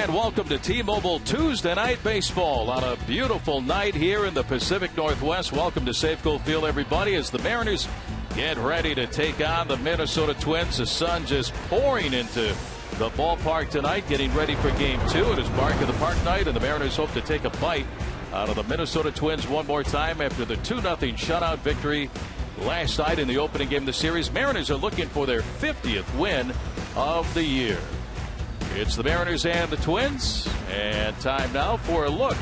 And welcome to T-Mobile Tuesday Night Baseball on a beautiful night here in the Pacific Northwest. Welcome to Safeco Field, everybody, as the Mariners get ready to take on the Minnesota Twins. The sun just pouring into the ballpark tonight, getting ready for Game 2. It is Bark of the Park night, and the Mariners hope to take a bite out of the Minnesota Twins one more time after the 2-0 shutout victory last night in the opening game of the series. Mariners are looking for their 50th win of the year. It's the Mariners and the Twins, and time now for a look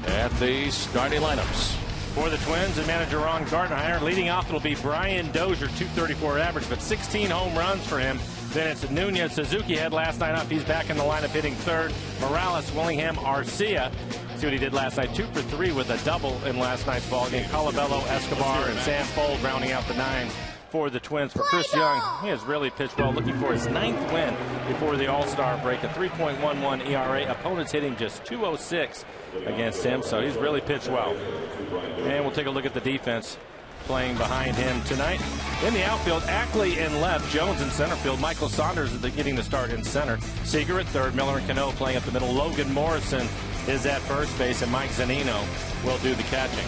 at the starting lineups. For the Twins and manager Ron Gardenhire, leading off it'll be Brian Dozier, .234 average, but 16 home runs for him. Then it's Nunez. Suzuki had last night up. He's back in the lineup hitting third. Morales, Willingham, Arcia. See what he did last night. 2 for 3 with a double in last night's ballgame. Colabello, Escobar, and Sam Fold rounding out the 9 for the Twins. For Chris Young, he has really pitched well, looking for his 9th win before the All-Star break. A 3.11 ERA. Opponents hitting just .206 against him, so he's really pitched well. And we'll take a look at the defense playing behind him tonight. In the outfield, Ackley in left, Jones in center field. Michael Saunders is getting the start in center. Seager at third, Miller and Cano playing up the middle. Logan Morrison is at first base, and Mike Zunino will do the catching.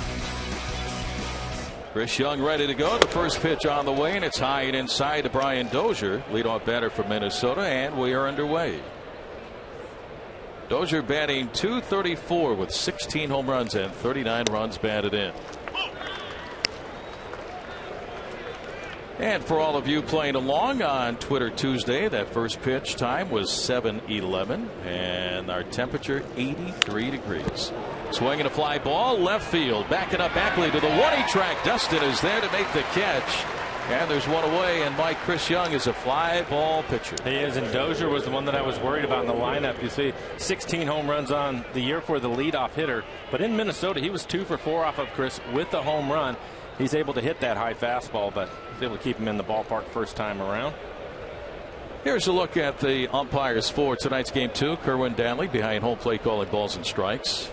Chris Young ready to go. The first pitch on the way, and it's high and inside to Brian Dozier, leadoff batter for Minnesota, and we are underway. Dozier batting .234 with 16 home runs and 39 runs batted in. And for all of you playing along on Twitter Tuesday, that first pitch time was 7:11, and our temperature 83 degrees. Swinging a fly ball, left field, backing up Ackley to the warning track. Dustin is there to make the catch, and there's one away. And Chris Young is a fly ball pitcher. He is, and Dozier was the one that I was worried about in the lineup. You see, 16 home runs on the year for the leadoff hitter, but in Minnesota he was 2 for 4 off of Chris with the home run. He's able to hit that high fastball, but he's able to keep him in the ballpark first time around. Here's a look at the umpires for tonight's Game 2. Kerwin Danley behind home plate calling balls and strikes.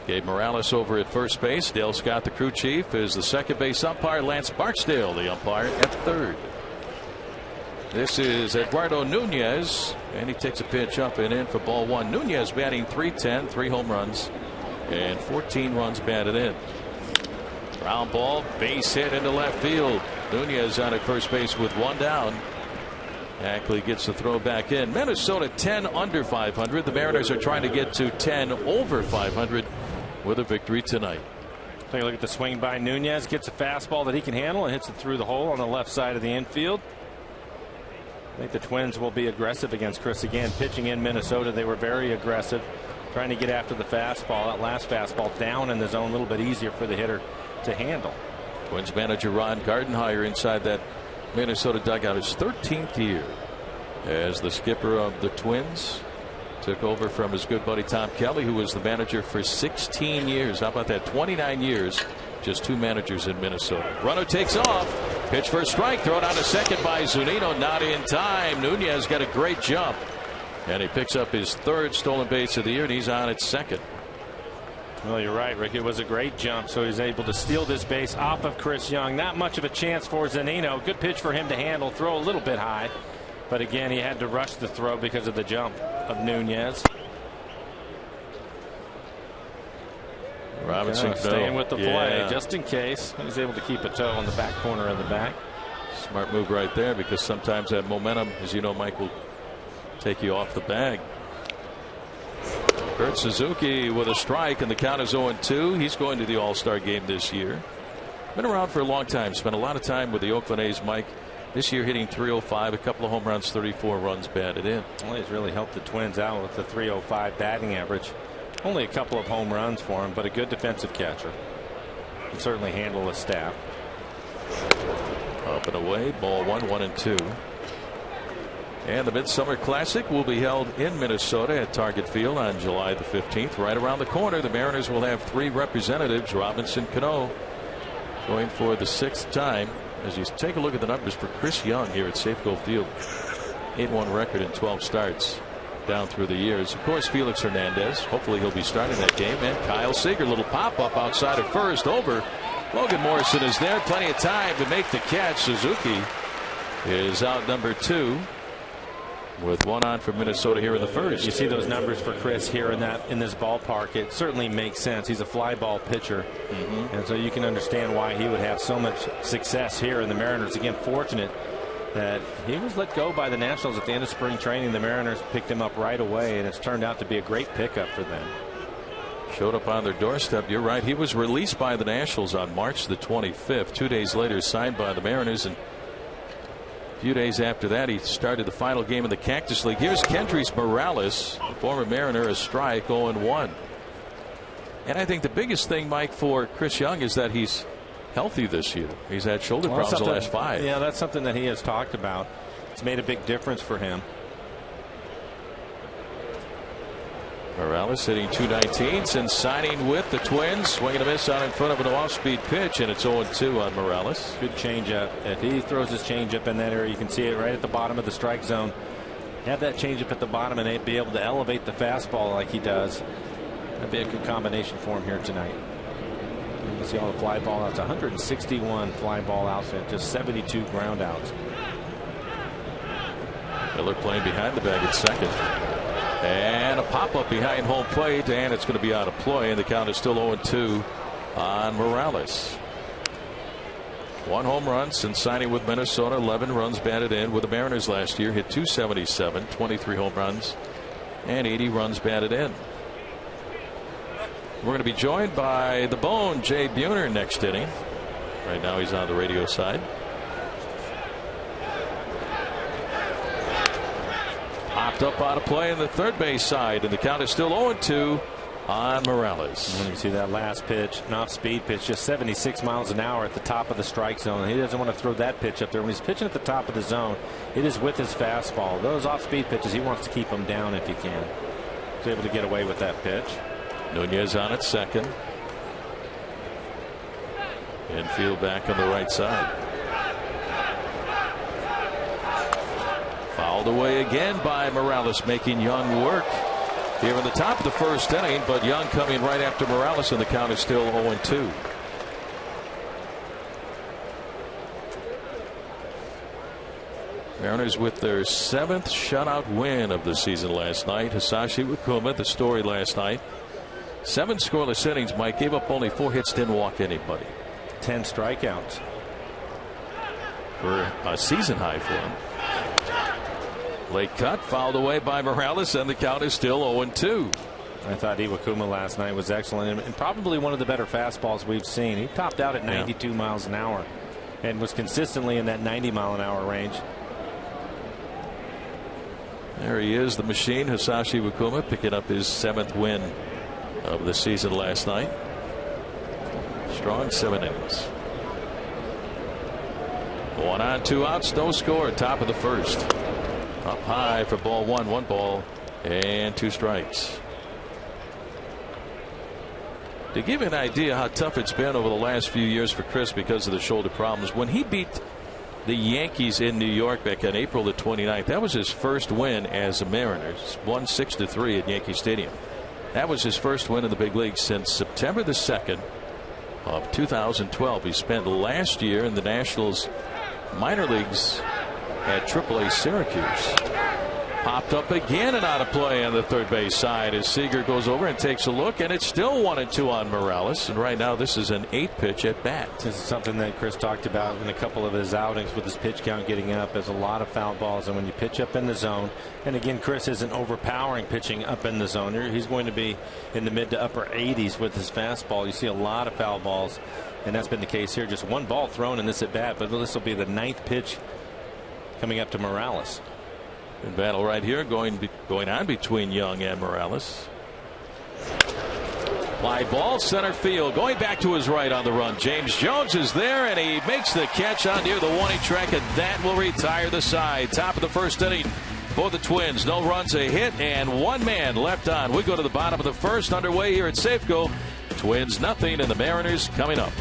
Gabe Morales over at first base. Dale Scott, the crew chief, is the second base umpire. Lance Barksdale, the umpire, at third. This is Eduardo Nunez, and he takes a pitch up and in for ball one. Nunez batting .310, 3 home runs, and 14 runs batted in. Ground ball, base hit into left field. Nunez on at first base with 1 down. Ackley gets the throw back in. Minnesota 10 under 500. The Mariners are trying to get to 10 over 500 with a victory tonight. Take a look at the swing by Nunez. Gets a fastball that he can handle and hits it through the hole on the left side of the infield. I think the Twins will be aggressive against Chris again. Pitching in Minnesota, they were very aggressive, trying to get after the fastball. That last fastball down in the zone, a little bit easier for the hitter to handle. Twins manager Ron Gardenhire inside that Minnesota dugout, his 13th year as the skipper of the Twins. Took over from his good buddy Tom Kelly, who was the manager for 16 years. How about that? 29 years, just 2 managers in Minnesota. Runner takes off. Pitch for a strike. Throw it on to second by Zunino. Not in time. Nunez got a great jump, and he picks up his 3rd stolen base of the year, and he's on at second. Well, you're right, Rick. It was a great jump, so he's able to steal this base off of Chris Young. Not much of a chance for Zunino. Good pitch for him to handle. Throw a little bit high. But again, he had to rush the throw because of the jump of Nunez. Robinson staying with the play just in case. He's able to keep a toe on the back corner of the back. Smart move right there, because sometimes that momentum, as you know, Mike, will take you off the bag. Kurt Suzuki with a strike, and the count is 0-2. He's going to the All-Star game this year. Been around for a long time. Spent a lot of time with the Oakland A's, Mike. This year hitting .305, a couple of home runs, 34 runs batted in. Well, he's really helped the Twins out with the .305 batting average. Only a couple of home runs for him, but a good defensive catcher. Can certainly handle a staff. Up and away, ball 1, 1-2. And the Midsummer Classic will be held in Minnesota at Target Field on July the 15th. Right around the corner, the Mariners will have 3 representatives. Robinson Cano going for the 6th time. As you take a look at the numbers for Chris Young here at Safeco Field, 8-1 record in 12 starts down through the years. Of course, Felix Hernandez, hopefully he'll be starting that game, and Kyle Seager, little pop up outside of first over. Logan Morrison is there, plenty of time to make the catch. Suzuki is out number 2. with one on for Minnesota here in the first. You see those numbers for Chris here in this ballpark. It certainly makes sense. He's a fly ball pitcher, and so you can understand why he would have so much success here in the Mariners. Again, fortunate that he was let go by the Nationals at the end of spring training. The Mariners picked him up right away, and it's turned out to be a great pickup for them. Showed up on their doorstep. You're right. He was released by the Nationals on March the 25th. 2 days later, signed by the Mariners, and a few days after that, he started the final game of the Cactus League. Here's Kendrys Morales, a former Mariner, a strike, 0-1. And I think the biggest thing, Mike, for Chris Young is that he's healthy this year. He's had shoulder problems the last 5. Yeah, that's something that he has talked about. It's made a big difference for him. Morales hitting .219 since signing with the Twins. Swing and a miss out in front of an off-speed pitch, and it's 0-2 on Morales. Good changeup. If he throws his changeup in that area, you can see it right at the bottom of the strike zone. Have that changeup at the bottom and be able to elevate the fastball like he does. That'd be a good combination for him here tonight. You can see all the fly ball outs. 161 fly ball outfit, just 72 ground outs. Miller playing behind the bag at second. And a pop-up behind home plate, and it's going to be out of play, and the count is still 0-2 on Morales. 1 home run since signing with Minnesota, 11 runs batted in with the Mariners last year, hit .277, 23 home runs, and 80 runs batted in. We're going to be joined by the Bone, Jay Buhner, next inning. Right now he's on the radio side. Popped up out of play in the third base side, and the count is still 0-2 on Morales. And you see that last pitch, an off-speed pitch, just 76 miles an hour at the top of the strike zone. He doesn't want to throw that pitch up there. When he's pitching at the top of the zone, it is with his fastball. Those off-speed pitches, he wants to keep them down if he can. He's able to get away with that pitch. Nunez on at second. Infield back on the right side. Fouled away again by Morales, making Young work here in the top of the first inning, but Young coming right after Morales, and the count is still 0-2. Mariners with their 7th shutout win of the season last night. Hisashi Wakuma, the story last night. 7 scoreless innings. Mike gave up only 4 hits, didn't walk anybody. 10 strikeouts. For a season high for him. Late cut, fouled away by Morales, and the count is still 0-2. I thought Iwakuma last night was excellent, and probably one of the better fastballs we've seen. He topped out at 92 miles an hour and was consistently in that 90-mile-an-hour range. There he is, the machine, Hisashi Wakuma, picking up his 7th win of the season last night. Strong 7 innings. 1 on, 2 outs, no score, top of the first. Up high for ball 1, 1 ball and 2 strikes. To give you an idea how tough it's been over the last few years for Chris because of the shoulder problems, when he beat the Yankees in New York back on April the 29th, that was his first win as a Mariner. Won 6-3 at Yankee Stadium. That was his first win in the big leagues since September the 2nd of 2012. He spent last year in the Nationals minor leagues at AAA Syracuse. Popped up again and out of play on the third base side as Seager goes over and takes a look, and it's still 1-2 on Morales, and right now this is an 8-pitch at bat. This is something that Chris talked about in a couple of his outings with his pitch count getting up. There's a lot of foul balls, and when you pitch up in the zone, and again Chris isn't overpowering pitching up in the zone. He's going to be in the mid to upper 80s with his fastball. You see a lot of foul balls, and that's been the case here. Just 1 ball thrown in this at bat, but this will be the 9th pitch coming up to Morales. Good battle right here going on between Young and Morales. Fly ball, center field, going back to his right on the run. James Jones is there, and he makes the catch on near the warning track, and that will retire the side. Top of the first inning for the Twins. No runs, a hit, and 1 man left on. We go to the bottom of the first, underway here at Safeco. Twins nothing, and the Mariners coming up.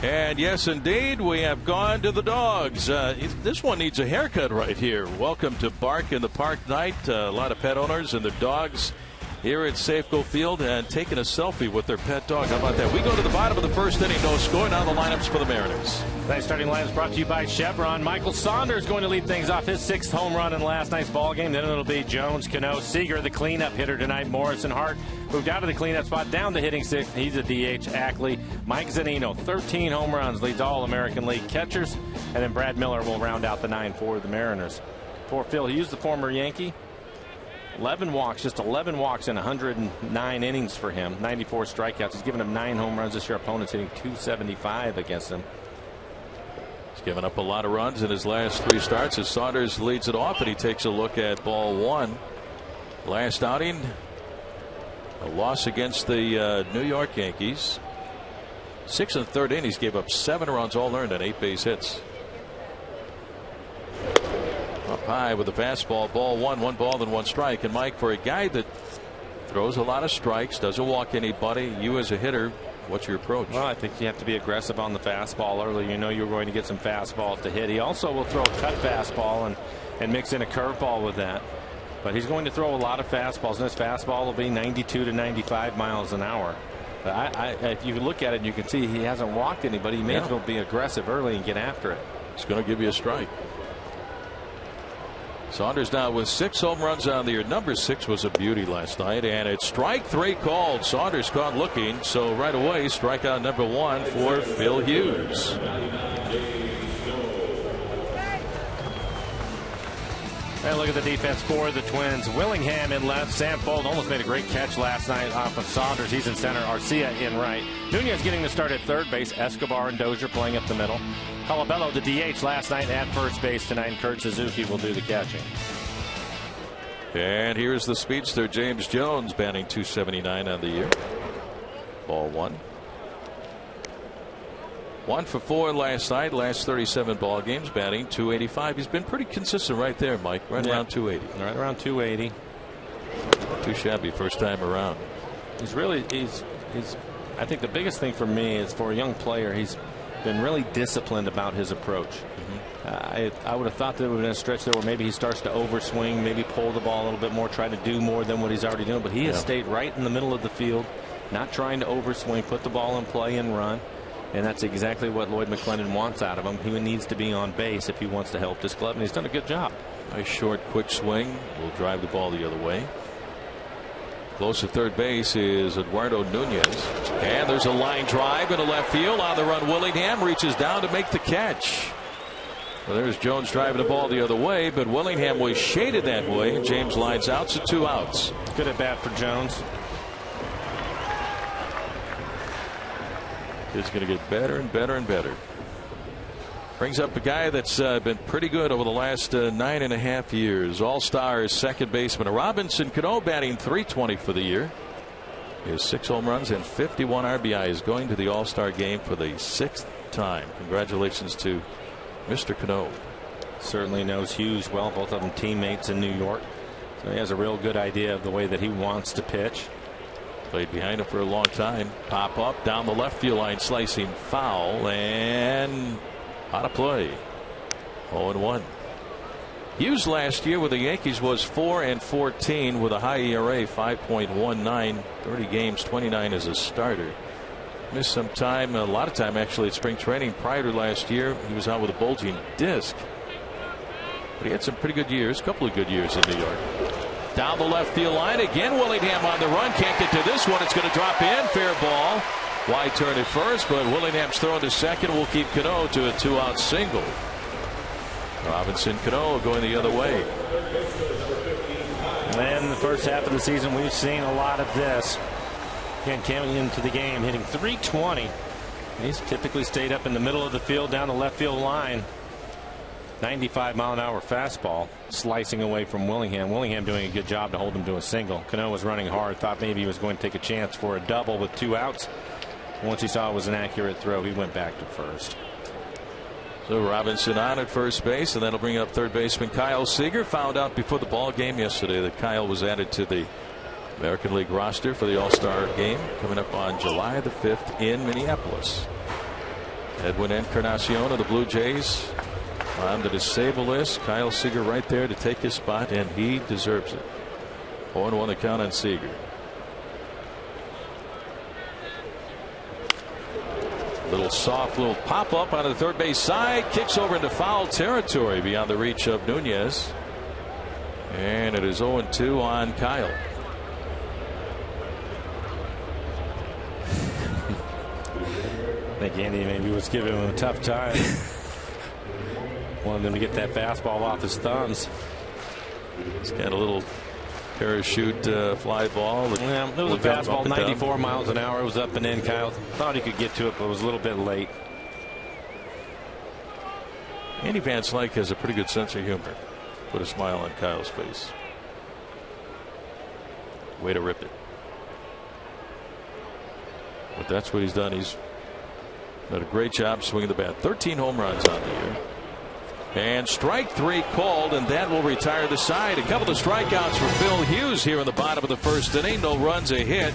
And yes, indeed, we have gone to the dogs. This one needs a haircut right here. Welcome to Bark in the Park night. A lot of pet owners and their dogs here at Safeco Field and taking a selfie with their pet dog. How about that? We go to the bottom of the first inning. No score. Now the lineups for the Mariners. Tonight's starting lineups brought to you by Chevron. Michael Saunders going to lead things off, his 6th home run in last night's ball game. Then it'll be Jones, Cano, Seager, the cleanup hitter tonight. Morrison, Hart moved out of the cleanup spot down to hitting 6th. He's a DH. Ackley, Mike Zunino, 13 home runs, leads all American League catchers. And then Brad Miller will round out the 9 for the Mariners. For Phil Hughes, the former Yankee, 11 walks, just 11 walks in 109 innings for him. 94 strikeouts. He's given him 9 home runs this year. Opponents hitting .275 against him. He's given up a lot of runs in his last 3 starts as Saunders leads it off, and he takes a look at ball 1. Last outing, a loss against the New York Yankees. 6 and 3rd innings, gave up 7 runs, all earned, and 8 base hits. Up high with the fastball, ball 1, 1 ball and 1 strike. And Mike, for a guy that throws a lot of strikes, doesn't walk anybody, you as a hitter, what's your approach? Well, I think you have to be aggressive on the fastball early. You know you're going to get some fastballs to hit. He also will throw a cut fastball and mix in a curveball with that. But he's going to throw a lot of fastballs, and his fastball will be 92 to 95 miles an hour. But if you look at it, you can see he hasn't walked anybody. He may as well be aggressive early and get after it. It's going to give you a strike. Saunders now with 6 home runs on the year. Number 6 was a beauty last night, and it's strike 3 called. Saunders caught looking, so right away strikeout number 1 for Phil Hughes. And look at the defense for the Twins. Willingham in left. Sam Fold almost made a great catch last night off of Saunders. He's in center. Arcia in right. Nunez getting the start at third base. Escobar and Dozier playing up the middle. Colabello, the DH last night at first base tonight. And Kurt Suzuki will do the catching. And here's the speedster, James Jones, batting .279 on the year. Ball 1. 1 for 4 last night. Last 37 ball games, batting .285. He's been pretty consistent right there, Mike. Right around 280. Right around 280. Too shabby first time around. He's I think the biggest thing for me is for a young player, he's been really disciplined about his approach. I would have thought there would have been a stretch there where maybe he starts to overswing, maybe pull the ball a little bit more, try to do more than what he's already doing. But he has stayed right in the middle of the field, not trying to overswing, put the ball in play and run. And that's exactly what Lloyd McClendon wants out of him. He needs to be on base if he wants to help this club, and he's done a good job. Nice short, quick swing. Will drive the ball the other way. Close to third base is Eduardo Nunez. And there's a line drive into left field. On the run, Willingham reaches down to make the catch. Well, there's Jones driving the ball the other way, but Willingham was shaded that way. James lines out, so 2 outs. Good at bat for Jones. It's going to get better and better and better. Brings up a guy that's been pretty good over the last 9.5 years. All-Star second baseman Robinson Cano, batting .320 for the year. He has 6 home runs and 51 RBIs, going to the All-Star game for the 6th time. Congratulations to Mr. Cano. Certainly knows Hughes well, both of them teammates in New York. So he has a real good idea of the way that he wants to pitch. Played behind him for a long time. Pop up down the left field line, slicing foul, and out of play. 0-1. Hughes last year with the Yankees was 4-14 with a high ERA, 5.19, 30 games, 29 as a starter. Missed some time, a lot of time actually at spring training prior to last year. He was out with a bulging disc, but he had some pretty good years, a couple of good years in New York. Down the left field line again. Willingham on the run. Can't get to this one. It's going to drop in. Fair ball. Wide turn at first, but Willingham's thrown to second. Will keep Cano to a 2-out single. Robinson Cano going the other way. And in the first half of the season, we've seen a lot of this. Again, coming into the game, hitting .320. He's typically stayed up in the middle of the field, down the left field line. 95-mile-an-hour fastball slicing away from Willingham. Willingham doing a good job to hold him to a single. Cano was running hard, thought maybe he was going to take a chance for a double with 2 outs. Once he saw it was an accurate throw, he went back to first. So Robinson on at first base, and that'll bring up third baseman Kyle Seager. Found out before the ball game yesterday that Kyle was added to the American League roster for the All-Star game coming up on July the 5th in Minneapolis. Edwin Encarnacion of the Blue Jays on the disabled list. Kyle Seager right there to take his spot, and he deserves it. 0-1 the count on Seager. Little soft little pop up on the third base side, kicks over into foul territory beyond the reach of Nunez, and it is 0-2 on Kyle. I think Andy maybe was giving him a tough time. Wanted him to get that fastball off his thumbs. He's got a little parachute fly ball. Yeah, it was a fastball, 94 miles an hour. It was up and in. Kyle thought he could get to it, but it was a little bit late. Andy Van Slyke has a pretty good sense of humor. Put a smile on Kyle's face. Way to rip it. But that's what he's done. He's done a great job swinging the bat. 13 home runs on the year. And strike 3 called, and that will retire the side. A couple of strikeouts for Phil Hughes here in the bottom of the first inning. No runs, a hit,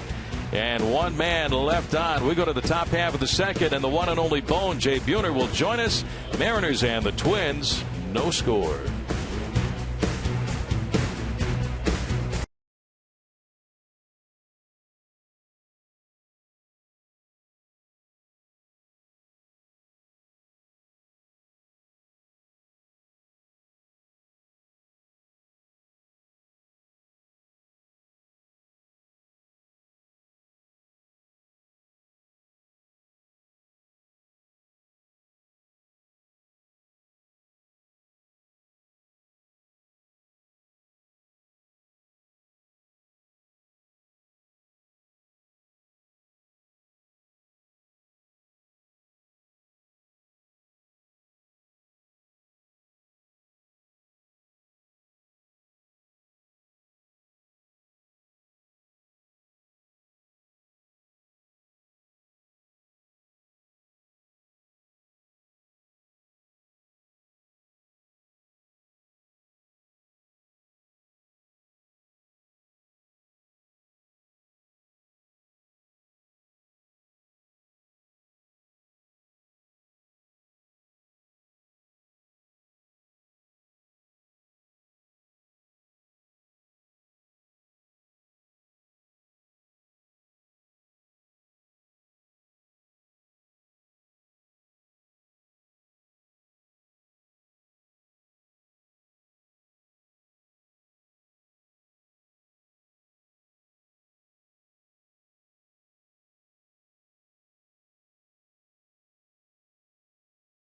and one man left on. We go to the top half of the second, and the one and only Bone, Jay Buhner, will join us. Mariners and the Twins, no score.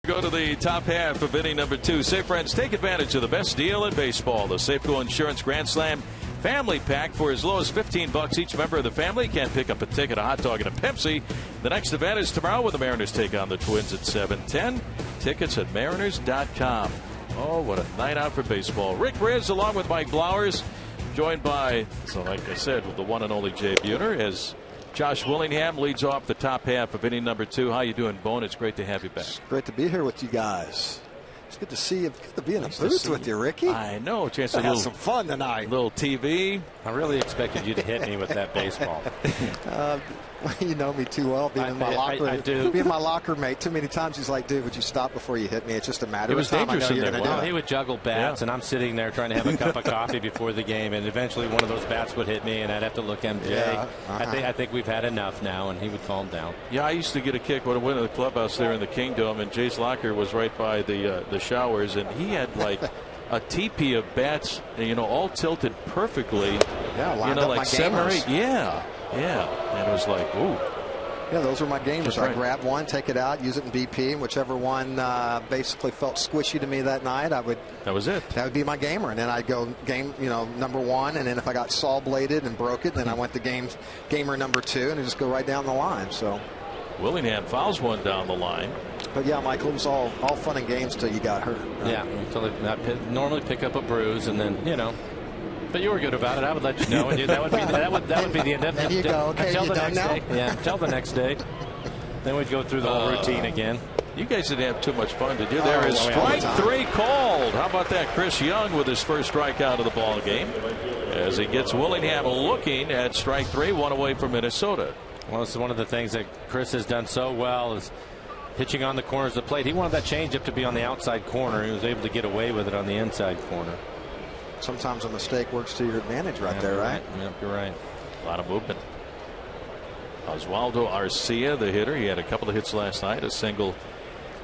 Go to the top half of inning number 2. Say, friends, take advantage of the best deal in baseball. The Safeco Insurance Grand Slam Family Pack for as low as $15 each member of the family can pick up a ticket, a hot dog, and a Pepsi. The next event is tomorrow when the Mariners take on the Twins at 7:10. Tickets at mariners.com. Oh, what a night out for baseball. Rick Riz along with Mike Blowers, joined by, so like I said, with the one and only Jay Buhner, as Josh Willingham leads off the top half of inning number 2. How you doing, Bone? It's great to have you back. It's great to be here with you guys. It's good to see you. Good to be in a booth with you, Ricky. I know. Chance to have some fun tonight. Little TV. I really expected you to hit me with that baseball. You know me too well, being in my locker. I do. Being my locker mate. Too many times he's like, dude, would you stop before you hit me? It's just a matter of time. It was dangerous in there. Well, he would juggle bats, and I'm sitting there trying to have a cup of coffee before the game, and eventually one of those bats would hit me, and I'd have to look MJ. Yeah, I think we've had enough now, and he would calm down. Yeah, I used to get a kick when I went to the clubhouse there in the Kingdom, and Jay's locker was right by the showers, and he had like a teepee of bats, you know, all tilted perfectly. Yeah, lined you know, up like my 7 or 8. gamers. Yeah, and it was like, ooh. Yeah, those were my gamers. That's I right. grab one, take it out, use it in BP, and whichever one basically felt squishy to me that night, That was it. That would be my gamer, and then I'd go game, number 1, and then if I got saw bladed and broke it, then I went to gamer number 2, and I just go right down the line. So Willingham fouls one down the line. But yeah, Michael, it was all fun and games till you got hurt. Yeah, until I normally pick up a bruise, and then But you were good about it. I would let you know, and that would be the end of it. There you go. Okay, until you the done next now? day. Yeah, until the next day. Then we'd go through the whole routine again. You guys didn't have too much fun, did you? There is strike 3 called. How about that? Chris Young with his first strikeout of the ball game, as he gets Willingham looking at strike 3, one away from Minnesota. Well, this is one of the things that Chris has done so well is Pitching on the corners of the plate. He wanted that changeup to be on the outside corner. He was able to get away with it on the inside corner. Sometimes a mistake works to your advantage right there, right? Yep, you're right. A lot of movement. Oswaldo Arcia, the hitter. He had a couple of hits last night, a single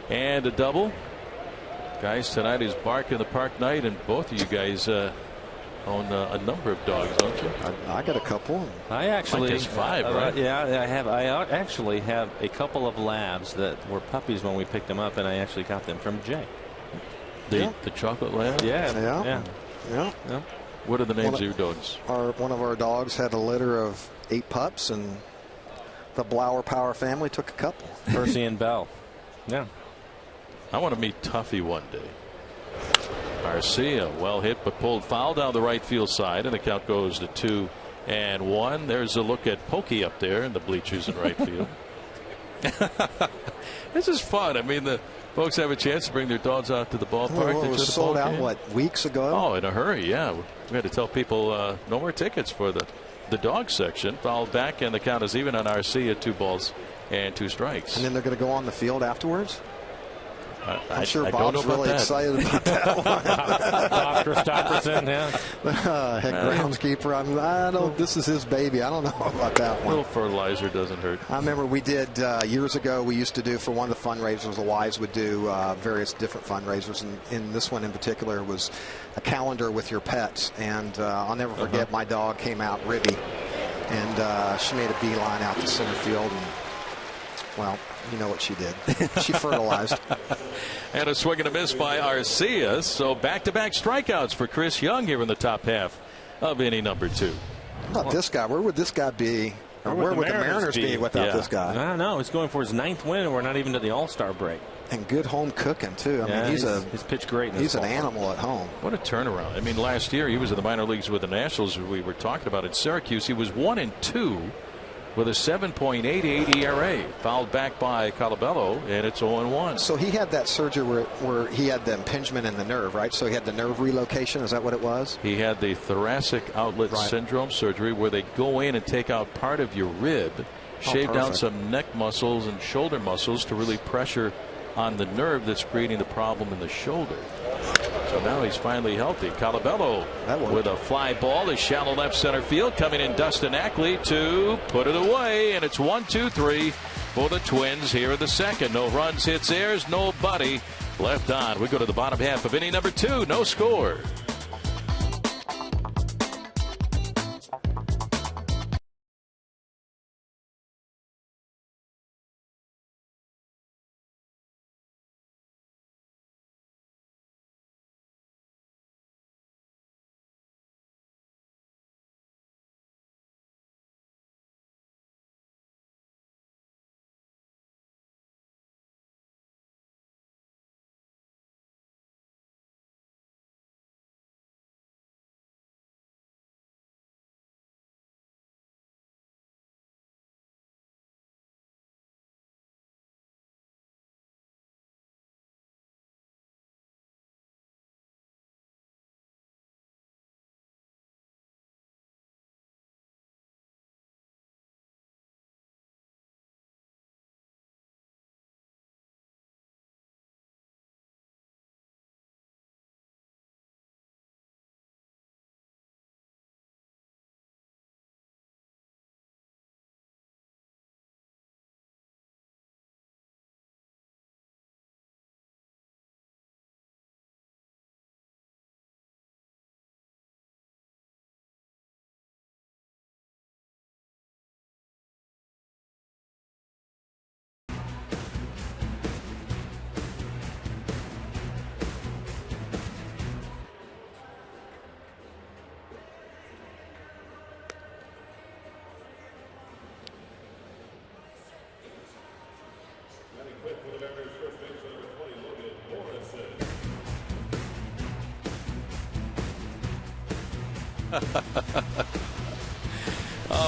and a double. Guys, tonight is Bark in the Park night, and both of you guys own a number of dogs, don't you? I got a couple. I actually, I guess 5, right? Yeah, I have. I actually have a couple of labs that were puppies when we picked them up, and I actually got them from Jay. The chocolate lab? Yeah. What are the names of your dogs? One of our dogs had a litter of 8 pups, and the Blower Power family took a couple. Percy and Bell. Yeah. I want to meet Tuffy one day. Garcia, well hit but pulled foul down the right field side, and the count goes to 2-1. There's a look at Pokey up there in the bleachers in right field. This is fun. I mean, the folks have a chance to bring their dogs out to the ballpark. Well, it was sold out, weeks ago? Oh, in a hurry, yeah. We had to tell people no more tickets for the dog section. Fouled back, and the count is even on Arcia, 2 balls and 2 strikes. And then they're going to go on the field afterwards? I'm sure I Bob's really excited about that one. Bob Christopherson, yeah. Head groundskeeper. This is his baby. I don't know about that one. A little fertilizer doesn't hurt. I remember we did years ago. We used to do for one of the fundraisers. The wives would do various different fundraisers, and in this one in particular was a calendar with your pets. And I'll never forget, my dog came out Ribby, and she made a beeline out to center field. And, well, you know what she did. She fertilized. And a swing and a miss by Arcia. So back-to-back strikeouts for Chris Young here in the top half of inning number 2. How about this guy? Where would this guy be? Or where would the Mariners be without this guy? I don't know. He's going for his 9th win, and we're not even to the All-Star break. And good home cooking, too. I mean, he's pitched great. He's an animal at home. What a turnaround. I mean, last year he was in the minor leagues with the Nationals, we were talking about in Syracuse. He was 1-2. with a 7.88 ERA. Fouled back by Colabello, and it's 0-1. So he had that surgery where he had the impingement in the nerve, right? So he had the nerve relocation. Is that what it was? He had the thoracic outlet syndrome surgery, where they go in and take out part of your rib, shave down some neck muscles and shoulder muscles to really pressure on the nerve that's creating the problem in the shoulder. So now he's finally healthy. Colabello with a fly ball to shallow left center field. Coming in Dustin Ackley to put it away. And it's 1-2-3 for the Twins here in the second. No runs, hits, errors, nobody left on. We go to the bottom half of inning number 2. No score.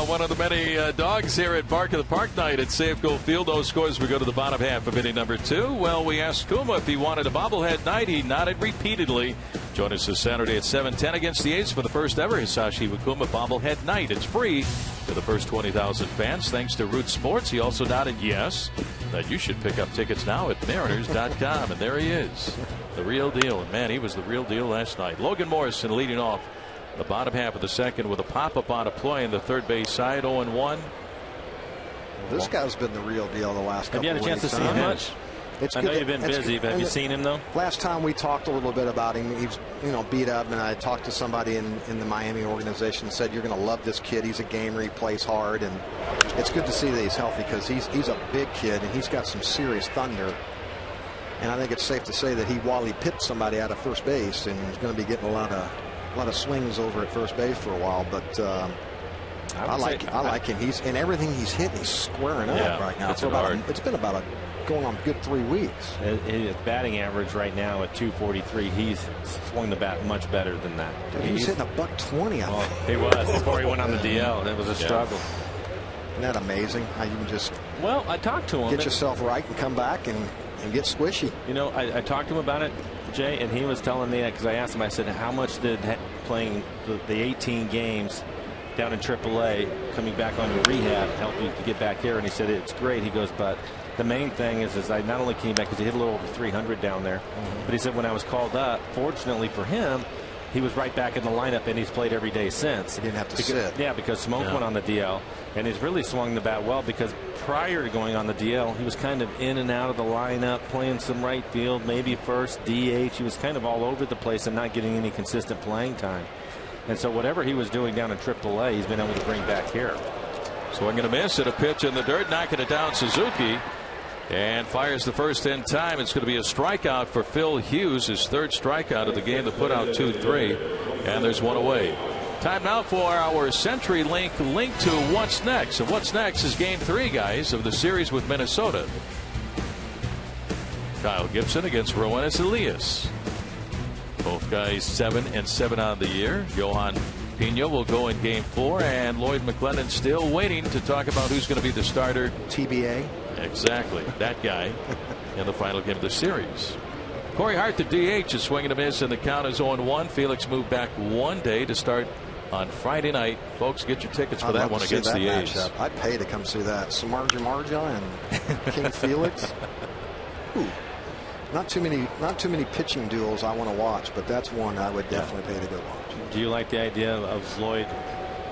One of the many dogs here at Bark of the Park night at Safeco Field. Those scores, we go to the bottom half of inning number 2. Well, we asked Kuma if he wanted a bobblehead night. He nodded repeatedly. Join us this Saturday at 7:10 against the A's for the first ever Hisashi Wakuma bobblehead night. It's free. To the first 20,000 fans, thanks to Root Sports. He also nodded yes that you should pick up tickets now at Mariners.com. And there he is, the real deal. And man, he was the real deal last night. Logan Morrison leading off the bottom half of the second with a pop-up on a play in the third base side. 0-1. This guy's been the real deal the last couple of weeks. Have you had a chance to see him much? I know you've been busy, but have you seen him, though? Last time we talked a little bit about him, he's beat up, and I talked to somebody in the Miami organization and said, you're going to love this kid. He's a gamer. He plays hard, and it's good to see that he's healthy because he's a big kid, and he's got some serious thunder. And I think it's safe to say that while he pipped somebody out of first base, and he's going to be getting a lot of swings over at first base for a while, but I like him. He's in everything he's hitting. He's squaring up right now. It's been about going on good 3 weeks. His batting average right now at 243. He's swung the bat much better than that. Dude, he was hitting $120. He was before he went on the DL. It was a struggle. Isn't that amazing? How you can just I talked to him. Get yourself right and come back and get squishy. I talked to him about it, Jay, and he was telling me that because I asked him. I said, how much did playing the 18 games down in AAA, coming back on your rehab, help you to get back here? And he said it's great. He goes, but the main thing is I not only came back because he hit a little over 300 down there, but he said when I was called up, fortunately for him, he was right back in the lineup, and he's played every day since. He didn't have to sit. Yeah, because Smoke went on the DL, and he's really swung the bat well because prior to going on the DL, he was kind of in and out of the lineup, playing some right field, maybe first, DH. He was kind of all over the place and not getting any consistent playing time. And so whatever he was doing down in AAA, he's been able to bring back here. Swing and a miss at a pitch in the dirt, knocking it down. Suzuki. And fires the first in time. It's going to be a strikeout for Phil Hughes, his third strikeout of the game to put out 2-3. And there's one away. Time now for our CenturyLink link to what's next. And what's next is game 3, guys, of the series with Minnesota. Kyle Gibson against Roenis Elias. Both guys 7-7 on the year. Johan Pena will go in game 4, and Lloyd McClellan still waiting to talk about who's going to be the starter. TBA. Exactly, that guy in the final game of the series. Corey Hart, the DH, is swinging a miss, and the count is 0-1. Felix moved back 1 day to start on Friday night. Folks, get your tickets for that one against the A's. Matchup. I'd pay to come see that. Samardzija Marja and King Felix. Ooh. Not too many pitching duels I want to watch, but that's one I would definitely pay to go watch. Do you like the idea of Lloyd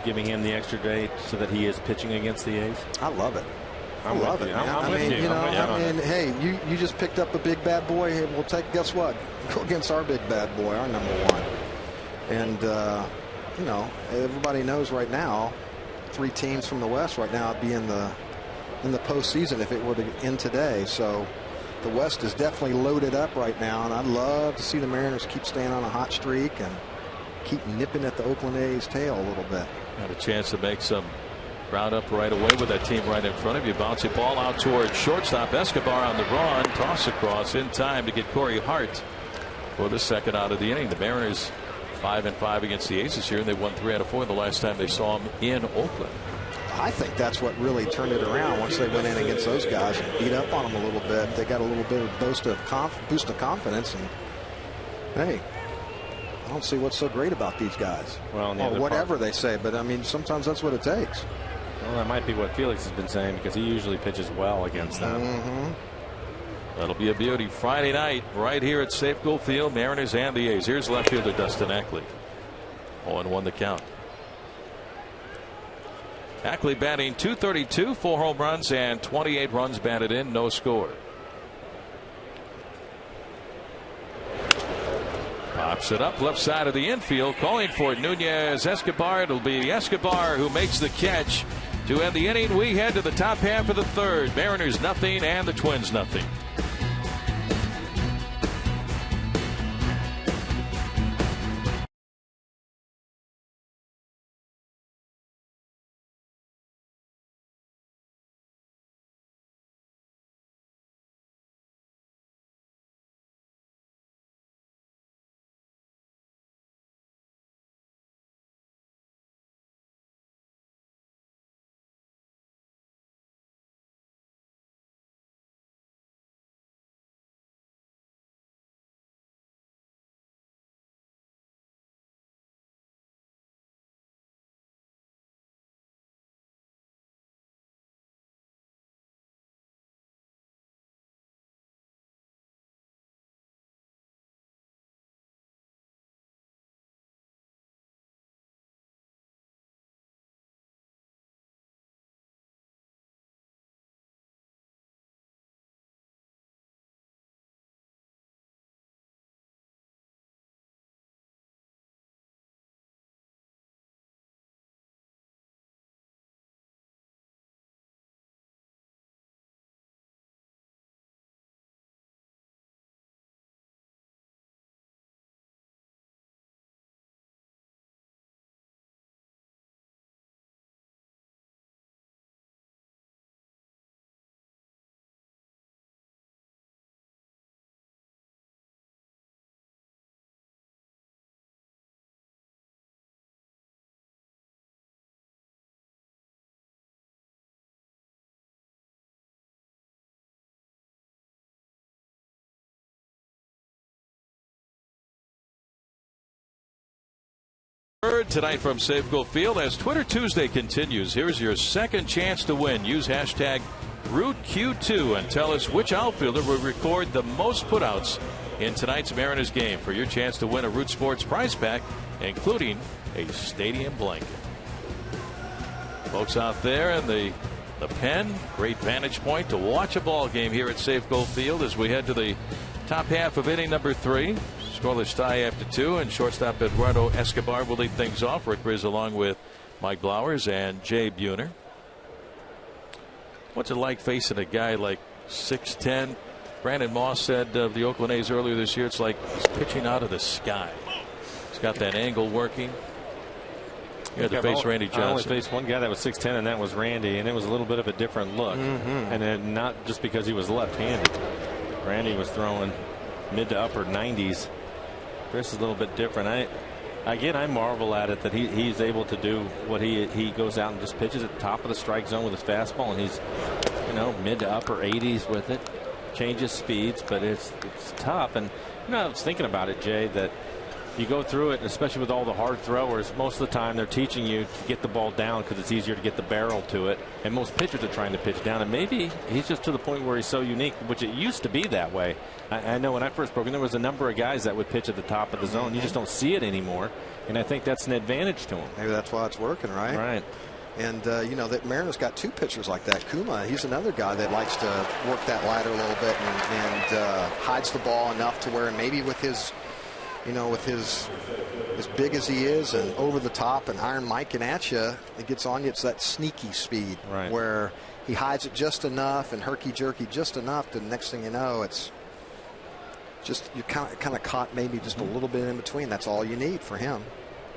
giving him the extra day so that he is pitching against the A's? I love it. I love it. Hey, you just picked up a big bad boy. Hey, we'll guess what? Go against our big bad boy, our #1. And everybody knows right now, 3 teams from the West right now would be in the postseason if it were to end today. So the West is definitely loaded up right now, and I'd love to see the Mariners keep staying on a hot streak and keep nipping at the Oakland A's tail a little bit. Got a chance to make some ground up right away with that team right in front of you. Bouncy ball out towards shortstop. Escobar on the run. Toss across in time to get Corey Hart for the second out of the inning. The Mariners 5-5 against the A's this year, and they won 3 out of 4 the last time they saw them in Oakland. I think that's what really turned it around once they went in against those guys and beat up on them a little bit. They got a little bit of boost of confidence, and hey, I don't see what's so great about these guys. Well, whatever they say, but I mean, sometimes that's what it takes. Well, that might be what Felix has been saying because he usually pitches well against them. That'll be a beauty. Friday night right here at Safeco Field, Mariners and the A's. Here's left fielder Dustin Ackley. 0-1 the count. Ackley batting .232, 4 home runs and 28 runs batted in, no score. Pops it up left side of the infield, calling for Nunez Escobar. It'll be Escobar who makes the catch to end the inning. We head to the top half of the third. Mariners nothing and the Twins nothing. Third tonight from Safeco Field as Twitter Tuesday continues. Here's your second chance to win. Use hashtag RootQ2 and tell us which outfielder will record the most putouts in tonight's Mariners game for your chance to win a Root Sports prize pack, including a stadium blanket. Folks out there in the pen, great vantage point to watch a ball game here at Safeco Field as we head to the top half of inning number 3. Scoreless tie after 2, and shortstop Eduardo Escobar will lead things off. Rick Riz along with Mike Blowers and Jay Buhner. What's it like facing a guy like 6'10"? Brandon Moss said of the Oakland A's earlier this year, it's like he's pitching out of the sky. He's got that angle working. You had to face Randy Johnson. I only faced one guy that was 6'10", and that was Randy, and it was a little bit of a different look. And then not just because he was left-handed. Randy was throwing mid to upper 90s. This is a little bit different. I marvel at it that he's able to do what he goes out and just pitches at the top of the strike zone with his fastball, and he's mid to upper 80s with it. Changes speeds, but it's tough. And I was thinking about it, Jay, that you go through it, especially with all the hard throwers. Most of the time they're teaching you to get the ball down because it's easier to get the barrel to it, and most pitchers are trying to pitch down, and maybe he's just to the point where he's so unique, which it used to be that way. I know when I first broke in, there was a number of guys that would pitch at the top of the zone. You just don't see it anymore, and I think that's an advantage to him. Maybe that's why it's working, right? Right. And that Mariners got 2 pitchers like that. Kuma, he's another guy that likes to work that ladder a little bit and hides the ball enough to where maybe with his as big as he is and over the top and Iron Miking at you, it gets on you. It's that sneaky speed, right, where he hides it just enough and herky jerky just enough. The next thing you know, it's just you kind of caught maybe just a little bit in between. That's all you need for him.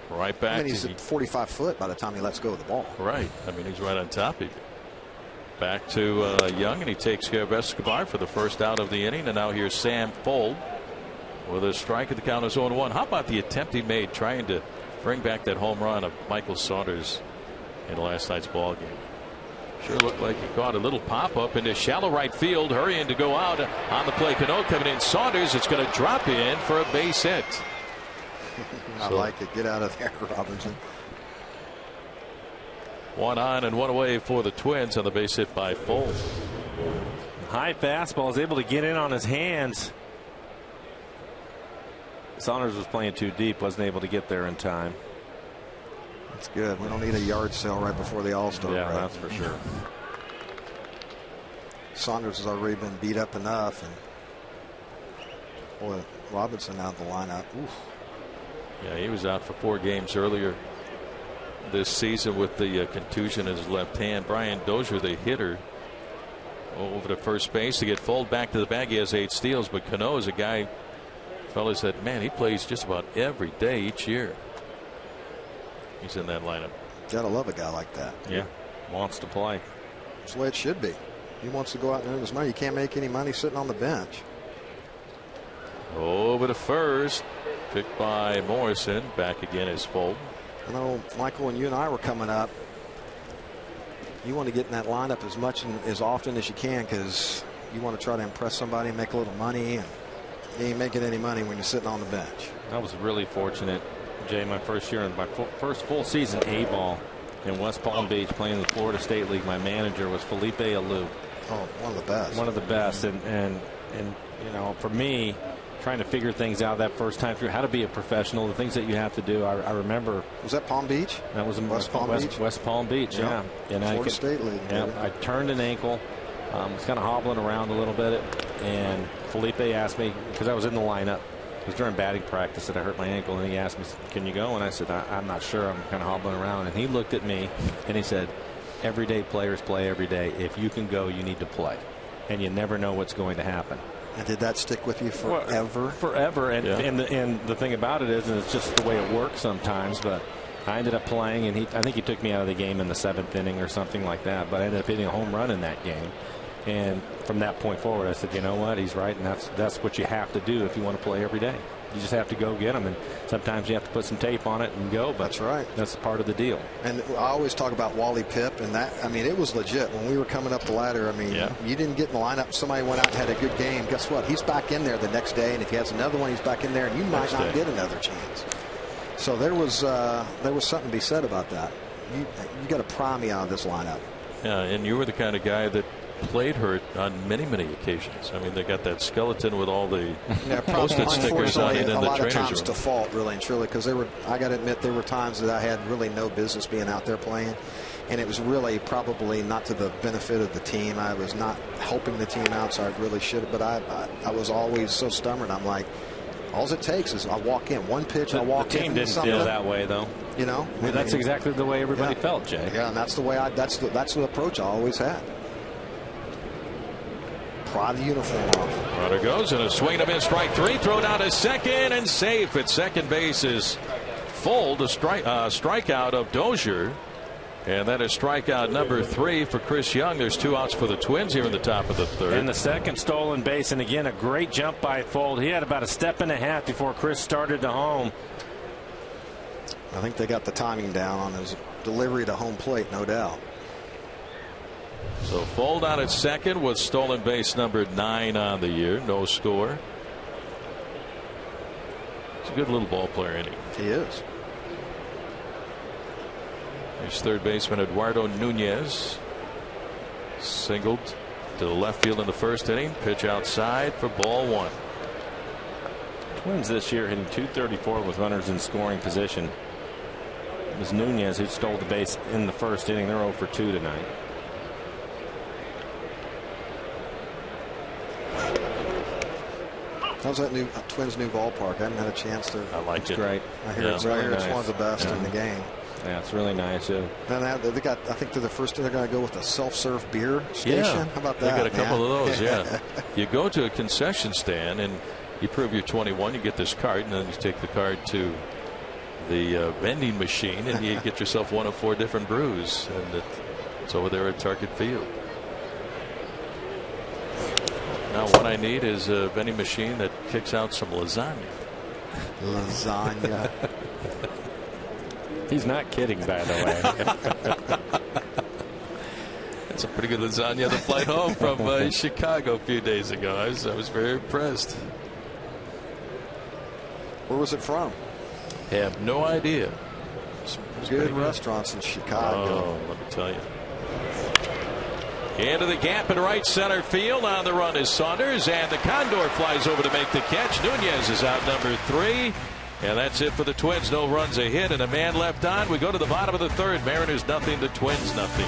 Right back. I mean, he's at 45 foot by the time he lets go of the ball. Right. I mean, he's right on top of you. Back to Young, and he takes care of Escobar for the first out of the inning. And now here's Sam Fold with a strike at the count is 0-1. How about the attempt he made trying to bring back that home run of Michael Saunders in last night's ball game? Sure looked like he caught a little pop up into shallow right field, hurrying to go out on the play. Cano coming in. Saunders, it's going to drop in for a base hit. I like it. Get out of there, Robinson. 1 on and 1 away for the Twins on the base hit by Fold. High fastball is able to get in on his hands. Saunders was playing too deep, wasn't able to get there in time. That's good. We don't need a yard sale right before the All-Star break. Yeah, that's for sure. Saunders has already been beat up enough, and boy, Robinson out of the lineup. Oof. Yeah, he was out for 4 games earlier this season with the contusion in his left hand. Brian Dozier, the hitter, over to first base to get Fold back to the bag. He has 8 steals, but Cano is a guy, fellas, that man, he plays just about every day each year. He's in that lineup. Gotta love a guy like that. Yeah, wants to play. That's the way it should be. He wants to go out and earn his money. You can't make any money sitting on the bench. Over to first. Picked by Morrison. Back again is Fold. I know, Michael, when you and I were coming up, you want to get in that lineup as much and as often as you can because you want to try to impress somebody and make a little money, and you ain't making any money when you're sitting on the bench. I was really fortunate, Jay, my first year in my first full season A-ball in West Palm Beach playing in the Florida State League. My manager was Felipe Alou. Oh, one of the best. One of the best. And for me, trying to figure things out that first time through, how to be a professional, the things that you have to do. I remember. Was that Palm Beach? That was in West Palm Beach. Yeah. And Florida State League. Yeah, I turned an ankle. Was kind of hobbling around a little bit. And Felipe asked me, because I was in the lineup. It was during batting practice that I hurt my ankle, and he asked me, can you go? And I said, I'm not sure. I'm kind of hobbling around. And he looked at me and he said, everyday players play every day. If you can go, you need to play. And you never know what's going to happen. And did that stick with you forever? Well, forever. And, and the thing about it is, and it's just the way it works sometimes, but I ended up playing, and I think he took me out of the game in the 7th inning or something like that, but I ended up hitting a home run in that game. And from that point forward, I said, you know what, he's right, and that's what you have to do if you want to play every day. You just have to go get them, and sometimes you have to put some tape on it and go. But that's right. That's part of the deal. And I always talk about Wally Pipp, and that, I mean, it was legit when we were coming up the ladder. I mean, you didn't get in the lineup. Somebody went out and had a good game. Guess what? He's back in there the next day, and if he has another one, he's back in there, and you might not get another chance. So there was something to be said about that. You got to pry me out of this lineup. Yeah, and you were the kind of guy that played hurt on many occasions. I mean, they got that skeleton with all the posted stickers on it in the training room. A lot of times to fault, really and truly, because I got to admit, there were times that I had really no business being out there playing, and it was really probably not to the benefit of the team. I was not helping the team out, so I really should have. But I was always so stubborn. I'm like, all it takes is I walk in one pitch, I walk in. The team didn't feel that way, though. You know, well, that's exactly the way everybody felt, Jay. Yeah, and that's the way that's the approach I always had. Pry the uniform off. Runner goes and a swing and a miss, strike 3, thrown out to second and safe at second base is full. The strikeout of Dozier, and that is strikeout number 3 for Chris Young. There's 2 outs for the Twins here in the top of the 3rd. And the second stolen base, and again a great jump by Fold. He had about a step and a half before Chris started to home. I think they got the timing down on his delivery to home plate, no doubt. So Fold out at second with stolen base number 9 on the year. No score. He's a good little ball player, isn't he? He is. There's third baseman Eduardo Nunez. Singled to the left field in the first inning. Pitch outside for ball 1. Twins this year hitting .234 with runners in scoring position. It was Nunez who stole the base in the first inning. They're 0 for 2 tonight. How's that new Twins' new ballpark? I haven't had a chance to. I like it. Great. I hear it's really nice. It's one of the best in the game. Yeah, it's really nice. And they got. I think to the first they're going to go with a self-serve beer station. Yeah. How about that? They got a couple of those. Yeah. You go to a concession stand and you prove you're 21. You get this card, and then you take the card to the vending machine, and you get yourself one of 4 different brews, and it's over there at Target Field. Now what I need is a vending machine that kicks out some lasagna. Lasagna. He's not kidding, by the way. That's a pretty good lasagna on the flight home from Chicago a few days ago. I was very impressed. Where was it from? I have no idea. Good restaurants in Chicago. Oh, let me tell you. Into the gap in right center field. On the run is Saunders, and the Condor flies over to make the catch. Nunez is out number 3, and that's it for the Twins. No runs, a hit, and a man left on. We go to the bottom of the 3rd. Mariners nothing, the Twins nothing.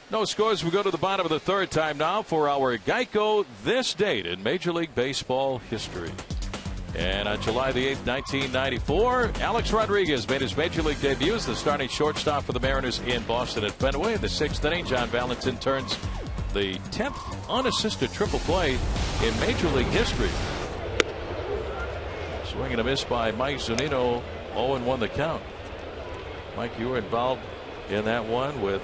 No scores. We go to the bottom of the 3rd. Time now for our Geico This Date in Major League Baseball history. And on July the 8th, 1994, Alex Rodriguez made his Major League debut as the starting shortstop for the Mariners in Boston at Fenway. In the 6th inning, John Valentin turns the 10th unassisted triple play in Major League history. Swing and a miss by Mike Zunino. 0-1 the count. Mike, you were involved in that one with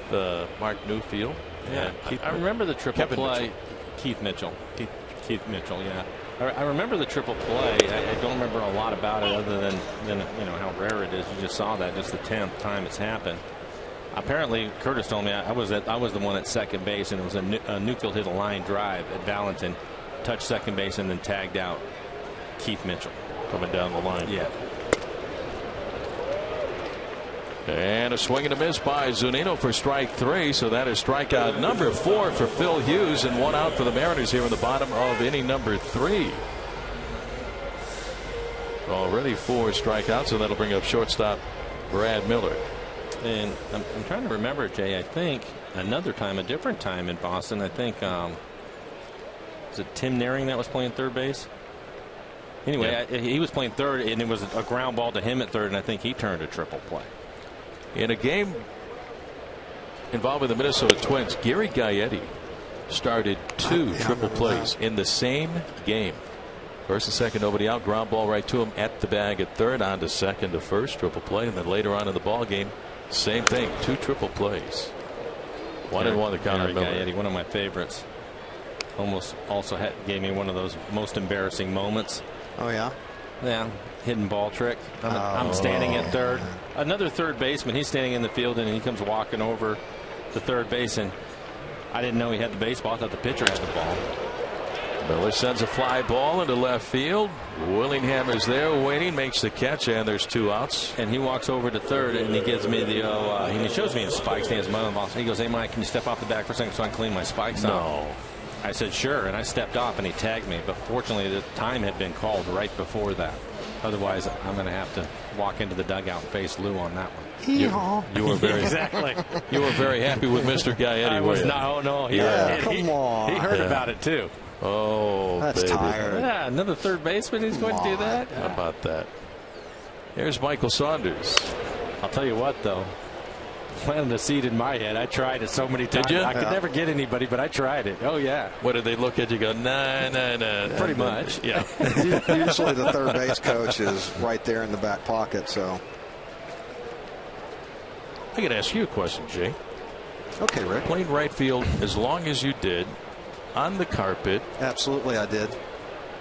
Mark Newfield. Yeah, I remember the triple play. Keith Mitchell. Keith Mitchell, yeah. I remember the triple play. I don't remember a lot about it other than you know how rare it is. You just saw that, just the 10th time it's happened. Apparently, Curtis told me I was the one at second base, and it was a Newfield hit a line drive at Valentin, touched second base, and then tagged out Keith Mitchell coming down the line. Yeah. And a swing and a miss by Zunino for strike 3. So that is strikeout number 4 for Phil Hughes, and 1 out for the Mariners here in the bottom of inning number 3. Already 4 strikeouts, so that'll bring up shortstop Brad Miller. And I'm trying to remember, Jay. I think another time, a different time in Boston. I think was it Tim Naring that was playing third base? Anyway, yeah. He was playing third, and it was a ground ball to him at third, and I think he turned a triple play. In a game involving the Minnesota Twins, Gary Gaetti started 2 triple plays in the same game. First and second, nobody out, ground ball right to him at the bag at third, on to second to first, triple play, and then later on in the ball game, same thing, 2 triple plays. 1-1 the count on Miller. Gaetti, one of my favorites. Almost also gave me one of those most embarrassing moments. Oh yeah. Yeah, hidden ball trick. I'm standing at third. Another third baseman. He's standing in the field, and he comes walking over to third base, and I didn't know he had the baseball. I thought the pitcher had the ball. Miller sends a fly ball into left field. Willingham is there waiting, makes the catch, and there's 2 outs. And he walks over to third, and he gives me the he shows me his spikes. He has mother-in-law. He goes, "Hey Mike, can you step off the back for a second so I can clean my spikes off?" No. I said sure, and I stepped off, and he tagged me. But fortunately, the time had been called right before that. Otherwise, I'm going to have to walk into the dugout and face Lou on that one. You were very exactly. You were very happy with Mr. Gaetti. No. Come on. He heard about it too. Oh, that's baby. tired. Yeah, another third baseman. He's going to do that. How about that? Here's Michael Saunders. I'll tell you what, though. Planted a seed in my head. I tried it so many times. Did you? I could never get anybody, but I tried it. Oh yeah. What did they look at you? Go nah. Pretty much. Yeah. Usually the third base coach is right there in the back pocket. So I can ask you a question, Jay. Okay, Rick. Playing right field as long as you did on the carpet. Absolutely, I did.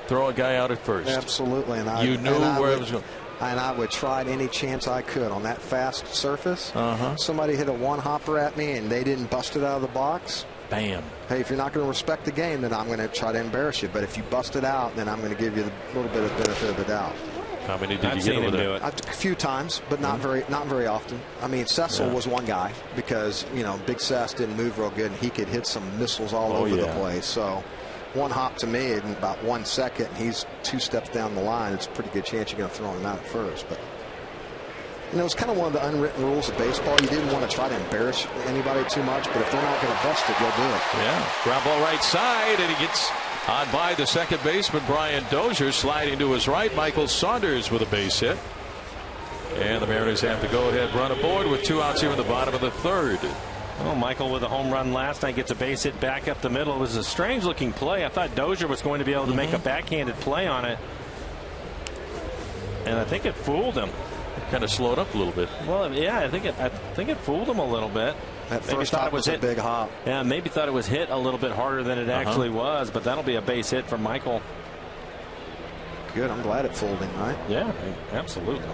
Throw a guy out at first. Absolutely, and you knew where it was going. And I would try any chance I could on that fast surface. Somebody hit a one-hopper at me and they didn't bust it out of the box. Bam. Hey, if you're not going to respect the game, then I'm going to try to embarrass you. But if you bust it out, then I'm going to give you a little bit of benefit of the doubt. How many did you get over there? A few times, but not very often. I mean, Cecil was one guy because Big Cess didn't move real good, and he could hit some missiles all over the place. So one hop to me in about 1 second, and he's 2 steps down the line. It's a pretty good chance you're going to throw him out at first. But it's kind of one of the unwritten rules of baseball. You didn't want to try to embarrass anybody too much, but if they're not going to bust it, you'll do it. Yeah, ground ball right side, and he gets on by the second baseman, Brian Dozier, sliding to his right. Michael Saunders with a base hit. And the Mariners have the go-ahead run aboard with 2 outs here in the bottom of the third. Oh, Michael with a home run last night gets a base hit back up the middle. It was a strange-looking play. I thought Dozier was going to be able to make a backhanded play on it, and I think it fooled him. It kind of slowed up a little bit. Well, yeah, I think it fooled him a little bit. That first hop was a big hop. Yeah, maybe thought it was hit a little bit harder than it actually was, but that'll be a base hit from Michael. Good. I'm glad it fooled him, right? Yeah, absolutely.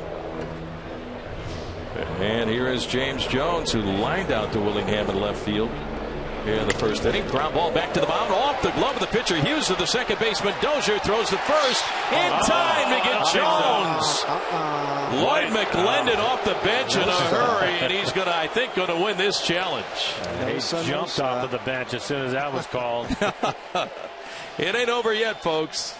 And here is James Jones, who lined out to Willingham in left field here in the first inning. Ground ball back to the mound, off the glove of the pitcher. Hughes to the second baseman. Dozier throws the first in time to get Jones. Lloyd McClendon off the bench in a hurry, and he's going to win this challenge. He jumped off of the bench as soon as that was called. It ain't over yet, folks.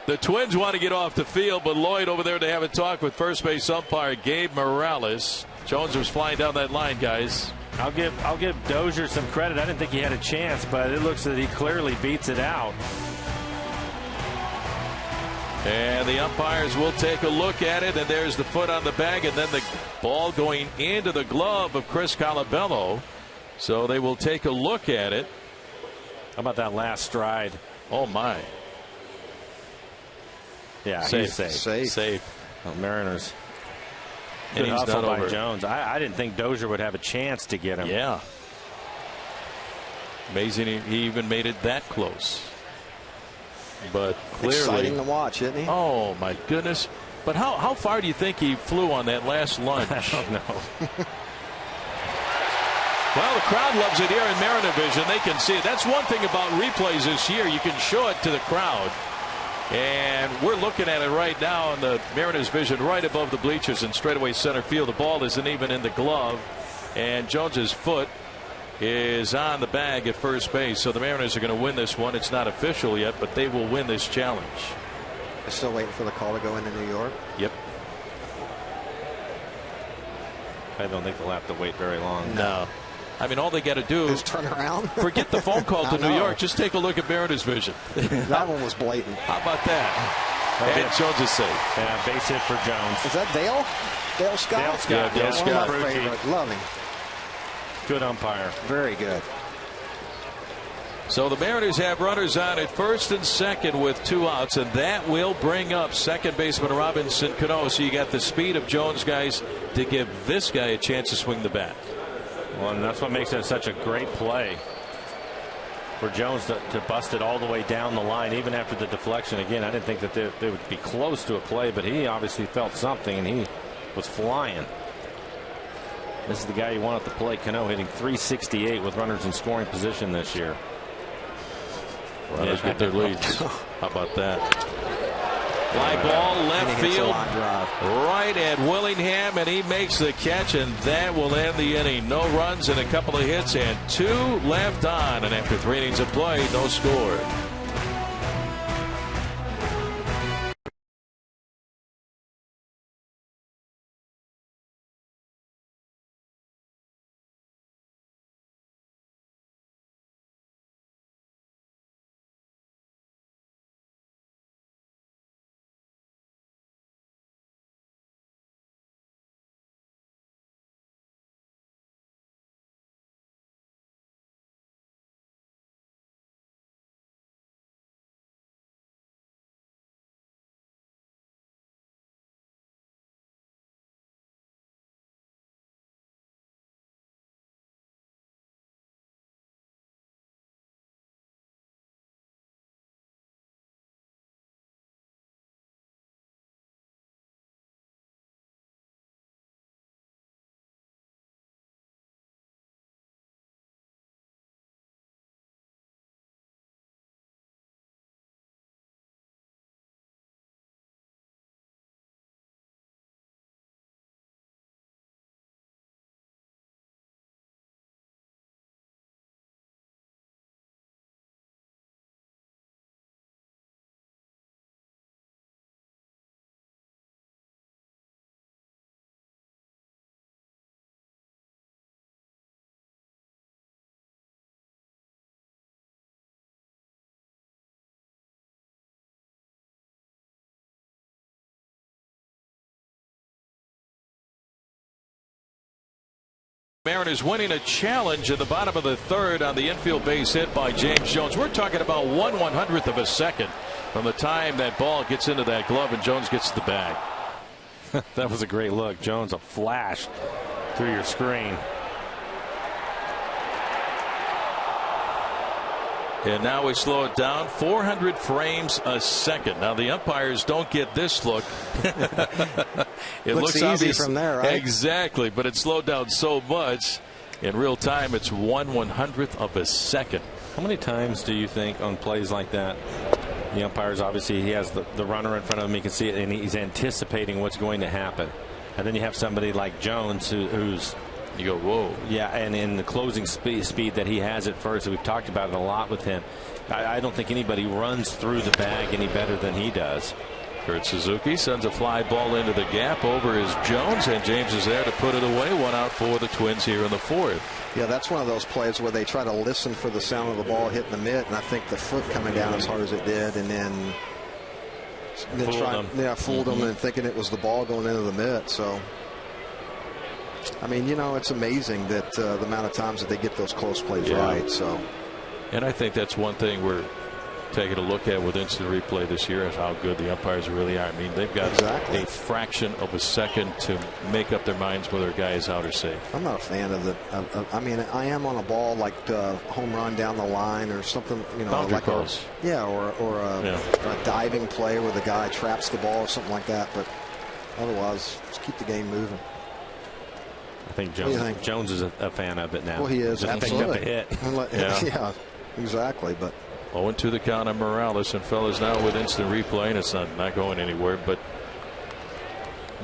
The Twins want to get off the field, but Lloyd over there to have a talk with first base umpire Gabe Morales. Jones was flying down that line, guys. I'll give Dozier some credit. I didn't think he had a chance, but it looks that he clearly beats it out. And the umpires will take a look at it, and there's the foot on the bag, and then the ball going into the glove of Chris Colabello. So they will take a look at it. How about that last stride? Oh, my. Yeah, safe. he's safe. Well, Mariners. Good hustle by Jones. I didn't think Dozier would have a chance to get him. Yeah. Amazing he even made it that close. But clearly. Exciting to watch, isn't he? Oh, my goodness. But how far do you think he flew on that last lunge? I don't know. Well, the crowd loves it here in Mariner Vision. They can see it. That's one thing about replays this year. You can show it to the crowd. And we're looking at it right now in the Mariners Vision right above the bleachers in straightaway center field. The ball isn't even in the glove. And Jones's foot is on the bag at first base. So the Mariners are going to win this one. It's not official yet, but they will win this challenge. They're still waiting for the call to go into New York. Yep. I don't think they'll have to wait very long. No. I mean, all they got to do is turn around. Forget the phone call to New York. Just take a look at Mariners Vision. That one was blatant. How about that? And Jones is safe. Yeah, base hit for Jones. Is that Dale? Dale Scott? Dale Scott. Yeah, Dale Scott. One of my favorite. Love him. Good umpire. Very good. So the Mariners have runners on at first and second with 2 outs, and that will bring up second baseman Robinson Cano. So you got the speed of Jones guys to give this guy a chance to swing the bat. Well, and that's what makes it such a great play for Jones to bust it all the way down the line, even after the deflection. Again, I didn't think that they would be close to a play, but he obviously felt something, and he was flying. This is the guy you want at the plate. Cano hitting .368 with runners in scoring position this year. Runners get their leads. How about that? Fly ball left field right at Willingham, and he makes the catch, and that will end the inning. No runs and a couple of hits and 2 left on, and after 3 innings of play, no score. Mariners winning a challenge in the bottom of the 3rd on the infield base hit by James Jones. We're talking about 1/100th of a second from the time that ball gets into that glove and Jones gets the bag. That was a great look. Jones, a flash through your screen. And now we slow it down. 400 frames a second. Now the umpires don't get this look. It looks easy obvious from there, right? Exactly, but it slowed down so much. In real time, it's 1/100th of a second. How many times do you think on plays like that, the umpires, obviously he has the runner in front of him, he can see it, and he's anticipating what's going to happen, and then you have somebody like Jones who's, you go, whoa. Yeah, and in the closing speed that he has at first, we've talked about it a lot with him. I don't think anybody runs through the bag any better than he does. Kurt Suzuki sends a fly ball into the gap. Over is Jones, and James is there to put it away. 1 out for the Twins here in the 4th. Yeah, that's one of those plays where they try to listen for the sound of the ball hitting the mitt, and I think the foot coming down as hard as it did, and then fooled them and thinking it was the ball going into the mitt. So, I mean, you know, it's amazing that the amount of times that they get those close plays right. So, and I think that's one thing where taking a look at with instant replay this year is how good the umpires really are. I mean, they've got a fraction of a second to make up their minds whether a guy is out or safe. I'm not a fan of the. I mean, I am on a ball like home run down the line or something. You know, boundary like calls. or a diving play where the guy traps the ball or something like that. But otherwise, just keep the game moving. I think Jones is a fan of it now. Well, he is. Just Absolutely. picked up a hit. Yeah, exactly. But 0-2 the count on Morales, and fellas, now with instant replay, and it's not going anywhere. But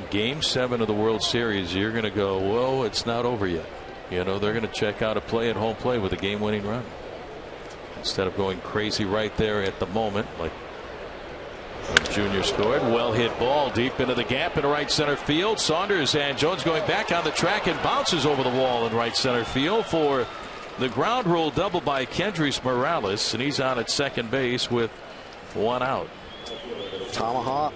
Game 7 of the World Series, you're going to go, whoa, it's not over yet. You know, they're going to check out a play at home play with a game-winning run instead of going crazy right there at the moment, like when Junior scored. Well hit ball deep into the gap in right center field. Saunders and Jones going back on the track and bounces over the wall in right center field for the ground rule double by Kendrys Morales, and he's on at second base with one out. Tomahawk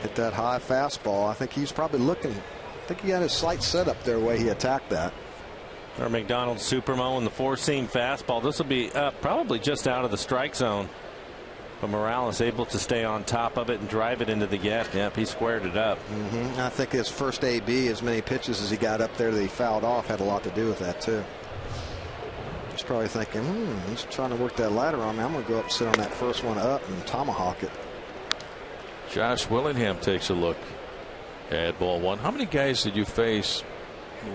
hit that high fastball. I think he's probably looking. I think he had his sights set up there the way he attacked that. Or McDonald's Supermo and the four-seam fastball. This will be probably just out of the strike zone. But Morales able to stay on top of it and drive it into the gap. Yep, he squared it up. I think his first AB, as many pitches as he got up there that he fouled off, had a lot to do with that too. He's probably thinking, he's trying to work that ladder on me. I'm going to go up and sit on that first one up and tomahawk it. Josh Willingham takes a look at ball one. How many guys did you face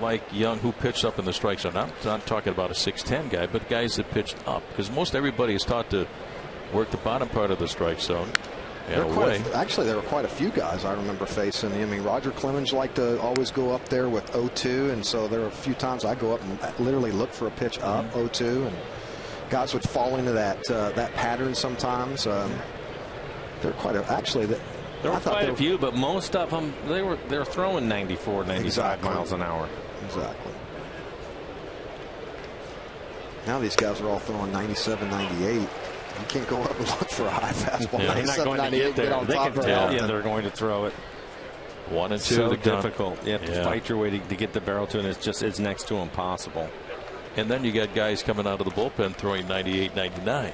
like Young who pitched up in the strike zone? I'm not talking about a 6'10" guy, but guys that pitched up, because most everybody is taught to work the bottom part of the strike zone. Actually, there were quite a few guys I remember facing. I mean, Roger Clemens liked to always go up there with 0-2, and so there were a few times I go up and literally look for a pitch up 0-2, and guys would fall into that pattern sometimes. There were quite a, actually. There were quite a few, but most of them they were throwing 94, 95 miles an hour. Exactly. Now these guys are all throwing 97, 98. You can't go up and look for a high fastball. Yeah, 97, 98, get on top of it. They can tell you they're going to throw it. 1-2. So difficult. You have to fight your way to get the barrel to it. It's next to impossible. And then you got guys coming out of the bullpen throwing 98, 99.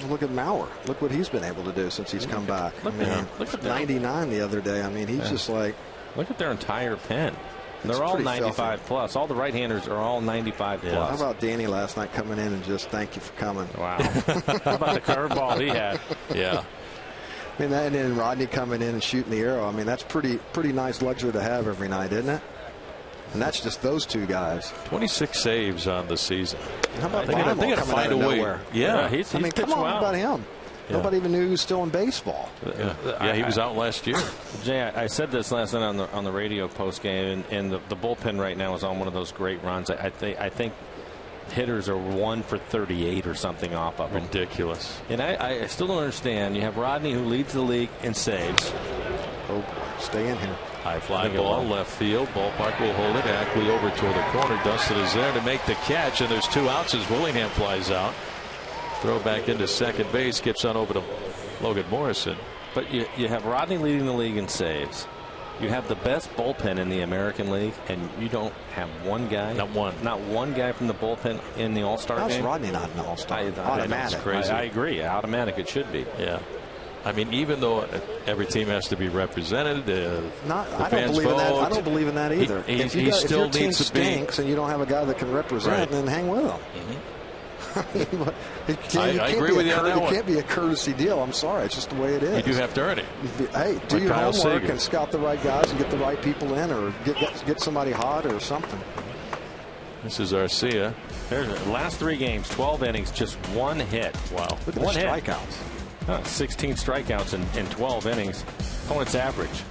Look at Mauer. Look what he's been able to do since he's come back. Look at 99 the other day. I mean, he's just like. Look at their entire pen. They're all 95 plus. All the right-handers are all 95 plus. How about Danny last night coming in and just thank you for coming? Wow. How about the curveball he had? Yeah. I mean, and then Rodney coming in and shooting the arrow. I mean, that's pretty nice luxury to have every night, isn't it? And that's just those two guys. 26 saves on the season. How about they got to find a way. Yeah, he's I mean, come on, well. How about him? Yeah. Nobody even knew he was still in baseball. Yeah, he was out last year. Jay, I said this last night on the radio post game, and the bullpen right now is on one of those great runs. I think hitters are 1 for 38 or something off of them. Ridiculous. And I still don't understand. You have Rodney who leads the league in saves. Oh, stay in here. High fly ball left field. Ballpark will hold it. Ackley over toward the corner. Dustin is there to make the catch, and there's 2 outs as Willingham flies out. Throw back into second base, skips on over to Logan Morrison. But you have Rodney leading the league in saves. You have the best bullpen in the American League, and you don't have one guy. Not one guy from the bullpen in the All-Star game. How's Rodney not an All-Star? Automatic. Crazy. I agree. Automatic it should be. Yeah. I mean, even though every team has to be represented, I don't believe in that either. If your team stinks and you don't have a guy that can represent, then hang with them. I agree with you on that one. It can't be a courtesy deal. I'm sorry. It's just the way it is. You do have to earn it. Hey, do your homework and scout the right guys and get the right people in, or get somebody hot or something. This is Arcia. There's the last 3 games, 12 innings, just 1 hit. Wow. Look at the strikeouts. 16 strikeouts in 12 innings. Opponent's average.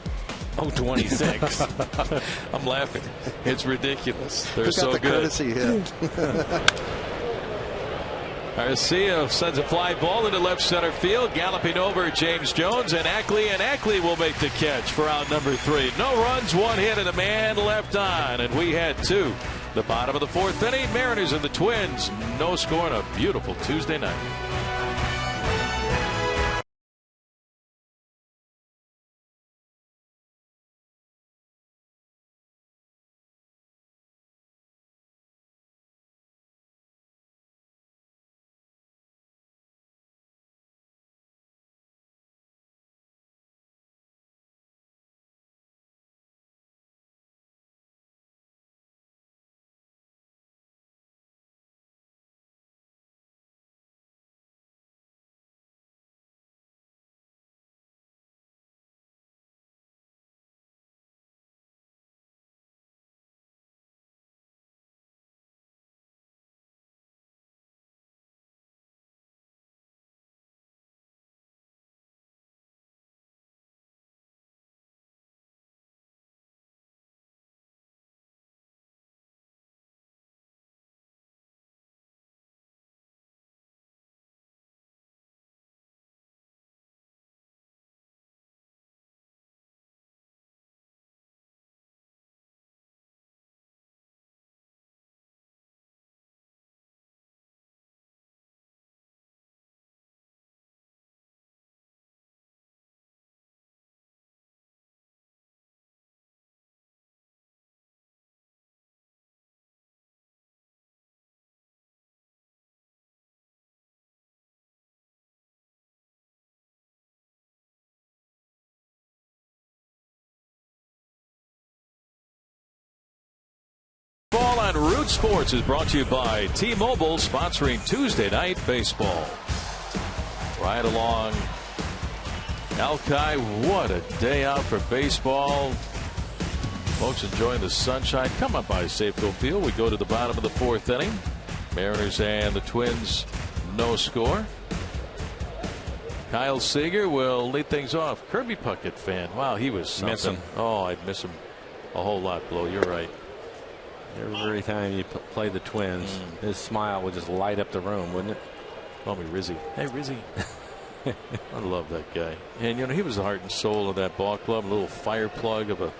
0-26. I'm laughing. It's ridiculous. They're so good. Courtesy hit. Arcia sends a fly ball into left center field, galloping over James Jones and Ackley will make the catch for out number 3. No runs, 1 hit, and a man left on, and we had 2. The bottom of the 4th inning, Mariners and the Twins, no score on a beautiful Tuesday night. Sports is brought to you by T-Mobile, sponsoring Tuesday Night Baseball. Right along Alki, what a day out for baseball. Folks enjoying the sunshine. Come on by Safeco Field. We go to the bottom of the 4th inning. Mariners and the Twins, no score. Kyle Seager will lead things off. Kirby Puckett fan. Wow, he was something. Miss him. Oh, I'd miss him a whole lot, Blow. You're right. Every time you play the Twins, his smile would just light up the room, wouldn't it? Call me Rizzy. Hey, Rizzy. I love that guy. And, you know, he was the heart and soul of that ball club. A little fire plug of a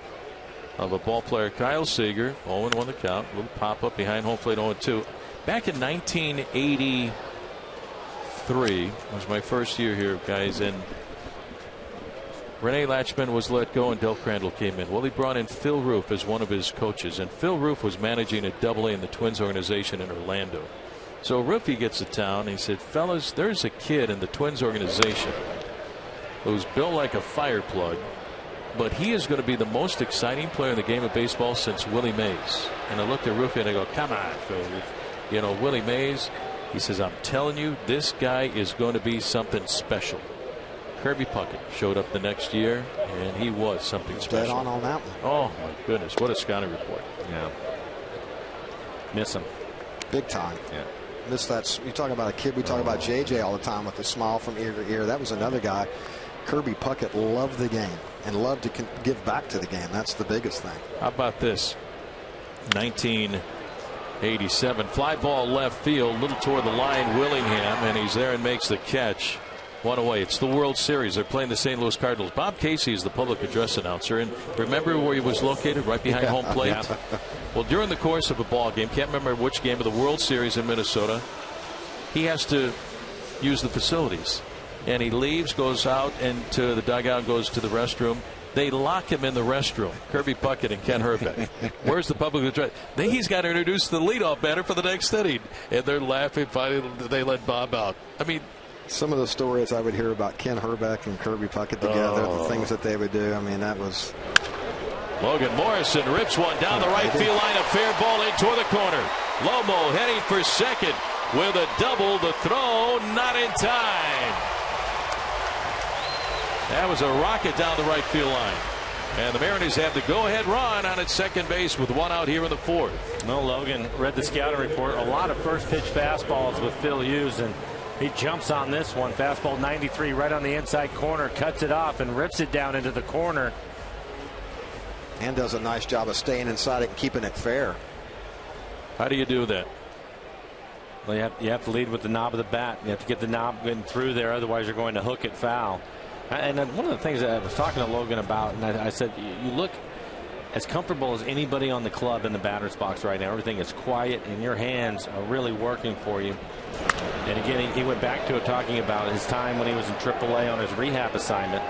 ball player. Kyle Seager, 0-1 the count. A little pop-up behind home plate, 0-2. Back in 1983 was my first year here, guys, and Rene Latchman was let go and Del Crandall came in. Well, he brought in Phil Roof as one of his coaches, and Phil Roof was managing at AA in the Twins organization in Orlando. So Roofy gets to town and he said, fellas, there's a kid in the Twins organization who's built like a fire plug, but he is going to be the most exciting player in the game of baseball since Willie Mays. And I looked at Roofy and I go, come on, Phil. You know, Willie Mays, he says, I'm telling you, this guy is going to be something special. Kirby Puckett showed up the next year, and he was something special. Dead on that one. Oh, my goodness. What a scouting report. Yeah. Miss him. Big time. Yeah. Miss that. You talk about a kid. We talk about JJ all the time with a smile from ear to ear. That was another guy. Kirby Puckett loved the game and loved to give back to the game. That's the biggest thing. How about this? 1987. Fly ball left field, little toward the line, Willingham, and he's there and makes the catch. One away. It's the World Series. They're playing the St. Louis Cardinals. Bob Casey is the public address announcer. And remember where he was located? Right behind home plate. Yeah. Well, during the course of a ball game, can't remember which game of the World Series in Minnesota, he has to use the facilities. And he leaves, goes out into the dugout, goes to the restroom. They lock him in the restroom. Kirby Puckett and Ken Herbeck. Where's the public address? Then he's got to introduce the leadoff batter for the next inning. And they're laughing. Finally, they let Bob out. I mean, some of the stories I would hear about Ken Herbeck and Kirby Puckett together, the things that they would do. I mean, that was. Logan Morrison rips one down the right field line. A fair ball in toward the corner. Lomo heading for second with a double. The throw not in time. That was a rocket down the right field line. And the Mariners have the go-ahead run on its second base with one out here in the 4th. No, Logan read the scouting report. A lot of first pitch fastballs with Phil Hughes, and he jumps on this one. Fastball 93 right on the inside corner, cuts it off and rips it down into the corner. And does a nice job of staying inside it and keeping it fair. How do you do that? Well, you have to lead with the knob of the bat. You have to get the knob getting through there, otherwise you're going to hook it foul. And one of the things that I was talking to Logan about, and I said, you look as comfortable as anybody on the club in the batter's box right now. Everything is quiet and your hands are really working for you. And again, he went back to it, talking about his time when he was in AAA on his rehab assignment.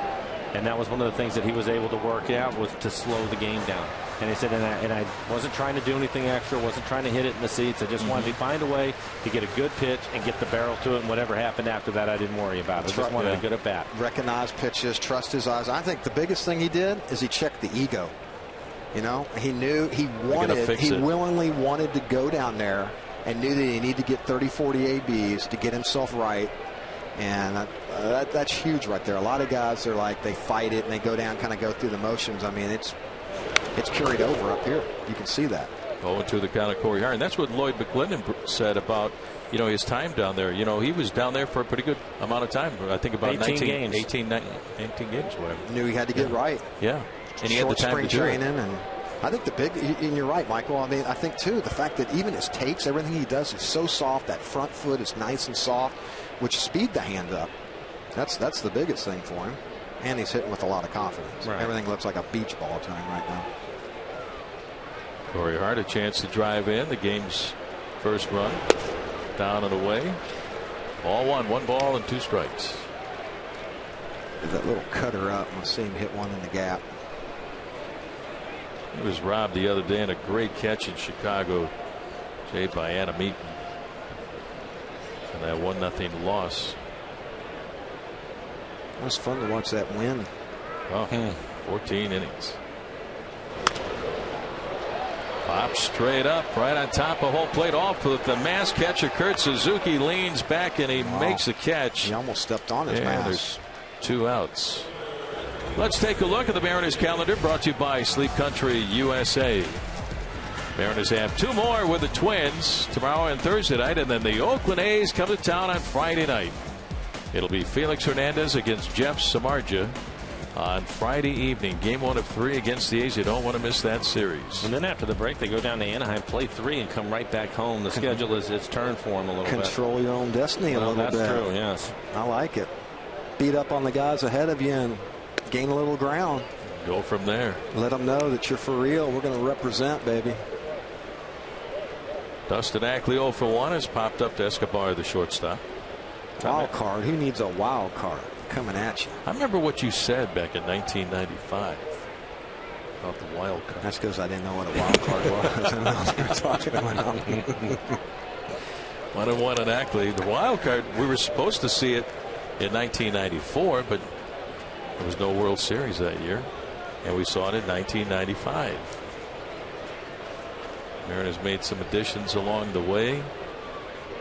And that was one of the things that he was able to work out, was to slow the game down. And he said, and I wasn't trying to do anything extra, wasn't trying to hit it in the seats. I just wanted to find a way to get a good pitch and get the barrel to it. And whatever happened after that, I didn't worry about it. I just wanted a good at bat. Recognize pitches, trust his eyes. I think the biggest thing he did is he checked the ego. You know, he knew he willingly wanted to go down there and knew that he needed to get 30, 40 ABs to get himself right. And that's huge right there. A lot of guys, they're like, they fight it and they go down, kind of go through the motions. I mean, it's carried over up here. You can see that. 0-2 the count of Corey Hart. And that's what Lloyd McClendon said about, you know, his time down there. You know, he was down there for a pretty good amount of time. I think about 18 games, whatever. Knew he had to get right. Yeah. And he had the time spring to do training, and I think and you're right, Michael. I mean, I think too, the fact that even his takes, everything he does is so soft. That front foot is nice and soft, which speed the hand up. That's the biggest thing for him. And he's hitting with a lot of confidence. Right. Everything looks like a beach ball to him right now. Corey Hart, a chance to drive in the game's first run. Down and away. Ball one ball and 2 strikes. That little cutter up. We'll see him hit one in the gap. He was robbed the other day in a great catch in Chicago, saved by Anna Meaton. And that 1-0 loss. It was fun to watch that win. Oh, 14 innings. Pops straight up, right on top of home plate, off with the mask. Catcher Kurt Suzuki leans back and he makes the catch. He almost stepped on his mask. There's 2 outs. Let's take a look at the Mariners calendar, brought to you by Sleep Country USA. Mariners have 2 more with the Twins tomorrow and Thursday night, and then the Oakland A's come to town on Friday night. It'll be Felix Hernandez against Jeff Samardzija on Friday evening. Game 1 of 3 against the A's. You don't want to miss that series. And then after the break, they go down to Anaheim, play 3, and come right back home. The schedule is its turn for them a little bit. Control your own destiny a little bit. That's true, yes. I like it. Beat up on the guys ahead of you and gain a little ground. Go from there. Let them know that you're for real. We're going to represent, baby. Dustin Ackley 0 for 1 has popped up to Escobar, the shortstop. Wild card. Who needs a wild card coming at you? I remember what you said back in 1995 about the wild card. That's because I didn't know what a wild card was. I know what you were talking about. 1-1 on Ackley. The wild card, we were supposed to see it in 1994, but there was no World Series that year, and we saw it in 1995. Mariners made some additions along the way.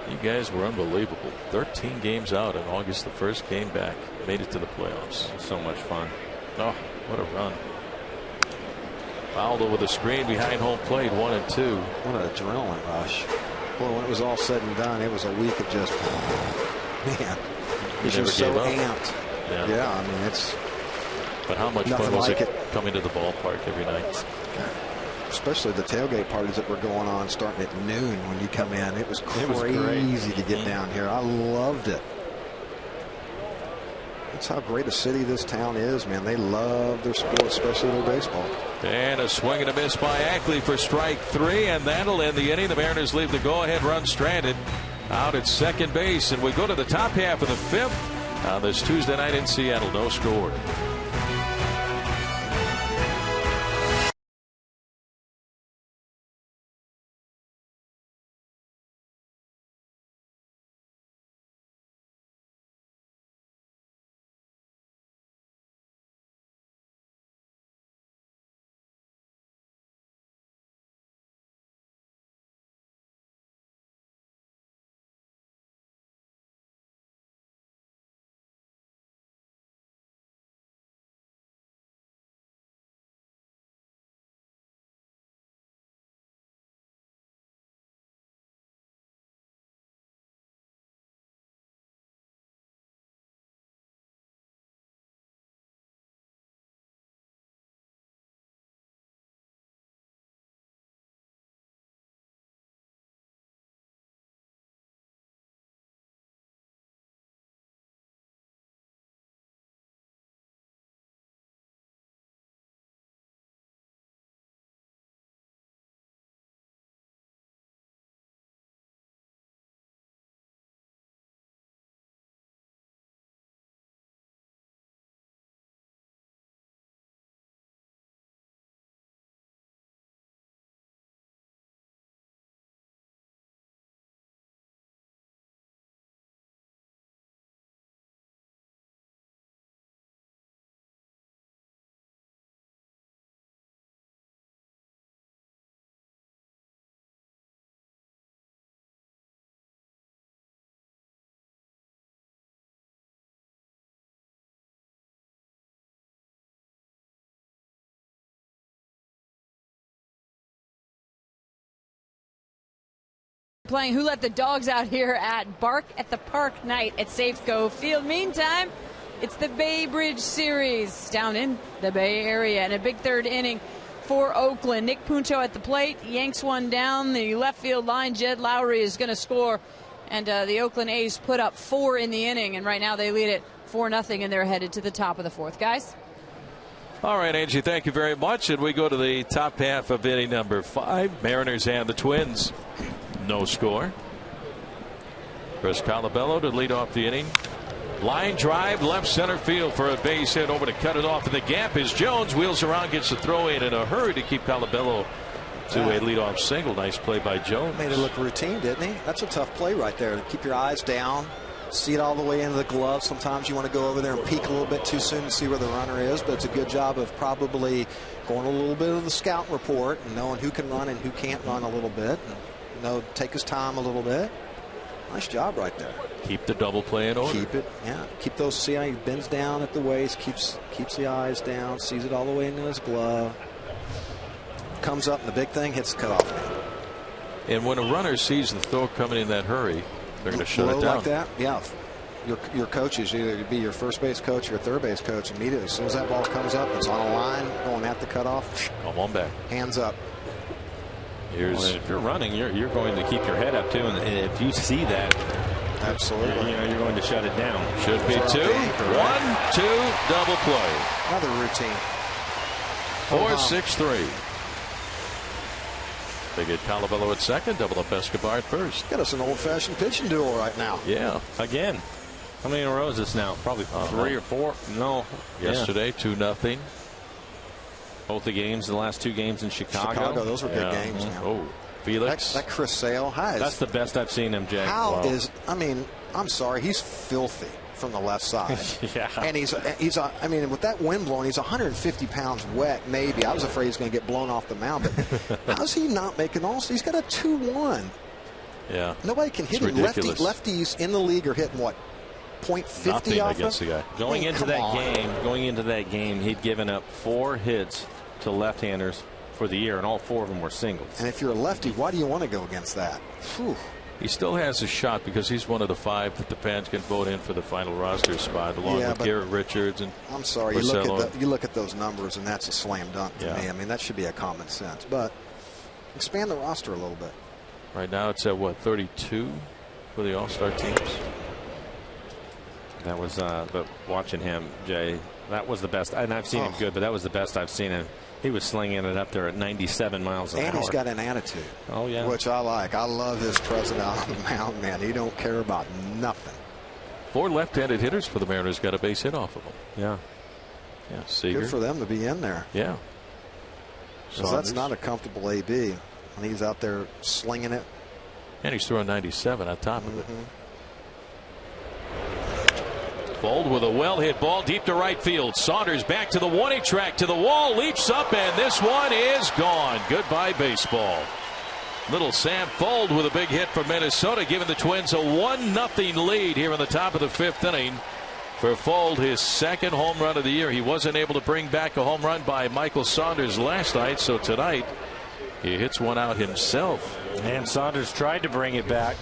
You guys were unbelievable. 13 games out, and August the 1st came back, made it to the playoffs. So much fun. Oh, what a run. Fouled over the screen behind home plate, 1-2. What an adrenaline rush. Boy, when it was all said and done, it was a week of just, man, because you're so amped. Yeah, I mean, it's. But how much fun was it coming to the ballpark every night? Especially the tailgate parties that were going on starting at noon when you come in. It was crazy to get down here. I loved it. That's how great a city this town is, man. They love their sport, especially their baseball. And a swing and a miss by Ackley for strike 3, and that'll end the inning. The Mariners leave the go-ahead run stranded out at second base, and we go to the top half of the 5th on this Tuesday night in Seattle. No score. Playing Who Let the Dogs Out here at Bark at the Park night at Safeco Field. Meantime, it's the Bay Bridge Series down in the Bay Area, and a big 3rd inning for Oakland. Nick Punto at the plate, yanks one down the left field line. Jed Lowry is going to score, and the Oakland A's put up 4 in the inning, and right now they lead it 4-0, and they're headed to the top of the 4th. Guys? All right, Angie, thank you very much. And we go to the top half of inning number 5. Mariners and the Twins. No score. Chris Colabello to lead off the inning. Line drive left center field for a base hit. Over to cut it off in the gap is Jones. Wheels around, gets the throw in a hurry to keep Colabello to a leadoff single. Nice play by Jones. Made it look routine, didn't he? That's a tough play right there. Keep your eyes down. see it all the way into the glove. Sometimes you want to go over there and peek a little bit too soon to see where the runner is, but it's a good job of probably going a little bit of the scout report and knowing who can run and who can't run a little bit. And, take his time a little bit. Nice job right there. Keep the double play in order. Keep it, yeah. Keep those. See how he bends down at the waist, keeps the eyes down, sees it all the way into his glove. Comes up, and the big thing hits the cutoff man. And when a runner sees the throw coming in that hurry, they're going to shut it down. Like that, yeah. Your coaches, either be your first base coach or your third base coach, immediately as soon as that ball comes up, it's on a line going at the cutoff. Come on back. Hands up. If you're running, you're going to keep your head up too, and if you see that, absolutely, you're going to shut it down. Should be 2, 1, 2, double play. Another routine. 4-6-3. They get Colabello at second, double up Escobar at first. Got us an old-fashioned pitching duel right now. Yeah. Again. How many in a row is this now? Probably 3 or 4. No. Yesterday, 2-0. Both the games, the last 2 games in Chicago. Those were big games. Man. Oh, Felix. That Chris Sale. That's the best I've seen him, Jay. I'm sorry, he's filthy from the left side. Yeah. And he's with that wind blowing, he's 150 pounds wet, maybe. I was afraid he's going to get blown off the mound, but how's he not making all? He's got a 2-1. Yeah. Nobody can hit him. Lefties in the league are hitting what? .50 off against the guy. Going into that game, he'd given up 4 hits to left-handers for the year, and all 4 of them were singles. And if you're a lefty, why do you want to go against that? Whew. He still has a shot because he's one of the 5 that the fans can vote in for the final roster spot, along with Garrett Richards and. I'm sorry, you look at those numbers, and that's a slam dunk to me. I mean, that should be a common sense, but expand the roster a little bit. Right now, it's at what, 32 for the All-Star teams. That was, but watching him, Jay, that was the best. And I've seen him good, but that was the best I've seen him. He was slinging it up there at 97 miles an hour. And he's got an attitude. Oh, yeah. Which I like. I love his presence out on the mound, man. He don't care about nothing. 4 left-handed hitters for the Mariners got a base hit off of him. Yeah. Yeah, Seager. Good for them to be in there. Yeah. Because that's not a comfortable AB. And he's out there slinging it. And he's throwing 97 on top of it. Fold with a well-hit ball deep to right field. Saunders back to the warning track, to the wall, leaps up, and this one is gone. Goodbye, baseball. Little Sam Fold with a big hit from Minnesota, giving the Twins a 1-0 lead here in the top of the 5th inning. For Fold, his 2nd home run of the year. He wasn't able to bring back a home run by Michael Saunders last night, so tonight he hits one out himself. And Saunders tried to bring it back.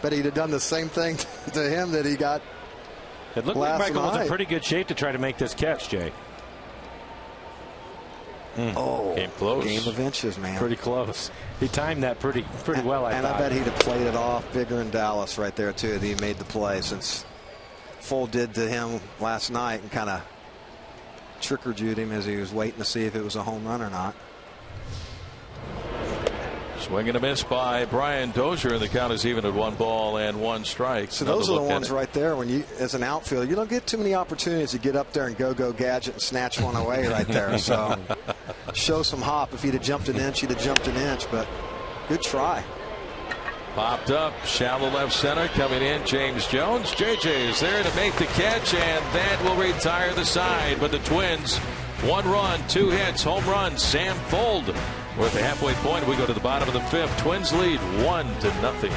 But he'd have done the same thing to him that he got. It looked like Michael was in pretty good shape to try to make this catch, Jay. Came close. Game of inches, man. Pretty close. He timed that pretty well, I thought. I bet he'd have played it off bigger in Dallas right there, too, that he made the play, since Fold did to him last night and kind of trick-or-treated him as he was waiting to see if it was a home run or not. Swing and a miss by Brian Dozier, and the count is even at 1 ball and 1 strike. So those are the ones right there when you, as an outfielder, you don't get too many opportunities to get up there and go gadget and snatch one away right there. So show some hop. If he'd have jumped an inch, he'd have jumped an inch, but good try. Popped up, shallow left center, coming in, James Jones. JJ is there to make the catch, and that will retire the side. But the Twins, 1 run, 2 hits, home run, Sam Fold. We're at the halfway point. We go to the bottom of the 5th. Twins lead 1-0.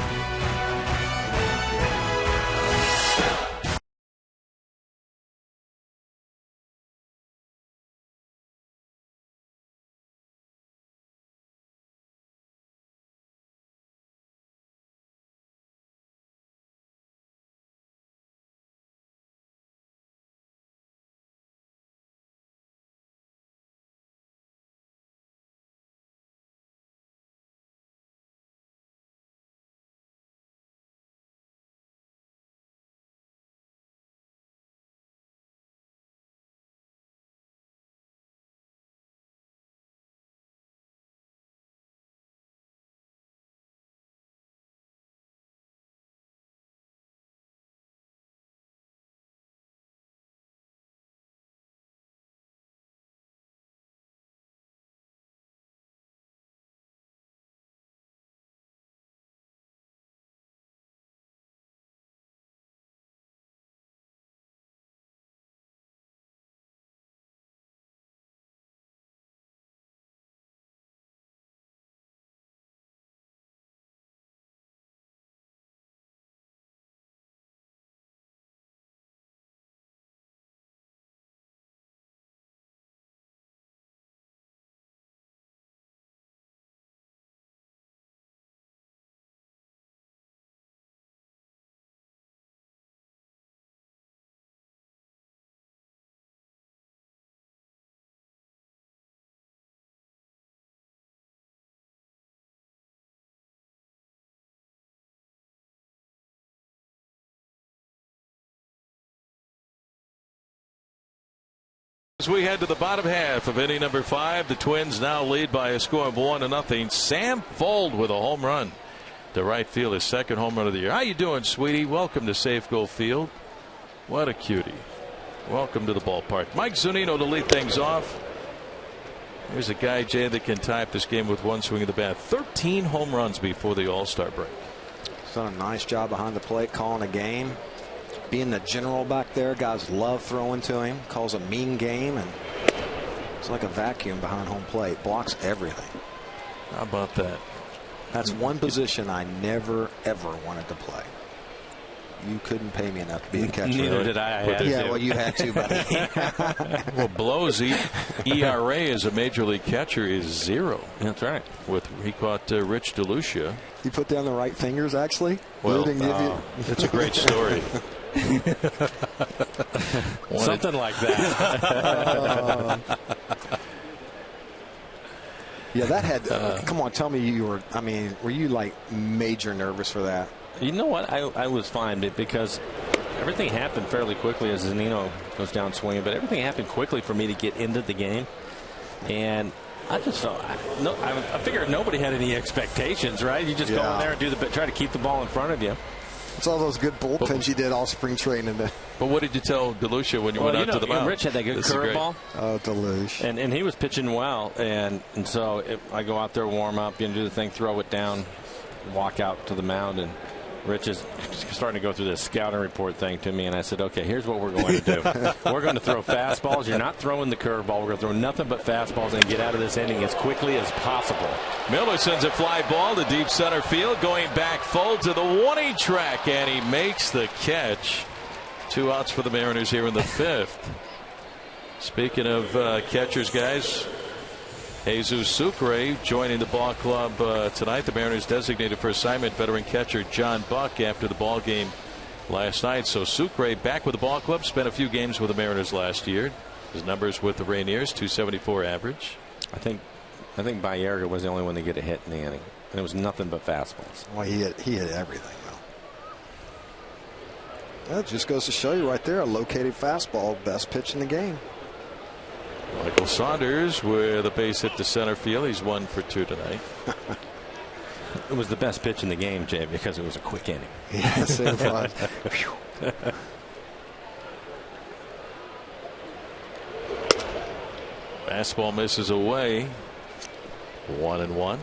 As we head to the bottom half of inning number 5, the Twins now lead by a score of 1-0. Sam Fold with a home run to right field, his second home run of the year. How you doing, sweetie? Welcome to Safeco Field. What a cutie. Welcome to the ballpark. Mike Zunino to lead things off. Here's a guy, Jay, that can tie up this game with one swing of the bat. 13 home runs before the All-Star break. He's done a nice job behind the plate, calling a game. Being the general back there, guys love throwing to him. Calls a mean game, and it's like a vacuum behind home plate. Blocks everything. How about that? That's one position I never, ever wanted to play. You couldn't pay me enough to be a catcher. Neither did I. Yeah, well, you had to, buddy. Well, Blow's ERA as a major league catcher is 0. That's right. He caught Rich DeLucia. You put down the right fingers, actually? Well, it's a great story. Something like that. Yeah, that had. Come on, tell me you were. I mean, were you like major nervous for that? You know what? I was fine because everything happened fairly quickly as Zunino goes down swinging, but everything happened quickly for me to get into the game, and I just felt I figured nobody had any expectations, right? You just go in there and try to keep the ball in front of you. It's all those good bullpens you did all spring training. But what did you tell DeLucia when you went out to the mound? Rich had that good curveball. Oh, DeLucia. And he was pitching well, and so I go out there, warm up, do the thing, throw it down, walk out to the mound, and Rich is starting to go through this scouting report thing to me, and I said, okay, here's what we're going to do. We're going to throw fastballs. You're not throwing the curveball. We're going to throw nothing but fastballs and get out of this inning as quickly as possible. Miller sends a fly ball to deep center field, going back full to the warning track, and he makes the catch. 2 outs for the Mariners here in the 5th. Speaking of catchers, guys, Jesus Sucre joining the ball club tonight. The Mariners designated for assignment veteran catcher John Buck after the ball game last night. So Sucre back with the ball club. Spent a few games with the Mariners last year. His numbers with the Rainiers, 274 average. I think Baerga was the only one to get a hit in the inning, and it was nothing but fastballs. Well, he hit everything though. That just goes to show you right there, a located fastball, best pitch in the game. Michael Saunders with a base hit to center field. He's 1 for 2 tonight. It was the best pitch in the game, Jay, because it was a quick inning. Yes, it was. Fastball misses away. 1-1.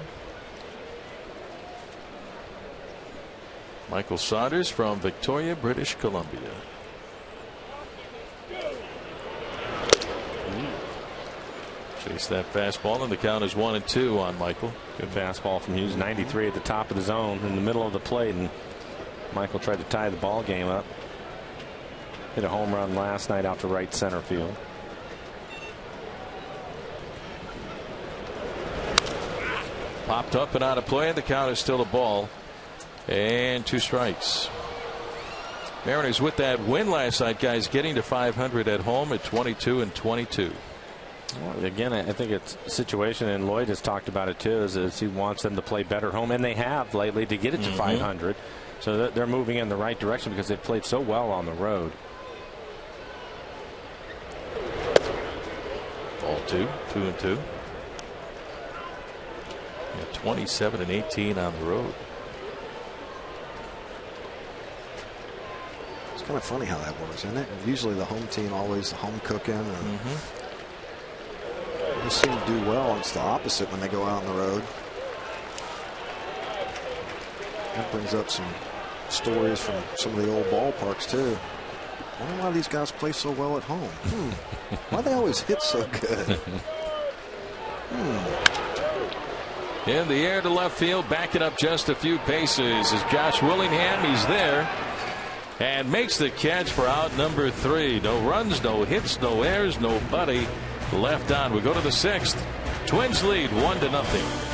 Michael Saunders from Victoria, British Columbia. Chase that fastball, and the count is 1-2 on Michael. Good fastball from Hughes. 93 at the top of the zone in the middle of the plate, and Michael tried to tie the ball game up. Hit a home run last night out to right center field. Popped up and out of play, and the count is still a ball. And 2 strikes. Mariners with that win last night, guys, getting to 500 at home at 22-22. Well, again, I think it's a situation, and Lloyd has talked about it too, is he wants them to play better home, and they have lately to get it to 500. So they're moving in the right direction because they've played so well on the road. Ball 2-2. 27-18 on the road. It's kind of funny how that works, isn't it? Usually the home team always home cooking. They seem to do well. It's the opposite when they go out on the road. That brings up some stories from some of the old ballparks too. I wonder why these guys play so well at home. Why they always hit so good? In the air to left field, backing up just a few paces is Josh Willingham. He's there and makes the catch for out number 3. No runs, no hits, no errors, nobody left on. We go to the 6th. Twins lead 1-0.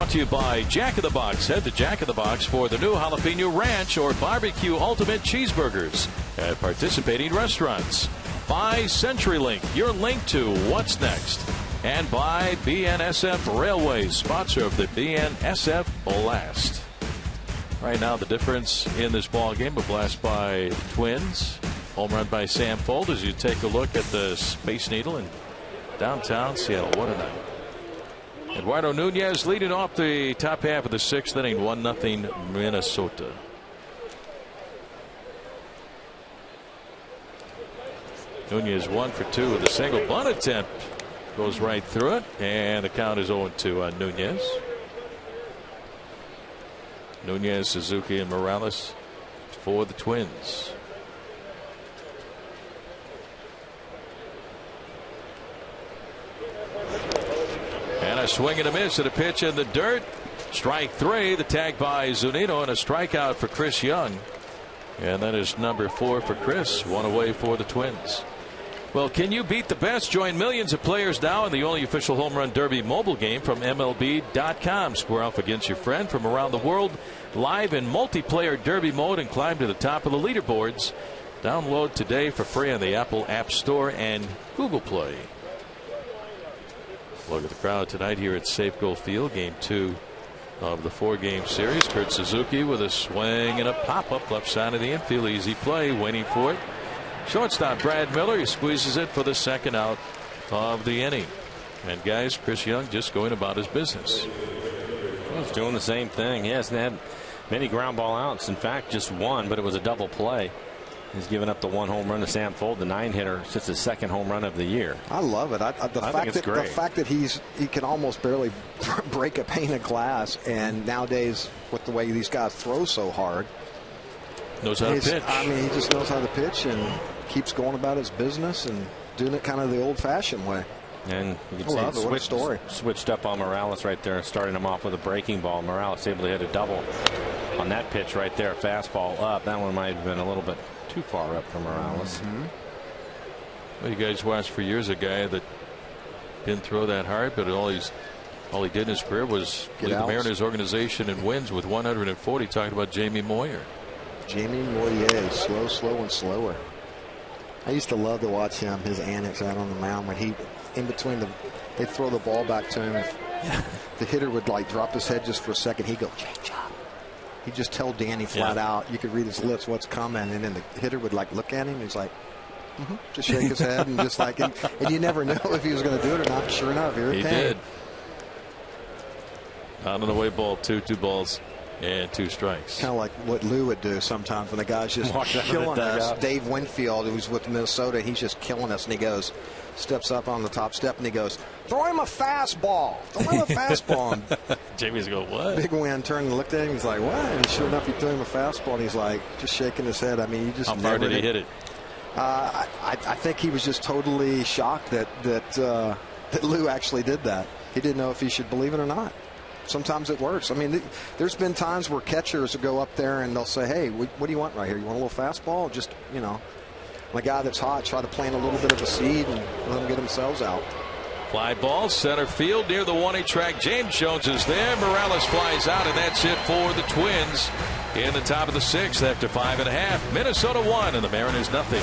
Brought to you by Jack in the Box. Head to Jack in the Box for the new jalapeno ranch or barbecue ultimate cheeseburgers at participating restaurants. By CenturyLink, your link to what's next. And by BNSF Railways, sponsor of the BNSF Blast. Right now, the difference in this ball game, a blast by Twins. Home run by Sam Fold as you take a look at the Space Needle in downtown Seattle. What a night. Eduardo Nunez leading off the top half of the 6th inning, 1-0 Minnesota. Nunez 1 for 2 with a single bunt attempt. Goes right through it, and the count is 0-2 on Nunez. Nunez, Suzuki, and Morales for the Twins. And a swing and a miss at a pitch in the dirt. Strike 3. The tag by Zunino, and a strikeout for Chris Young. And that is number 4 for Chris. 1 away for the Twins. Well, can you beat the best? Join millions of players now in the only official Home Run Derby mobile game from MLB.com. Square off against your friend from around the world, live in multiplayer derby mode, and climb to the top of the leaderboards. Download today for free on the Apple App Store and Google Play. Look at the crowd tonight here at Safeco Field, Game 2 of the 4-game series. Kurt Suzuki with a swing and a pop-up left side of the infield. Easy play, waiting for it. Shortstop Brad Miller, he squeezes it for the second out of the inning. And guys, Chris Young just going about his business. He's doing the same thing. He hasn't had many ground ball outs. In fact, just one, but it was a double play. He's given up the 1 home run to Sam Fold, the 9-hitter, since his 2nd home run of the year. I love it. The fact that he can almost barely break a pane of glass, and nowadays with the way these guys throw so hard, knows how to pitch. I mean, he just knows how to pitch and keeps going about his business and doing it kind of the old-fashioned way. And you can see what a story. Switched up on Morales right there, starting him off with a breaking ball. Morales able to hit a double on that pitch right there. Fastball up. That one might have been a little bit too far up for Morales. Well, you guys watched for years a guy that didn't throw that hard, but all he did in his career was lead the Mariners organization in wins with 140. Talking about Jamie Moyer. Jamie Moyer, slow and slower. I used to love to watch him, his antics out on the mound when he, in between they'd throw the ball back to him. If the hitter would like drop his head just for a second, he'd go, change up. He'd just tell Danny flat out, you could read his lips what's coming, and then the hitter would like look at him, and he's like, just shake his head and just like, and you never know if he was going to do it or not. Sure enough, here it came. He did. On an away ball, 2 balls. And 2 strikes. Kind of like what Lou would do sometimes when the guy's just killing us. Dave Winfield, who's with Minnesota, he's just killing us, and he goes, steps up on the top step, and he goes, throw him a fastball. Throw him a fastball. Jamie's going, what? Big Win turned and looked at him. He's like, what? And sure enough, he threw him a fastball, and he's like, just shaking his head. I mean, he just How far did he hit it? I think he was just totally shocked that Lou actually did that. He didn't know if he should believe it or not. Sometimes it works. I mean, there's been times where catchers will go up there and they'll say, hey, what do you want right here? You want a little fastball? Just, the guy that's hot, try to plant a little bit of a seed and let them get themselves out. Fly ball, center field near the 1A track. James Jones is there. Morales flies out, and that's it for the Twins in the top of the 6th after 5.5. Minnesota 1 and the Mariners nothing.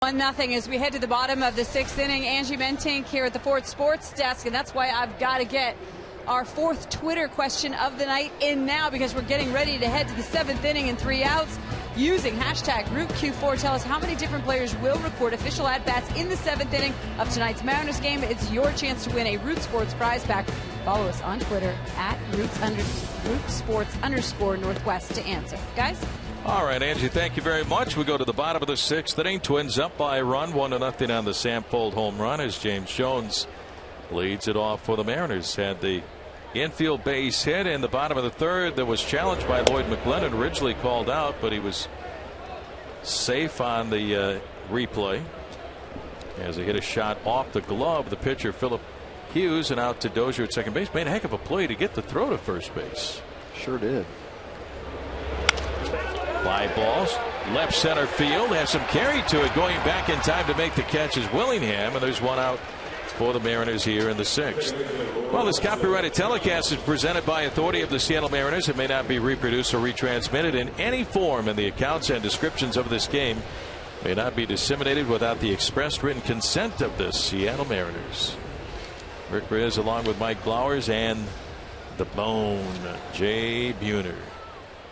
1-0 as we head to the bottom of the 6th inning. Angie Mentink here at the Ford Sports Desk, and that's why I've got to get our 4th Twitter question of the night in now, because we're getting ready to head to the 7th inning and 3 outs. Using hashtag RootQ4, tell us how many different players will record official at-bats in the 7th inning of tonight's Mariners game. It's your chance to win a Root Sports prize pack. Follow us on Twitter at @RootSports_Northwest to answer. Guys? All right, Angie, thank you very much. We go to the bottom of the 6th inning. Twins up by a run, 1-0 on the Samfold home run as James Jones leads it off for the Mariners. Had the infield base hit in the bottom of the 3rd that was challenged by Lloyd McGlennon, originally called out, but he was safe on the replay as he hit a shot off the glove. The pitcher, Philip Hughes, and out to Dozier at second base. Made a heck of a play to get the throw to first base. Sure did. Fly balls, left center field, has some carry to it. Going back in time to make the catch is Willingham, and there's one out for the Mariners here in the 6th. Well, this copyrighted telecast is presented by authority of the Seattle Mariners. It may not be reproduced or retransmitted in any form, and the accounts and descriptions of this game may not be disseminated without the express written consent of the Seattle Mariners. Rick Riz along with Mike Blowers and the Bone, Jay Buhner.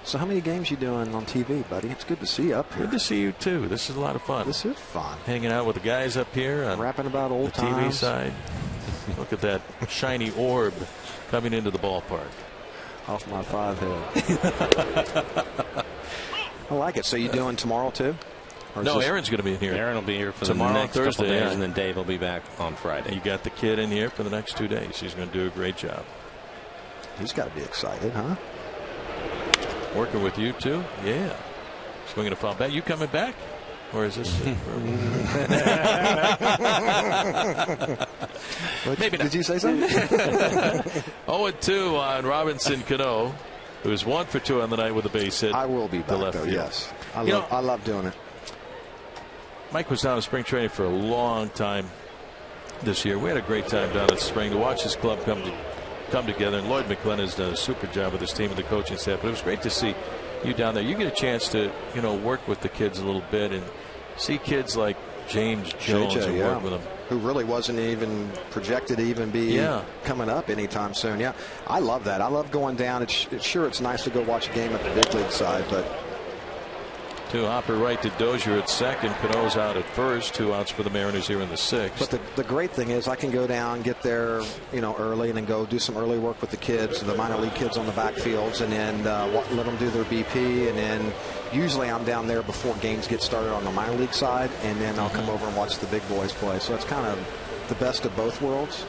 So how many games you doing on TV, buddy? It's good to see you up here. Good to see you too. This is a lot of fun. This is fun. Hanging out with the guys up here on rapping about old the TV times. side. Look at that shiny orb coming into the ballpark. Off my 5 head. I like it. So you doing tomorrow too? No, Aaron's going to be in here. Aaron will be here for tomorrow, the next Thursday, couple days, and then Dave will be back on Friday. You got the kid in here for the next 2 days. He's going to do a great job. He's got to be excited, huh? Working with you too? Yeah. Swinging a foul bat. You coming back? Or is this? Maybe not. Did you say something? 0-2 on Robinson Cano, who's 1 for 2 on the night with a base hit. I will be back, left though, field. yes. I love doing it. Mike was down in spring training for a long time this year. We had a great time down in spring to watch his club come together, and Lloyd McGlennon has done a super job with his team and the coaching staff. But it was great to see you down there. You get a chance to work with the kids a little bit and see kids like James Jones and work with them, who really wasn't even projected to even be coming up anytime soon. Yeah, I love that. I love going down. It's nice to go watch a game at the big league side, but. To Hopper right to Dozier at second. Cano's out at first. 2 outs for the Mariners here in the 6th. But the great thing is I can go down, get there, early, and then go do some early work with the kids, the minor league kids on the backfields, and then let them do their BP. And then usually I'm down there before games get started on the minor league side, and then I'll come over and watch the big boys play. So it's kind of the best of both worlds.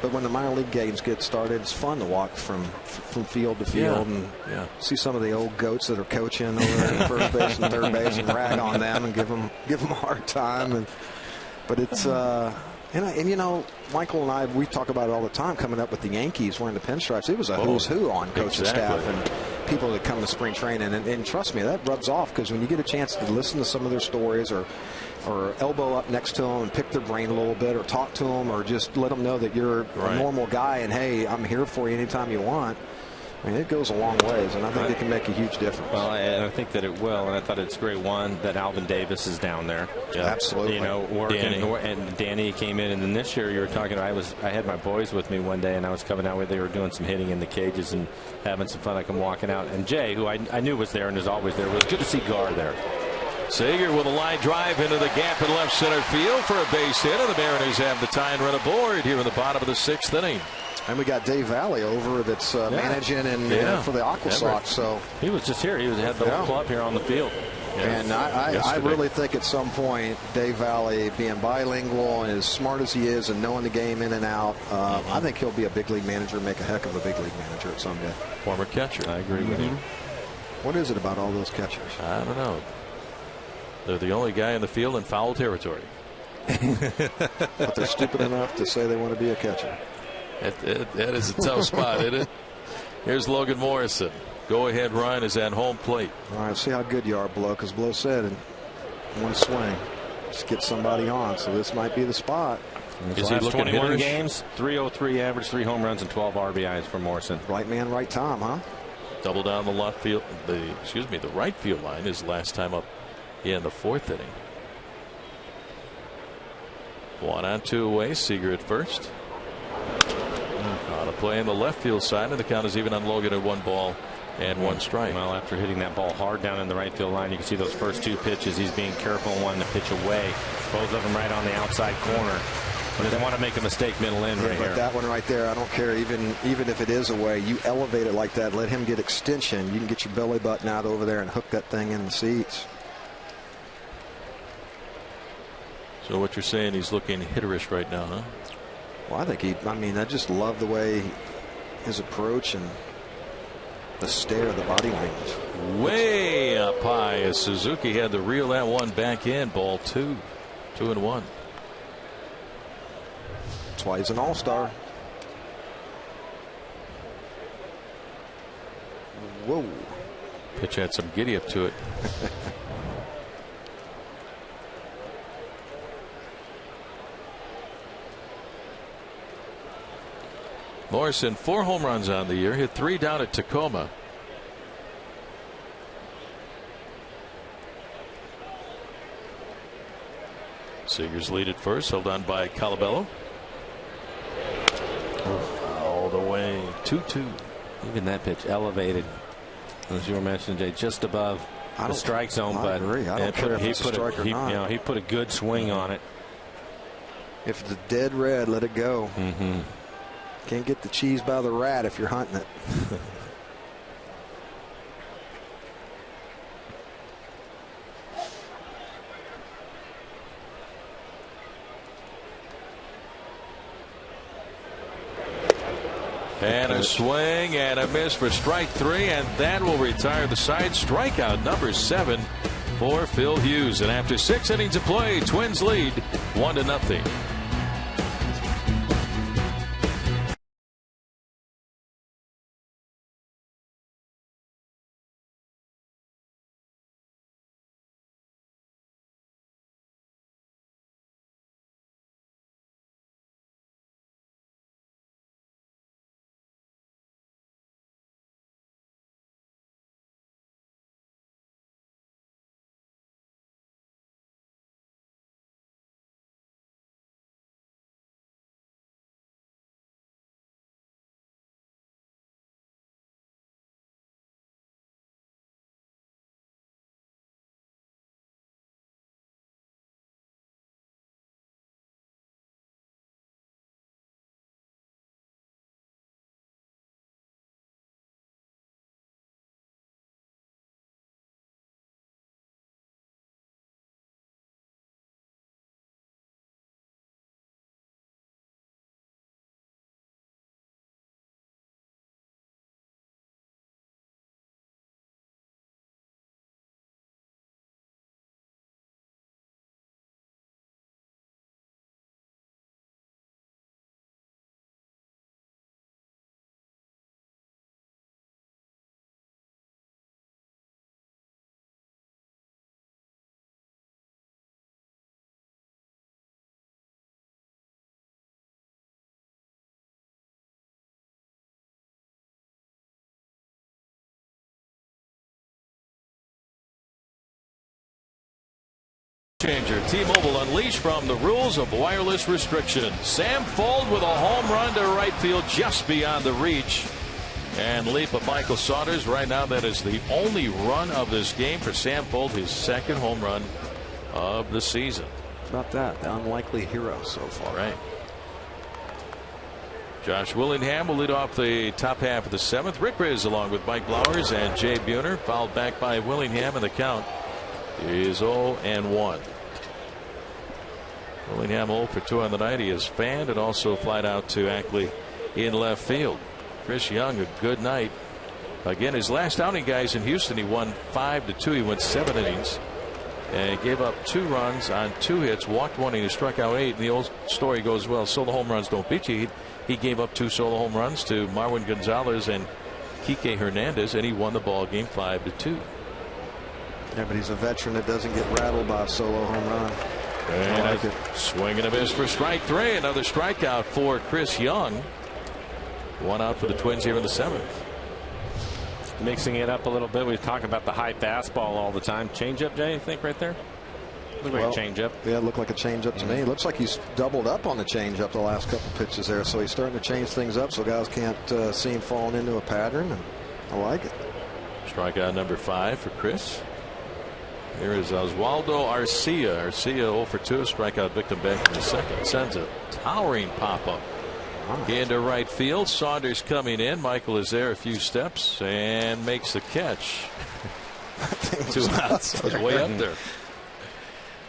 But when the minor league games get started, it's fun to walk from field to field and see some of the old goats that are coaching over at first base and third base and rag on them and give them a hard time. But it's Michael and I, we talk about it all the time. Coming up with the Yankees wearing the pinstripes, it was a who's who on coaching staff and people that come to spring training. And trust me, that rubs off, because when you get a chance to listen to some of their stories or elbow up next to them and pick their brain a little bit, or talk to them, or just let them know that you're a normal guy and, hey, I'm here for you anytime you want. I mean, it goes a long ways, and I think it can make a huge difference. Well, I think that it will, and I thought it's great, one, that Alvin Davis is down there. Yeah, absolutely. Working, and Danny came in, and then this year you were talking, I had my boys with me one day, and I was coming out where they were doing some hitting in the cages and having some fun. I come walking out, and Jay, who I knew was there and is always there, it was good to see Gar there. Sager with a line drive into the gap in left center field for a base hit, and the Mariners have the tie and run aboard here in the bottom of the 6th inning. And we got Dave Valley over that's managing and for the Aqua Sox. So he was just here. He had the whole club here on the field. And I really think at some point Dave Valley, being bilingual and as smart as he is and knowing the game in and out, I think he'll be a big league manager, make a heck of a big league manager at some day. Former catcher. I agree with you. What is it about all those catchers? I don't know. They're the only guy in the field in foul territory. But they're stupid enough to say they want to be a catcher. That is a tough spot, isn't it? Here's Logan Morrison. Go-ahead run is at home plate. All right, see how good you are, Blow, because Blow said in one swing, just get somebody on. So this might be the spot. Is he looking 21 games, 303 average, 3 home runs, and 12 RBIs for Morrison. Right man, right time, huh? Double down the left field. The right field line is last time up in the 4th inning. 1 on 2 away. Seager at first. On a play in the left field side, and the count is even on Logan at 1 ball and 1 strike. Well, after hitting that ball hard down in the right field line, you can see those first 2 pitches. He's being careful and wanting to pitch away. Both of them right on the outside corner. But doesn't want to make a mistake middle in right here. That one right there, I don't care. Even if it is away, you elevate it like that. Let him get extension. You can get your belly button out over there and hook that thing in the seats. So what you're saying, he's looking hitterish right now, huh? Well, I think I just love the way his approach and the stare of the body language. Way up high as Suzuki had to reel that one back in. Ball 2. 2-1. That's why he's an all-star. Whoa. Pitch had some giddy up to it. Morrison 4 home runs on the year, hit 3 down at Tacoma. Seager's lead at first, held on by Colabello. All the way 2-2. Even that pitch elevated, as you were mentioning, Jay, just above the strike zone. I agree. I don't care if it's a strike or not. He put a good swing on it. If it's dead red, let it go. Can't get the cheese by the rat if you're hunting it. And a swing and a miss for strike 3, and that will retire the side. Strikeout number 7 for Phil Hughes. And after 6 innings of play, Twins lead 1-0. Changer. T-Mobile unleashed from the rules of wireless restriction. Sam Fuld with a home run to right field just beyond the reach. And leap of Michael Saunders. Right now that is the only run of this game for Sam Fuld, his 2nd home run of the season. About that, the unlikely hero so far. Right. Josh Willingham will lead off the top half of the 7th. Rick Riz along with Mike Blowers and Jay Buhner, fouled back by Willingham, and the count is 0-1. Willingham 0 for 2 on the night. He is fanned and also flied out to Ackley in left field. Chris Young, a good night. Again, his last outing, guys, in Houston, he won 5-2. He went 7 innings and gave up 2 runs on 2 hits, walked 1 and he struck out 8. And the old story goes, well, solo home runs don't beat you. He gave up 2 solo home runs to Marwin Gonzalez and Kike Hernandez, and he won the ball game 5-2. Yeah, but he's a veteran that doesn't get rattled by a solo home run. And like it. Swing and a miss for strike 3. Another strikeout for Chris Young. 1 out for the Twins here in the 7th. Mixing it up a little bit. We talk about the high fastball all the time. Change up, Jay, you think, right there? Looked like a changeup. Yeah, it looked like a changeup to me. It looks like he's doubled up on the changeup the last couple pitches there, so he's starting to change things up so guys can't see him falling into a pattern, and I like it. Strikeout number 5 for Chris. Here is Oswaldo Arcia. Arcia 0 for 2, strikeout victim back in the second. Sends a towering pop up into right field. Saunders coming in. Michael is there a few steps and makes the catch. 2 outs. It was way up there.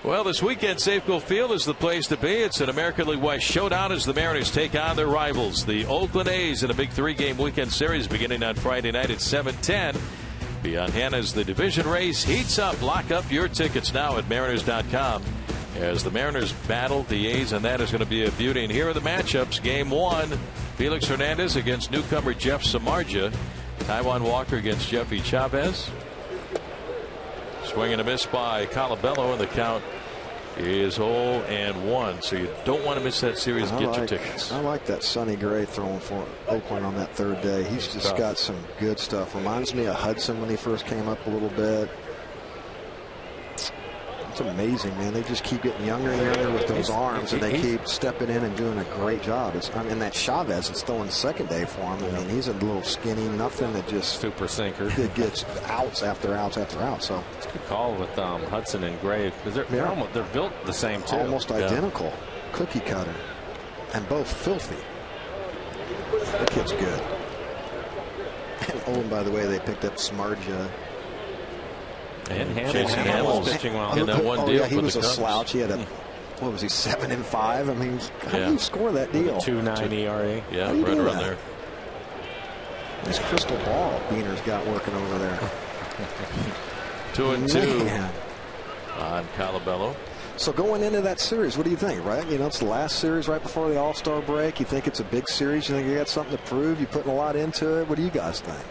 Well, this weekend, Safeco Field is the place to be. It's an American League West showdown as the Mariners take on their rivals, the Oakland A's, in a big 3-game weekend series beginning on Friday night at 7:10. Beyond Hannah's the division race heats up. Lock up your tickets now at Mariners.com as the Mariners battle the A's, and that is going to be a beauty. And here are the matchups. Game 1, Felix Hernandez against newcomer Jeff Samardzija. Taijuan Walker against Jeffy Chavez. Swing and a miss by Colabello, and the count is 0-1. So you don't want to miss that series. Get your tickets. I like that Sonny Gray throwing for Oakland on that third day. He's just got some good stuff. Reminds me of Hudson when he first came up a little bit. It's amazing, man. They just keep getting younger and younger with those arms, and they keep stepping in and doing a great job. I mean, that Chavez is throwing second day for him. I mean, he's a little skinny, nothing that just super sinker. It gets outs after outs after outs. So it's a good call with Hudson and Gray, because they're built the same too. Almost identical, cookie cutter, and both filthy. The kid's good. And by the way, they picked up Samardzija. And Hamels pitching well. In that one deal, yeah, he was a slouch. He had a, what was he, 7-5? I mean, how do you score that deal? 2.9 ERA. Yeah, right around there. This crystal ball Beaner's got working over there. 2-2 on Colabello. So going into that series, what do you think, right? You know, it's the last series right before the All-Star break. You think it's a big series? You think you got something to prove? You're putting a lot into it. What do you guys think?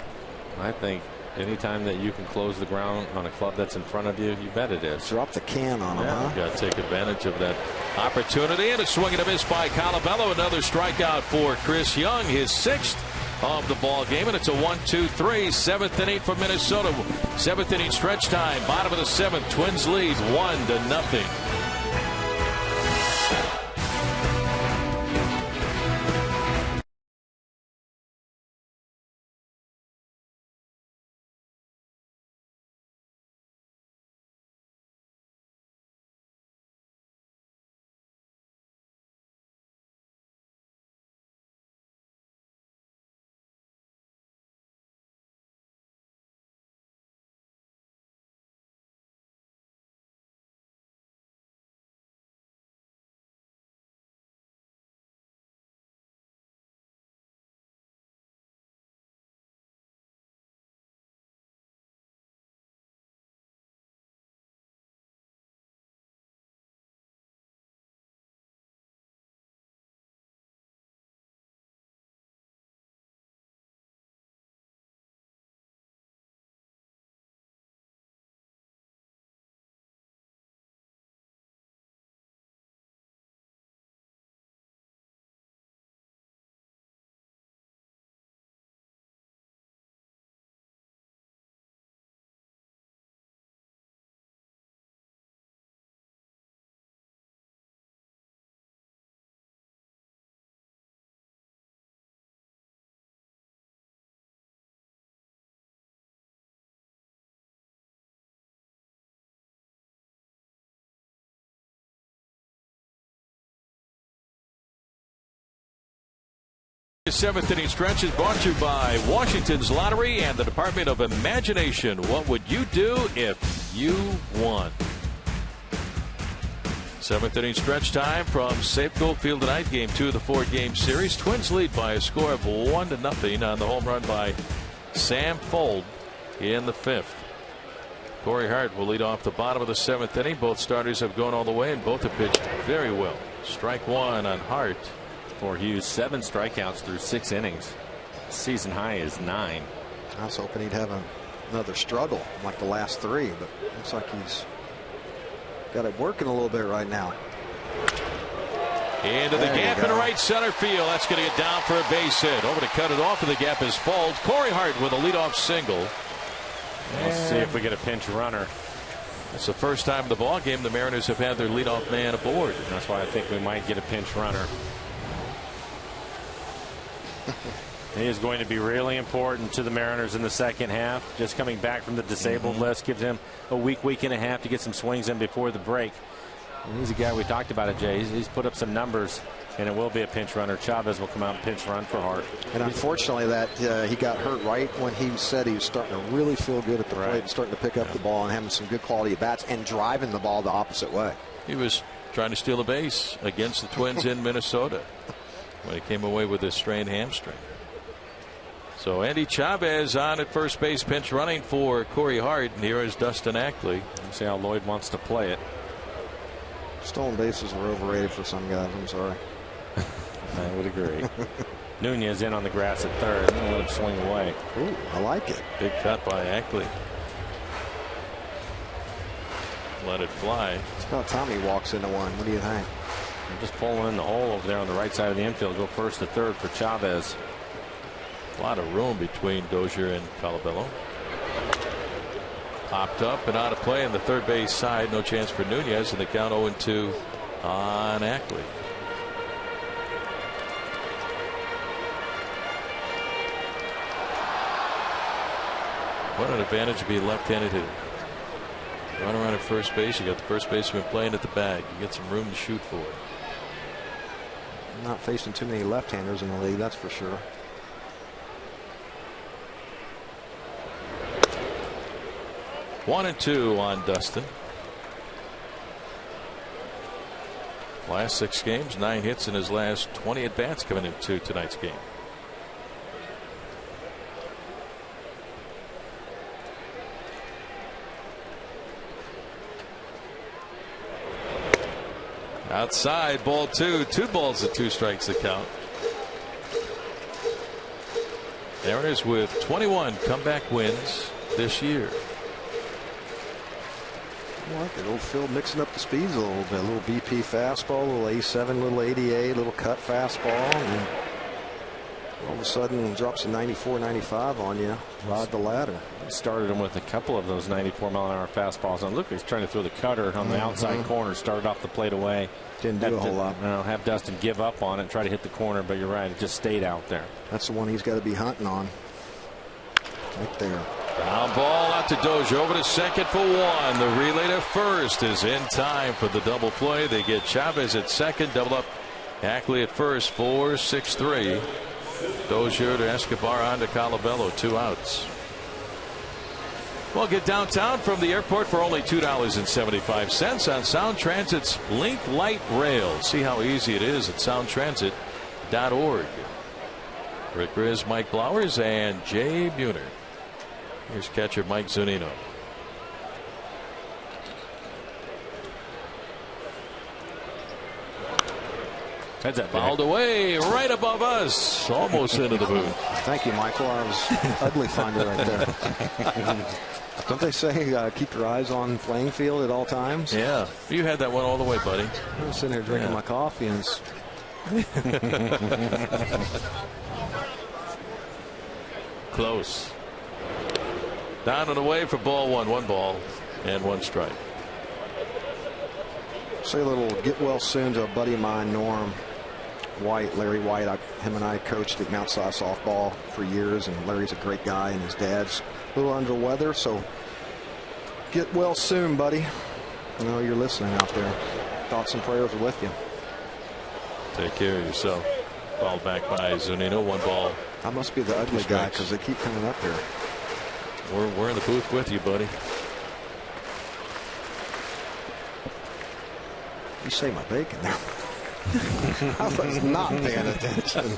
I think anytime that you can close the ground on a club that's in front of you, you bet it is. Drop the can on them, huh? Got to take advantage of that opportunity. And a swing and a miss by Colabello. Another strikeout for Chris Young, his 6th of the ball game, and it's a 1-2-3, 7th inning for Minnesota. 7th inning stretch time. Bottom of the 7th. Twins lead 1-0. The 7th inning stretch is brought to you by Washington's Lottery and the Department of Imagination. What would you do if you won? 7th inning stretch time from Safeco Field tonight. Game 2 of the 4-game series. Twins lead by a score of 1-0 on the home run by Sam Fuld in the 5th. Corey Hart will lead off the bottom of the 7th inning. Both starters have gone all the way and both have pitched very well. Strike 1 on Hart. For Hughes, 7 strikeouts through 6 innings. Season high is 9. I was hoping he'd have another struggle like the last 3, but looks like he's got it working a little bit right now. Into the gap in right center field. That's going to get down for a base hit. Over to cut it off, and the gap is Fuld. Corey Hart with a leadoff single. Let's see if we get a pinch runner. It's the first time in the ball game the Mariners have had their leadoff man aboard. That's why I think we might get a pinch runner. He is going to be really important to the Mariners in the second half. Just coming back from the disabled list gives him a week and a half to get some swings in before the break. And he's a guy we talked about it, Jay. He's put up some numbers, and it will be a pinch runner. Chavez will come out and pinch run for Hart. And unfortunately, that he got hurt right when he said he was starting to really feel good at the plate, and starting to pick up the ball and having some good quality at bats and driving the ball the opposite way. He was trying to steal a base against the Twins in Minnesota when he came away with a strained hamstring. So Andy Chavez on at first base, pinch running for Corey Hart, and here is Dustin Ackley. Let's see how Lloyd wants to play it. Stolen bases are overrated for some guys. I'm sorry. I would agree. Nunez in on the grass at third. I'm going to let him swing away. Ooh, I like it. Big cut by Ackley. Let it fly. It's about time he walks into one. What do you think? I'm just pulling in the hole over there on the right side of the infield. Go first to third for Chavez. A lot of room between Dozier and Colabello. Popped up and out of play on the third base side. No chance for Nunez, and the count 0-2 on Ackley. What an advantage to be a left-handed hitter. Run around at first base. You got the first baseman playing at the bag. You get some room to shoot for it. Not facing too many left-handers in the league, that's for sure. One and two on Dustin. Last 6 games, 9 hits in his last 20 at bats coming into tonight's game. Outside, ball 2. 2 balls and 2 strikes to count. Mariners with 21 comeback wins this year. I like it. Old Phil mixing up the speeds a little bit. A little BP fastball, a little A7, little 88, little cut fastball, and all of a sudden drops a 94, 95 on you. Ride the ladder. Started him with a couple of those 94-mile-an-hour fastballs. And look, he's trying to throw the cutter on the outside corner. Started off the plate away. Didn't do a whole lot. No, have Dustin give up on it, try to hit the corner, but you're right, it just stayed out there. That's the one he's got to be hunting on. Right there. Ground ball out to Dozier, over to second for 1. The relay to first is in time for the double play. They get Chavez at second, double up Ackley at first, 4-6-3. Dozier to Escobar on to Colabello, 2 outs. Well, get downtown from the airport for only $2.75 on Sound Transit's Link Light Rail. See how easy it is at soundtransit.org. Rick Riz, Mike Blowers, and Jay Buhner. Here's catcher Mike Zunino. Heads up, fouled away right above us, almost into the booth. Thank you, Michael. I was ugly finder right there. Don't they say keep your eyes on the playing field at all times? Yeah, you had that one all the way, buddy. I was sitting here drinking my coffee and close. Down and away for ball 1. 1 ball and 1 strike. Say a little get well soon to a buddy of mine, Norm White, Larry White. Him and I coached at Mount Si softball for years, and Larry's a great guy, and his dad's a little under weather, so get well soon, buddy. I know you're listening out there. Thoughts and prayers are with you. Take care of yourself. Fouled back by Zunino. 1 ball. I must be the ugly guy because they keep coming up here. We're in the booth with you, buddy. You say my bacon there. I was not paying attention.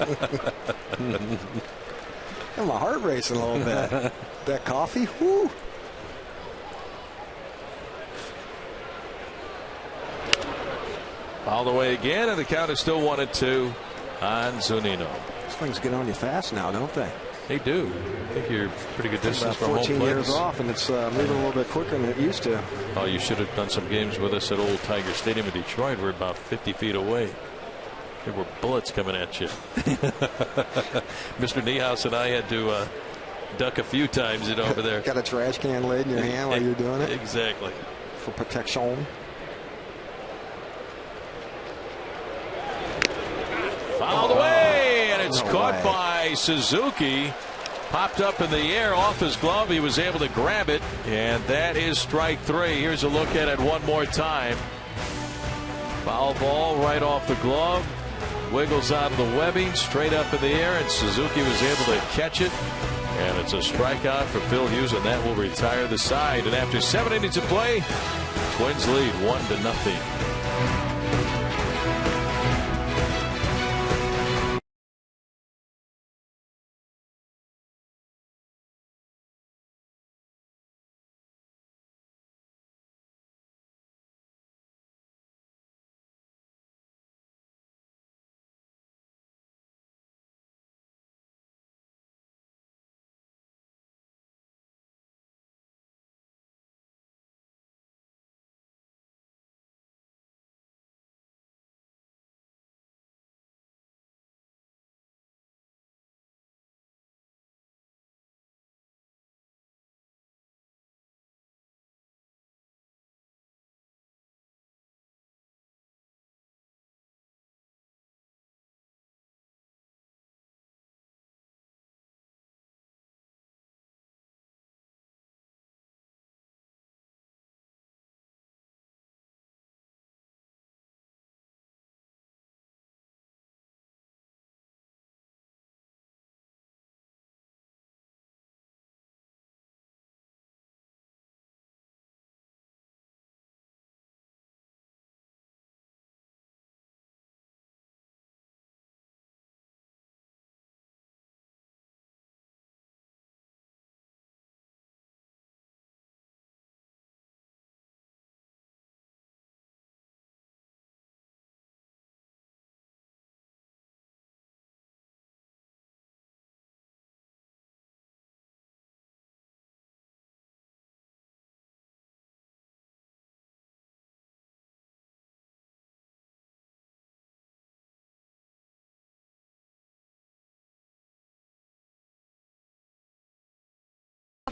Got my heart racing a little bit. That coffee, whoo. Fouled away again, and the count is still 1-2 on Zunino. These things get on you fast now, don't they? They do. I think you're pretty good distance from home plate. 14 years off, and it's moving a little bit quicker than it used to. Oh, you should have done some games with us at Old Tiger Stadium in Detroit. We're about 50 feet away. There were bullets coming at you. Mr. Niehaus and I had to duck a few times over there. Got a trash can lid in your hand while you're doing it? Exactly. for protection. Fouled away, and it's caught by Suzuki. Popped up in the air off his glove. He was able to grab it, and that is strike 3. Here's a look at it one more time. Foul ball right off the glove. Wiggles out of the webbing, straight up in the air, and Suzuki was able to catch it. And it's a strikeout for Phil Hughes, and that will retire the side. And after 7 innings of play, Twins lead 1-0.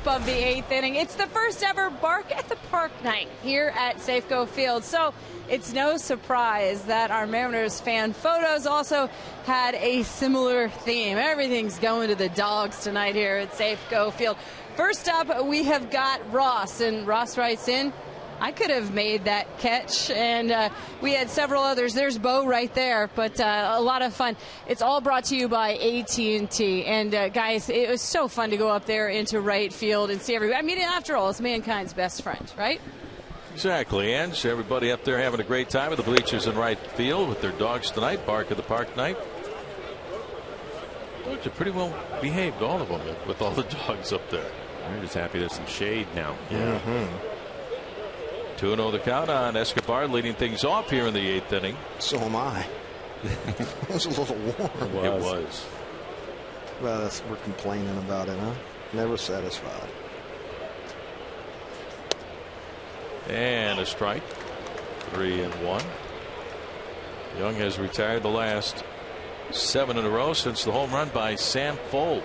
Of the 8th inning. It's the first ever Bark at the Park night here at Safeco Field. So it's no surprise that our Mariners fan photos also had a similar theme. Everything's going to the dogs tonight here at Safeco Field. First up, we have got Ross, and Ross writes in, I could have made that catch, and we had several others. There's Bo right there, but a lot of fun. It's all brought to you by AT&T. And guys, it was so fun to go up there into right field and see everybody. I mean, after all, it's mankind's best friend, right? Exactly, and everybody up there having a great time at the bleachers in right field with their dogs tonight. Bark at the Park night. Dogs are pretty well behaved, all of them, with all the dogs up there. I'm just happy there's some shade now. Yeah. 2-0 the count on Escobar, leading things off here in the 8th inning. So am I. It was a little warm. It was. Well, we're complaining about it, huh? Never satisfied. And a strike. 3-1. Young has retired the last 7 in a row since the home run by Sam Fuld.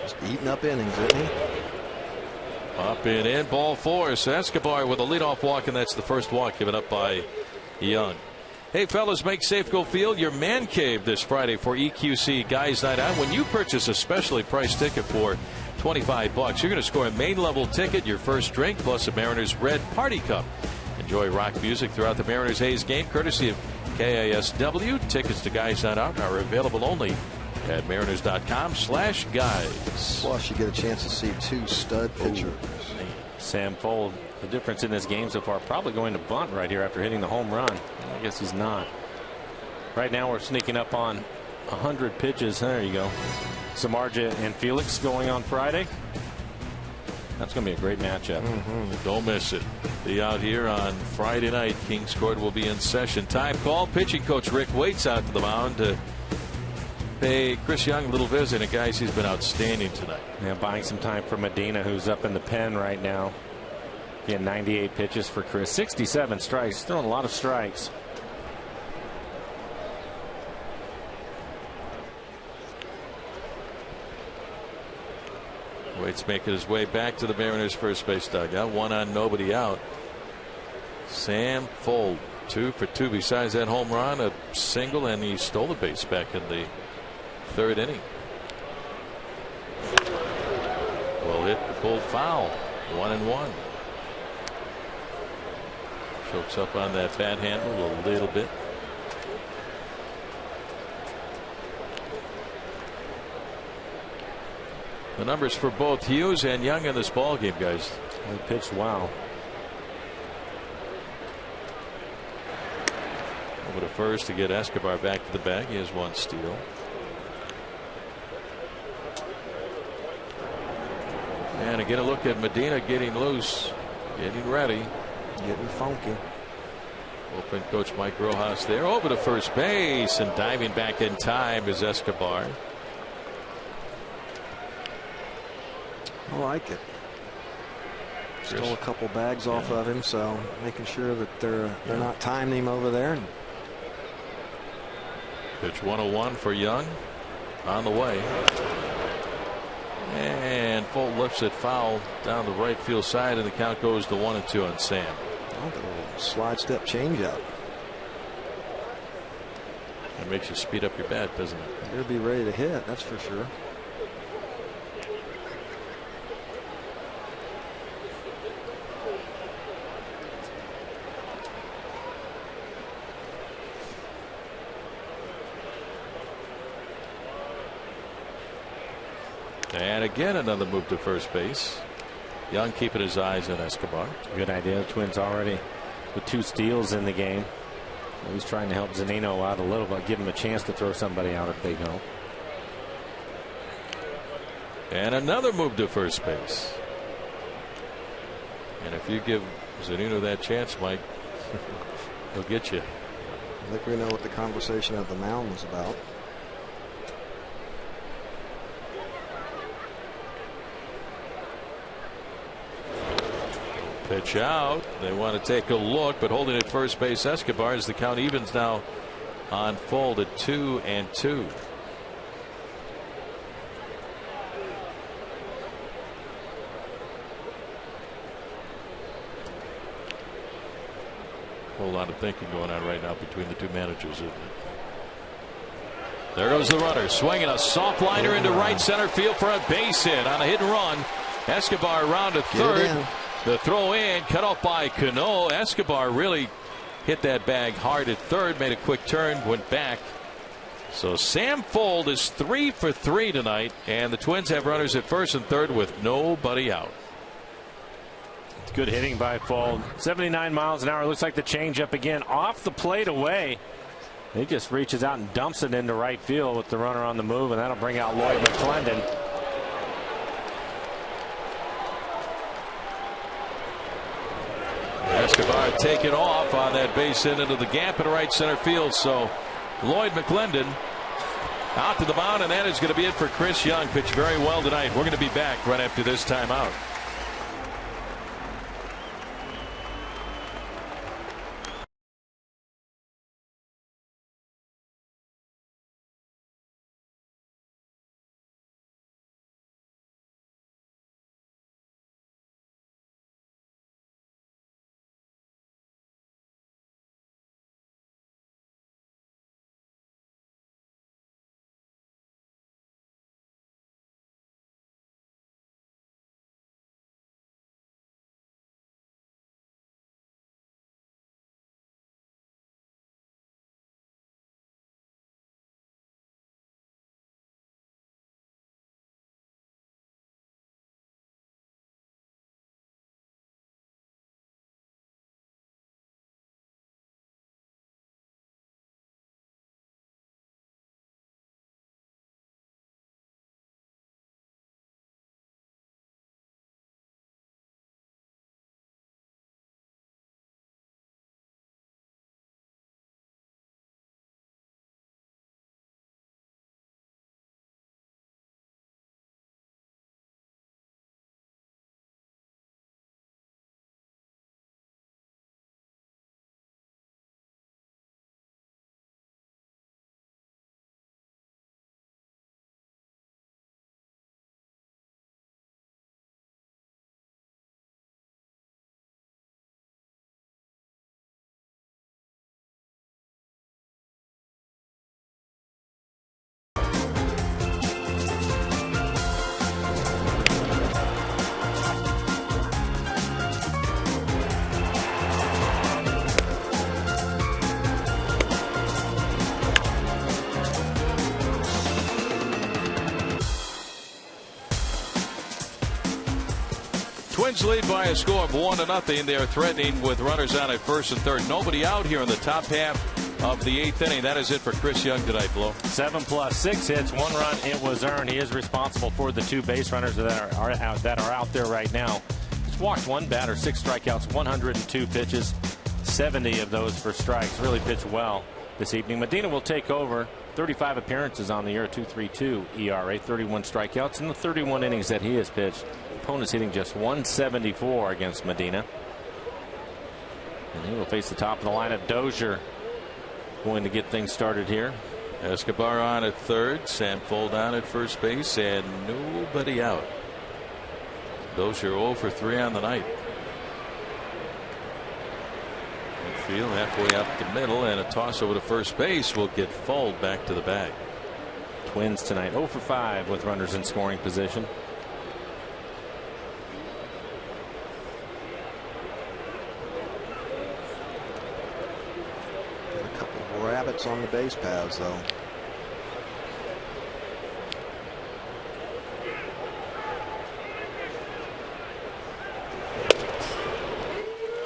Just eating up innings, isn't he? Up and in, ball 4. So Escobar with a leadoff walk, and that's the first walk given up by Young. Hey, fellas, make Safeco Field your man cave this Friday for EQC Guys Night Out. When you purchase a specially priced ticket for $25, you're going to score a main level ticket, your first drink, plus a Mariners Red Party Cup. Enjoy rock music throughout the Mariners Hayes game, courtesy of KISW. Tickets to Guys Night Out are available only at mariners.com/guides. Plus, you get a chance to see 2 stud pitchers. Sam Fuld, the difference in this game so far, probably going to bunt right here after hitting the home run. I guess he's not. Right now we're sneaking up on 100 pitches. There you go. Samardzija and Felix going on Friday. That's going to be a great matchup. Don't miss it. Be out here on Friday night. Kings Court will be in session. Time call. Pitching coach Rick Waits out to the mound to pay Chris Young a little visit. And guys, he's been outstanding tonight. Yeah, buying some time for Medina, who's up in the pen right now. Again, 98 pitches for Chris. 67 strikes. Throwing a lot of strikes. Waits making his way back to the Mariners first base dugout. 1 on, nobody out. Sam Fuld, 2 for 2 besides that home run, a single, and he stole a base back in the 3rd inning. Well hit, pulled foul, 1-1. Chokes up on that bat handle a little bit. The numbers for both Hughes and Young in this ball game, guys. He pitched well. Over to first to get Escobar back to the bag. He has 1 steal. And again, a look at Medina getting loose, getting ready, getting funky. Open coach Mike Rojas there. Over to first base, and diving back in time is Escobar. I like it. Stole a couple bags off of him, so making sure that they're not timing him over there. Pitch 101 for Young, on the way. And Fuld lifts it foul down the right field side, and the count goes to 1-2 on Sam. Oh, the slide step changeup. It makes you speed up your bat, doesn't it? You'll be ready to hit, that's for sure. And again, another move to first base. Young keeping his eyes on Escobar. Good idea. The Twins already with 2 steals in the game. He's trying to help Zunino out a little bit, give him a chance to throw somebody out if they go. And another move to first base. And if you give Zunino that chance, Mike, he'll get you. I think we know what the conversation at the mound was about. Pitch out. They want to take a look, but holding at first base Escobar as the count evens now on Fuld at 2-2. A whole lot of thinking going on right now between the 2 managers, isn't it? There goes the runner, swinging a soft liner into right center field for a base hit on a hit and run. Escobar around to third. The throw in, cut off by Cano. Escobar really hit that bag hard at third, made a quick turn, went back. So Sam Fuld is 3 for 3 tonight, and the Twins have runners at first and third with nobody out. Good hitting by Fuld. 79 miles an hour. Looks like the changeup again off the plate away. He just reaches out and dumps it into right field with the runner on the move, and that'll bring out Lloyd McClendon. Escobar taken off on that base hit into the gap in right center field. So Lloyd McClendon out to the mound, and that is going to be it for Chris Young. Pitched very well tonight. We're going to be back right after this timeout. Twins lead by a score of 1-0. They are threatening with runners on at first and third. Nobody out here in the top half of the 8th inning. That is it for Chris Young tonight, Blow. 7 plus 6 hits, 1 run. It was earned. He is responsible for the 2 base runners that are out there right now. He's walked 1 batter, 6 strikeouts, 102 pitches, 70 of those for strikes. Really pitched well this evening. Medina will take over. 35 appearances on the year, 2.32 ERA, 31 strikeouts in the 31 innings that he has pitched. Opponent's hitting just 174 against Medina. And he will face the top of the lineup. Dozier going to get things started here. Escobar on at third, Sanfold on at first base, and nobody out. Dozier 0 for 3 on the night. Field halfway up the middle, and a toss over to first base will get Fold back to the bag. Twins tonight 0 for 5 with runners in scoring position. A couple of rabbits on the base paths, though.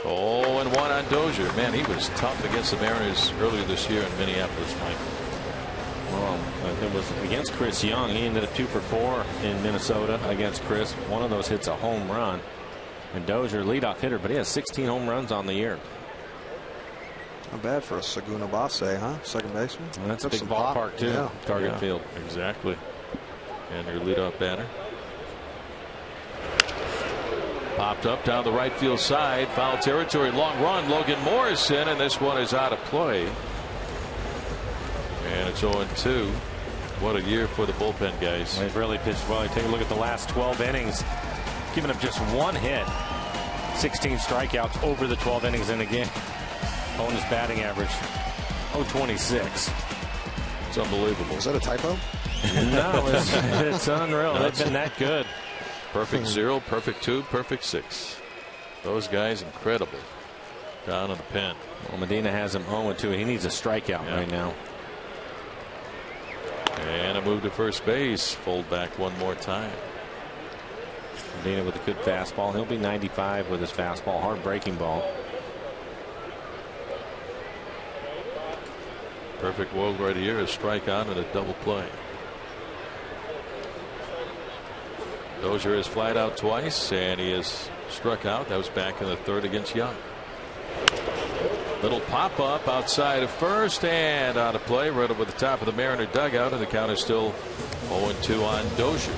Oh, and 1 on Dozier. Man, he was tough against the Mariners earlier this year in Minneapolis, Mike. Well, it was against Chris Young. He ended up 2 for 4 in Minnesota against Chris. One of those hits a home run. And Dozier, leadoff hitter, but he has 16 home runs on the year. Not bad for a Saguna Basse, huh? Second baseman. And that's a big ballpark, too. Yeah. Target field. Exactly. And your leadoff batter. Popped up down the right field side. Foul territory. Long run. Logan Morrison. And this one is out of play. And it's 0-2. What a year for the bullpen guys. They've really pitched well. You take a look at the last 12 innings. Giving up just 1 hit. 16 strikeouts over the 12 innings in a game. Opponent's batting average 0.26. It's unbelievable. Is that a typo? No, it's unreal. They've been that good. Perfect 0, perfect 2, perfect 6. Those guys incredible down in the pen. Well, Medina has him 0-2. He needs a strikeout right now. And a move to first base. Fold back one more time. Medina with a good fastball. He'll be 95 with his fastball. Hard breaking ball. Perfect world right here. A strikeout and a double play. Dozier is flat out twice, and he is struck out. That was back in the 3rd against Young. Little pop up outside of first and out of play right over the top of the Mariner dugout, and the count is still 0-2 on Dozier.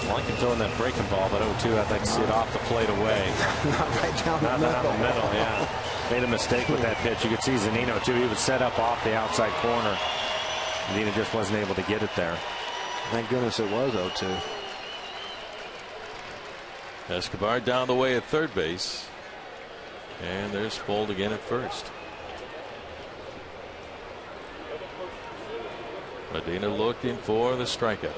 I like him throwing that breaking ball, but 0-2, I'd like to see it off the plate away. Not right down the middle. Not the middle, yeah. Made a mistake with that pitch. You could see Zunino, too. He was set up off the outside corner. Medina just wasn't able to get it there. Thank goodness it was 0-2. Escobar down the way at third base. And there's Fold again at first. Medina looking for the strikeout.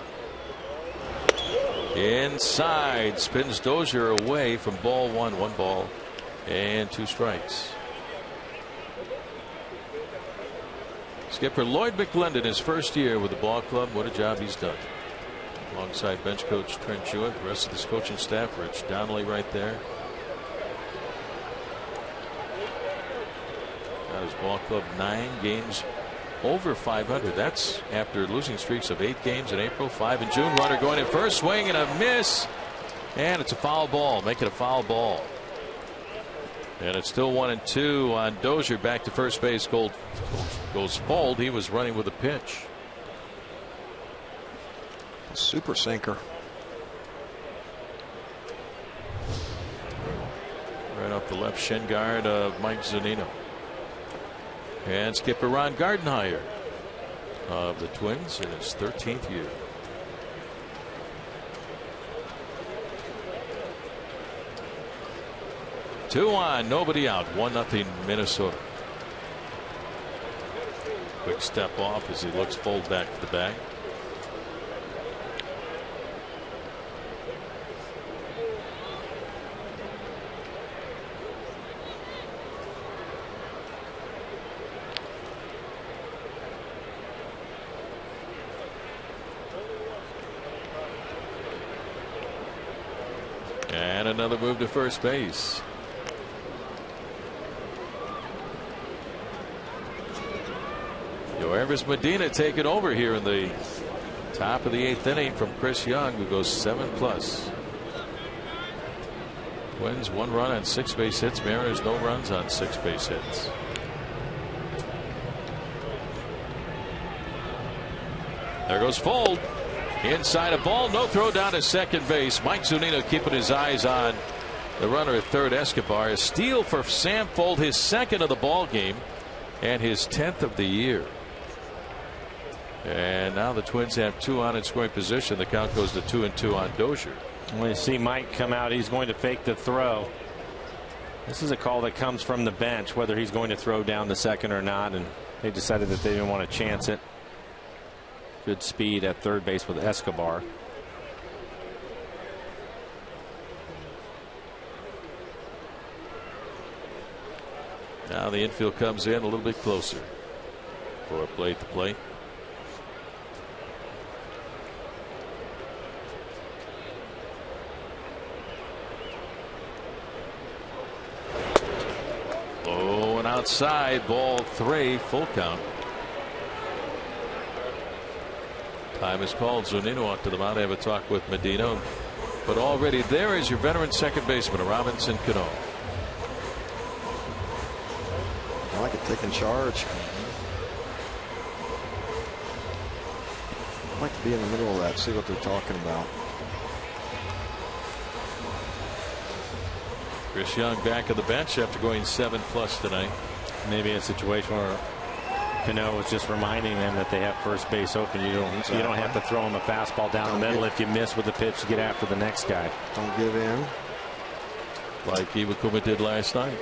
Inside, spins Dozier away from ball 1. 1 ball and 2 strikes. Skipper Lloyd McClendon, his first year with the ball club. What a job he's done. Alongside bench coach Trent Jewett, the rest of this coaching staff. Rich Donnelly right there. Got his ball club 9 games over 500. That's after losing streaks of 8 games in April, 5 in June. Runner going in first, swing and a miss, and it's a foul ball. Make it a foul ball. And it's still 1-2 on Dozier. Back to first base. Goes Fold. He was running with a pitch. Super sinker. Right off the left shin guard of Mike Zunino. And skipper Ron Gardenhire of the Twins in his 13th year. Two on, nobody out. 1-0 Minnesota. Quick step off as he looks Fold back to the bag. another move to first base. Yoervis Medina taking over here in the top of the 8th inning from Chris Young, who goes 7+. Twins 1 run on 6 base hits. Mariners no runs on 6 base hits. There goes Fold. Inside a ball. No throw down to second base. Mike Zunino keeping his eyes on the runner at third, Escobar. A steal for Sam Fold, his 2nd of the ball game and his 10th of the year. And now the Twins have 2 on in scoring position. The count goes to 2-2 on Dozier. When you see Mike come out, he's going to fake the throw. This is a call that comes from the bench, whether he's going to throw down the second or not, and they decided that they didn't want to chance it. Good speed at third base with Escobar. Now the infield comes in a little bit closer for a plate to plate. Oh, and outside, ball 3, full count. Time is called. Zunino out to the mound. Have a talk with Medina. But already there is your veteran second baseman, Robinson Cano. I like it, taking charge. I'd like to be in the middle of that, see what they're talking about. Chris Young back at the bench after going 7+ tonight. Maybe a situation where Cano was just reminding them that they have first base open. You don't have to throw him a fastball down the middle if you miss with the pitch to get after the next guy. Don't give in. Like Iwakuma did last night.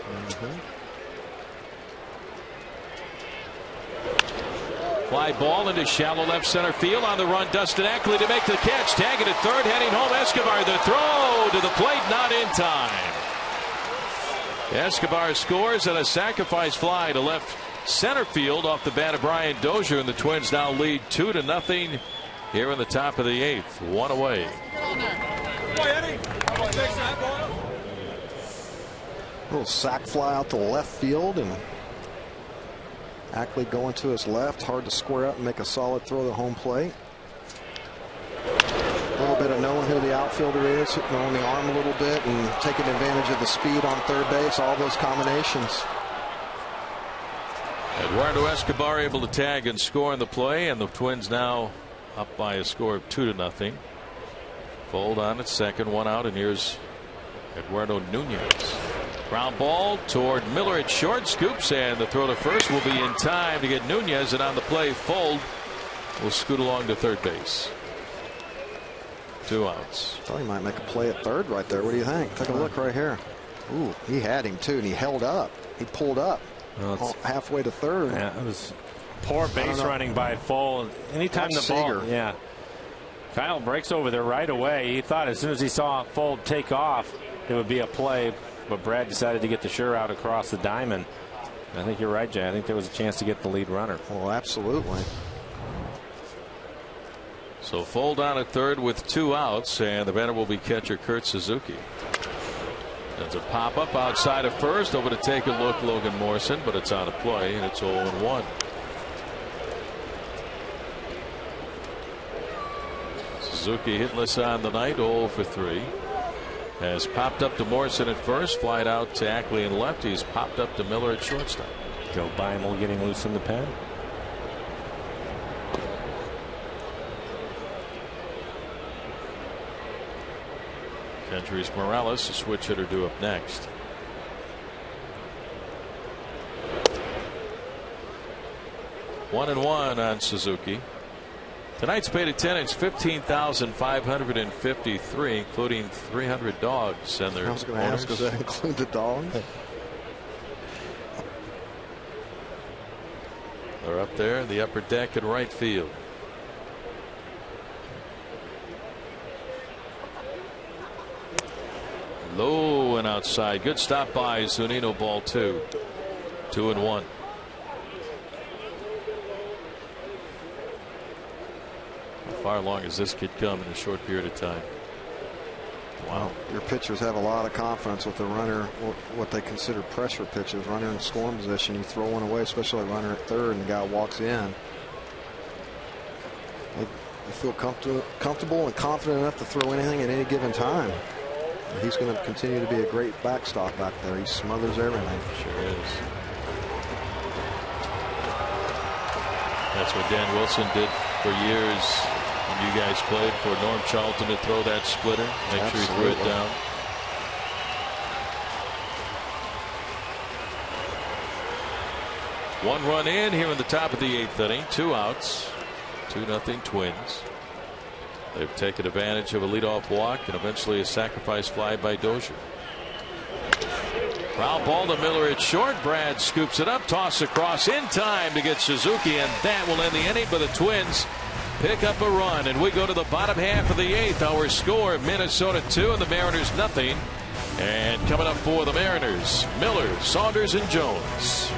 Fly ball into shallow left center field. On the run, Dustin Ackley to make the catch. Tagging at third, heading home. Escobar, the throw to the plate, not in time. Escobar scores on a sacrifice fly to left center field off the bat of Brian Dozier, and the Twins now lead 2-0 here in the top of the 8th. 1 away. Little sac fly out to left field, and Ackley going to his left. Hard to square up and make a solid throw to home plate. A little bit of knowing who the outfielder is, knowing the arm a little bit, and taking advantage of the speed on third base. All those combinations. Eduardo Escobar able to tag and score in the play, and the Twins now up by a score of 2-0. Fold on at second, 1 out, and here's Eduardo Nunez. Ground ball toward Miller at short, scoops, and the throw to first will be in time to get Nunez, and on the play Fold will scoot along to third base. 2 outs. I thought he might make a play at third right there. What do you think? Take a look right here. Ooh, he had him too, and he held up. He pulled up. Well, halfway to third. Yeah, it was poor base running by Fold. Anytime That's the ball, Seager. yeah. Kyle breaks over there right away. He thought as soon as he saw Fold take off, it would be a play, but Brad decided to get the sure out across the diamond. I think you're right, Jay. I think there was a chance to get the lead runner. Oh, absolutely. So Fold on at third with 2 outs, and the batter will be catcher Kurt Suzuki. That's a pop up outside of first. Over to take a look, Logan Morrison, but it's out of play, and it's 0-1. Suzuki hitless on the night, 0 for 3. Has popped up to Morrison at first, flied out to Ackley in left. He's popped up to Miller at shortstop. Joe Beimel getting loose in the pen. Kendrys Morales, a switch hitter, due up next. One and one on Suzuki. Tonight's paid attendance 15,553, including 300 dogs and their I was going to ask, does that include the dogs? They're up there in the upper deck in right field. Low and outside. Good stop by Zunino, ball 2. 2-1. How far along has this kid come in a short period of time? Wow. Your pitchers have a lot of confidence with the runner, what they consider pressure pitches, runner in scoring position. You throw one away, especially a runner at third, and the guy walks in. They feel comfortable and confident enough to throw anything at any given time. And he's going to continue to be a great backstop back there. He smothers everything. Sure is. That's what Dan Wilson did for years when you guys played, for Norm Charlton to throw that splitter, make sure he threw it down. One run in here in the top of the 8th inning, 2 outs, 2-0 Twins. They've taken advantage of a leadoff walk and eventually a sacrifice fly by Dozier. Foul ball to Miller at short. Brad scoops it up, toss across in time to get Suzuki, and that will end the inning. But the Twins pick up a run, and we go to the bottom half of the 8th. Our score: Minnesota 2 and the Mariners nothing. And coming up for the Mariners, Miller, Saunders, and Jones.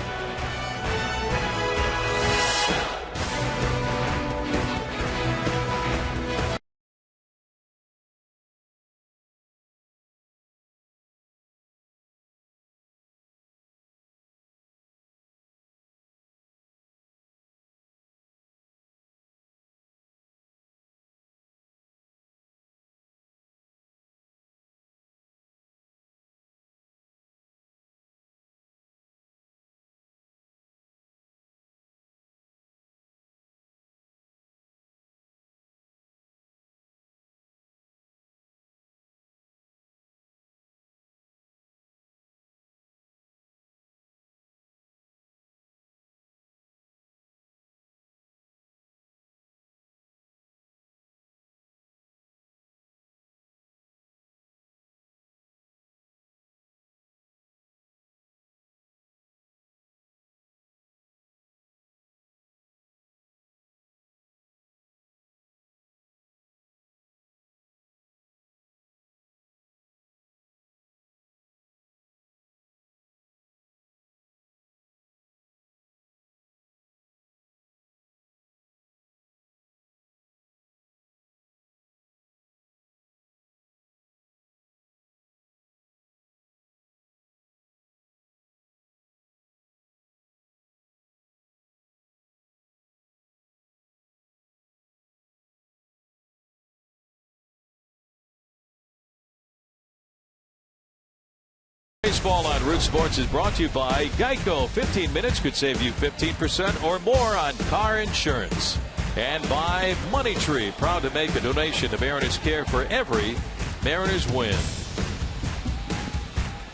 Baseball on Root Sports is brought to you by Geico. 15 minutes could save you 15% or more on car insurance. And by Money Tree, proud to make a donation to Mariners Care for every Mariners win.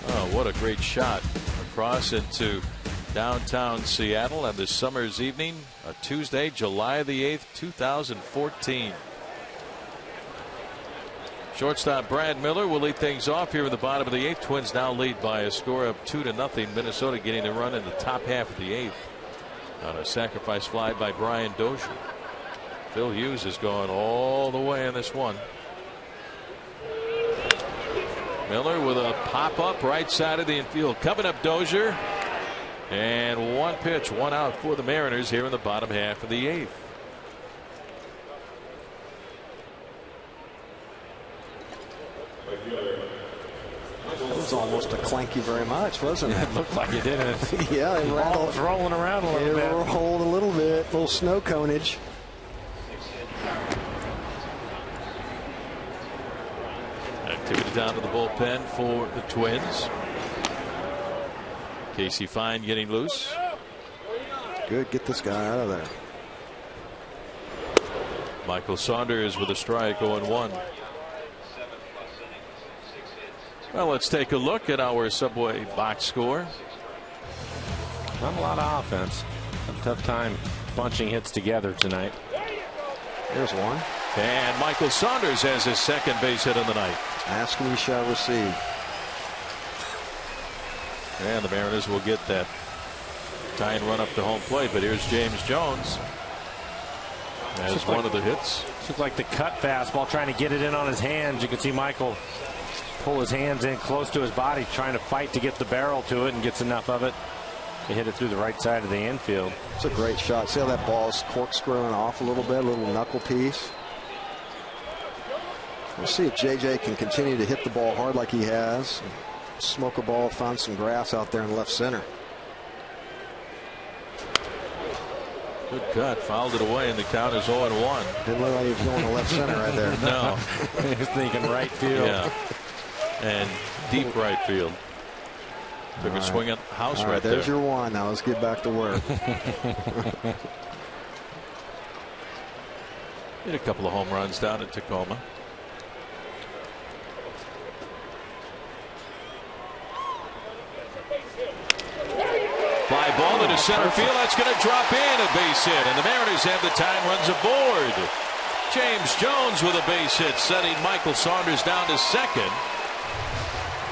Oh, what a great shot across into downtown Seattle on this summer's evening, a Tuesday, July the 8th, 2014. Shortstop Brad Miller will lead things off here in the bottom of the 8th. Twins now lead by a score of 2-0. Minnesota getting a run in the top half of the 8th on a sacrifice fly by Brian Dozier. Phil Hughes has gone all the way in this one. Miller with a pop up right side of the infield, coming up Dozier, and one pitch, 1 out for the Mariners here in the bottom half of the 8th. It was almost a clanky very much, wasn't it? It looked like it didn't. Yeah, the ball was rolling around a little bit. It rolled a little bit, a little snow conage. Activity down to the bullpen for the Twins. Casey Fine getting loose. Good, get this guy out of there. Michael Saunders with a strike, 0-1. Well, let's take a look at our Subway box score. Not a lot of offense. A tough time bunching hits together tonight. There's one. And Michael Saunders has his second base hit of the night. Ask and we shall receive. And the Mariners will get that tying run up to home plate. But here's James Jones as one of the hits. Looks like the cut fastball, trying to get it in on his hands. You can see Michael pull his hands in close to his body, trying to fight to get the barrel to it, and gets enough of it to hit it through the right side of the infield. It's a great shot. See how that ball's corkscrewing off a little bit, a little knuckle piece. We'll see if JJ can continue to hit the ball hard like he has. Smoke a ball, found some grass out there in left center. Good cut, fouled it away, and the count is 0-1. Didn't look like he was going to left center right there. No. He was thinking right field. Yeah. And deep right field. Took a swing at the house right there. There's your one. Now let's get back to work. Hit a couple of home runs down in Tacoma. Fly ball into center field. That's going to drop in, a base hit, and the Mariners have the tying runs aboard. James Jones with a base hit, setting Michael Saunders down to second.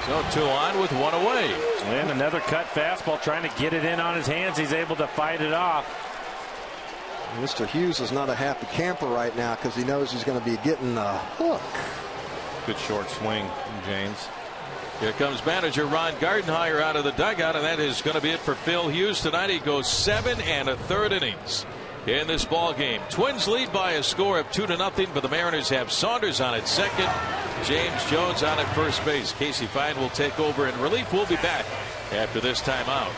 So 2 on with 1 away. And another cut fastball, trying to get it in on his hands. He's able to fight it off. Mr. Hughes is not a happy camper right now because he knows he's going to be getting a hook. Good short swing, James. Here comes manager Ron Gardenhire out of the dugout, and that is going to be it for Phil Hughes tonight. He goes 7 1/3 innings in this ball game. Twins lead by a score of 2-0, but the Mariners have Saunders on at second, James Jones on at first base. Casey Fine will take over in relief. We'll be back after this timeout.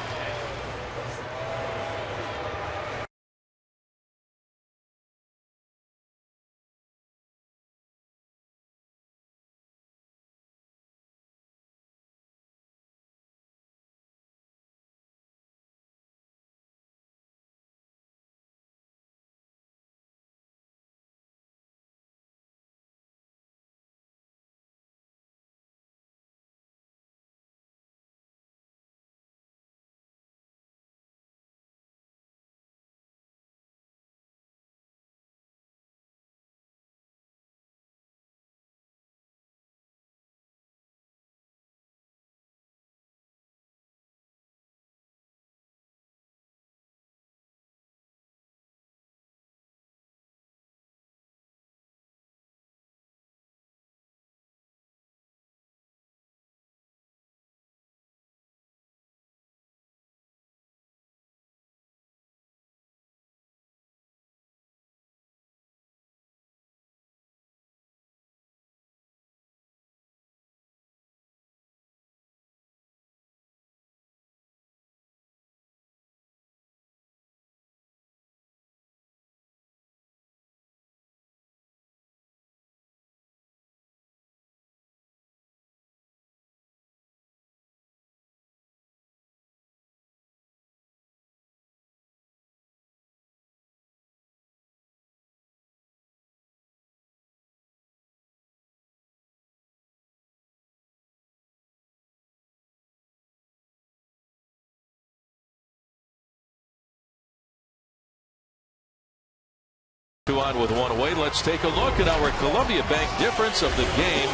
Two on with 1 away. Let's take a look at our Columbia Bank difference of the game.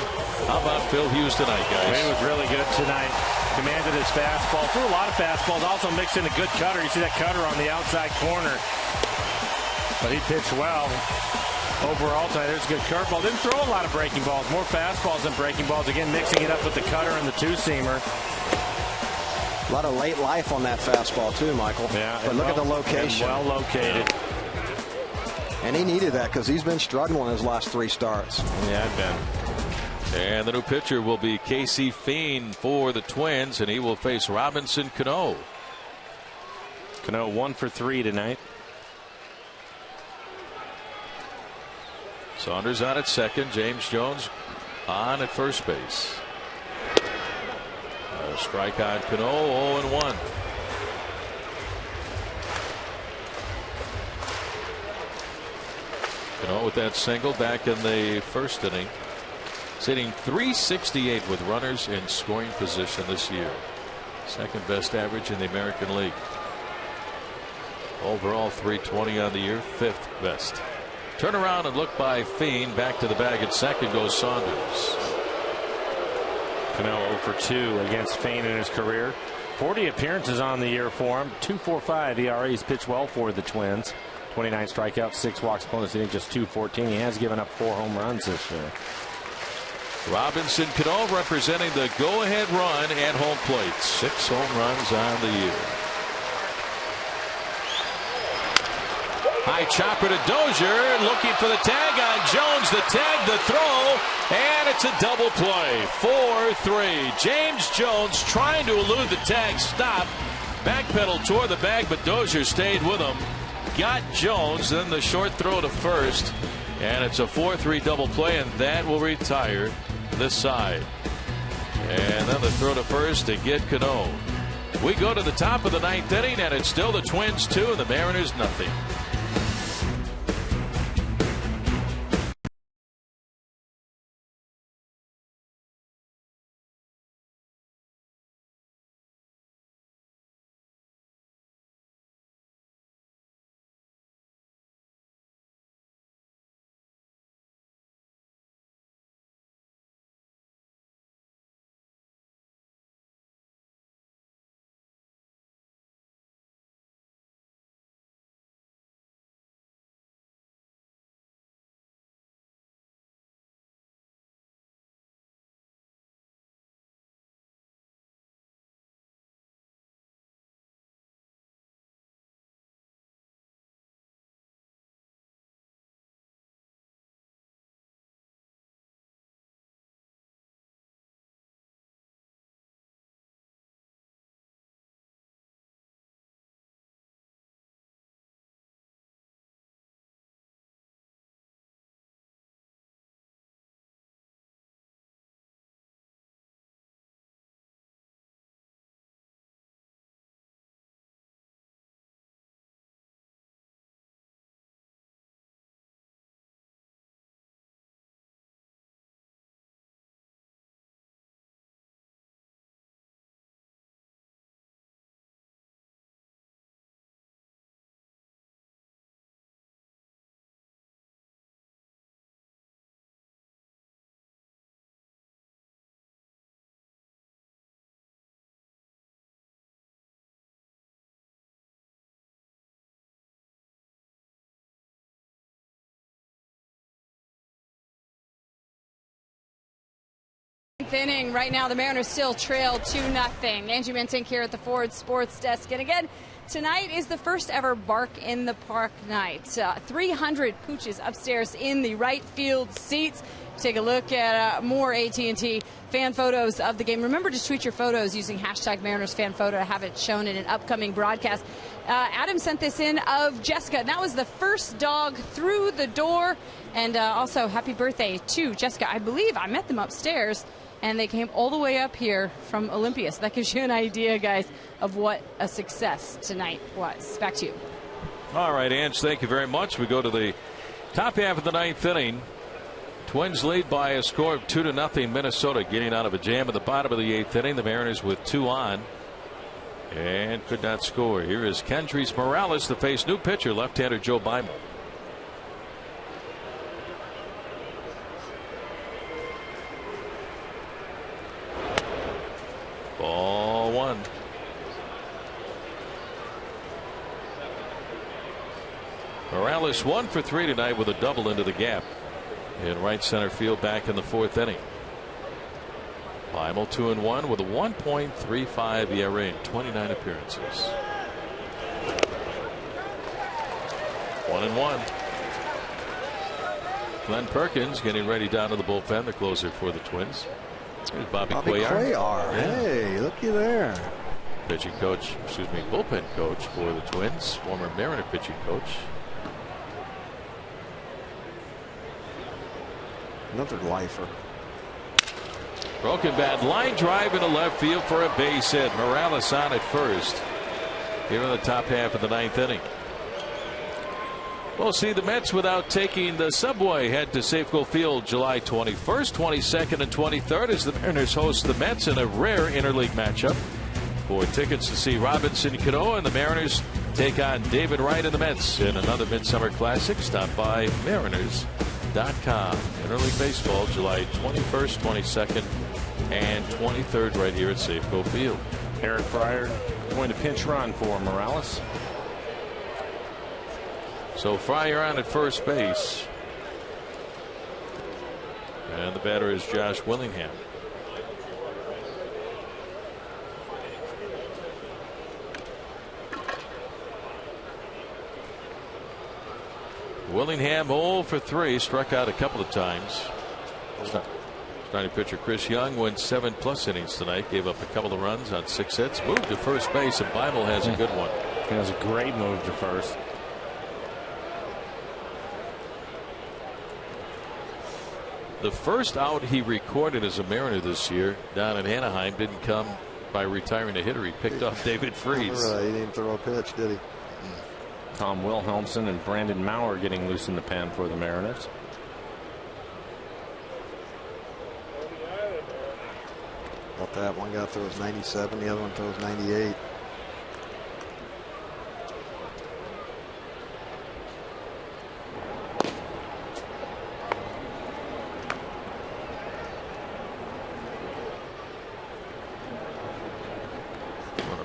How about Phil Hughes tonight, guys? He was really good tonight. Commanded his fastball. Threw a lot of fastballs. Also mixed in a good cutter. You see that cutter on the outside corner. But he pitched well. Overall tonight, there's a good curveball. Didn't throw a lot of breaking balls. More fastballs than breaking balls. Again, mixing it up with the cutter and the two-seamer. A lot of late life on that fastball, too, Michael. Yeah. But look at the location. Well located. And he needed that because he's been struggling his last 3 starts. Yeah, I've been. And the new pitcher will be Casey Fine for the Twins, and he will face Robinson Cano. Cano 1 for 3 tonight. Saunders on at second. James Jones on at first base. A strike on Cano, 0-1. Cano with that single back in the first inning. He's hitting .368 with runners in scoring position this year. Second best average in the American League. Overall .320 on the year, 5th best. Turn around and look by Fine. Back to the bag at second goes Saunders. Cano 0 for 2 against Fine in his career. 40 appearances on the year for him. 2.45 ERA. He's pitched well for the Twins. 29 strikeouts, 6 walks, opponents hitting just .214. He has given up 4 home runs this year. Robinson Cano representing the go-ahead run at home plate. 6 home runs on the year. High chopper to Dozier, looking for the tag on Jones. The tag, the throw, and it's a double play. 4-3. James Jones trying to elude the tag. Stop. Backpedal toward the bag, but Dozier stayed with him. Got Jones, then the short throw to first. And it's a 4-3 double play, and that will retire this side. And then the throw to first to get Cano. We go to the top of the 9th inning, and it's still the Twins 2 and the Mariners nothing. Inning right now, the Mariners still trail 2-0. Angie Mentink here at the Ford Sports Desk, and again, tonight is the first ever Bark in the Park night. 300 pooches upstairs in the right field seats. Take a look at more AT&T fan photos of the game. Remember to tweet your photos using hashtag Mariners fan photo to have it shown in an upcoming broadcast. Adam sent this in of Jessica, and that was the first dog through the door. And also, happy birthday to Jessica. I believe I met them upstairs, and they came all the way up here from Olympia. So that gives you an idea, guys, of what a success tonight was. Back to you. All right, Ange, thank you very much. We go to the top half of the 9th inning. Twins lead by a score of 2-0. Minnesota getting out of a jam at the bottom of the 8th inning. The Mariners with 2 on and could not score. Here is Kendrys Morales to face new pitcher, left-hander Joe Bima. Ball 1. Morales 1 for 3 tonight with a double into the gap in right center field back in the 4th inning. Bimel 2-1 with a 1.35 ERA in 29 appearances. 1-1. Glenn Perkins getting ready down to the bullpen, the closer for the Twins. Here's Bobby Cuellar. Yeah. Hey, looky there. Pitching coach, bullpen coach for the Twins, former Mariner pitching coach. Another lifer. Broken bat, line drive into left field for a base hit. Morales on at first here in the top half of the 9th inning. We'll see the Mets without taking the subway head to Safeco Field July 21st, 22nd, and 23rd as the Mariners host the Mets in a rare interleague matchup. For tickets to see Robinson Cano and the Mariners take on David Wright and the Mets in another Midsummer Classic, stop by Mariners.com. Interleague Baseball July 21st, 22nd, and 23rd right here at Safeco Field. Eric Fryer going to pinch run for Morales. So Fryer on at first base. And the batter is Josh Willingham. Willingham 0 for 3, struck out a couple of times. Starting pitcher Chris Young went 7+ innings tonight, gave up a couple of runs on 6 hits, moved to first base, and Bible has a good one. He has a great move to first. The first out he recorded as a Mariner this year down in Anaheim didn't come by retiring a hitter. He picked off David Freese. He didn't throw a pitch, did he? Tom Wilhelmsen and Brandon Maurer getting loose in the pen for the Mariners. About that. One guy throws 97, the other one throws 98.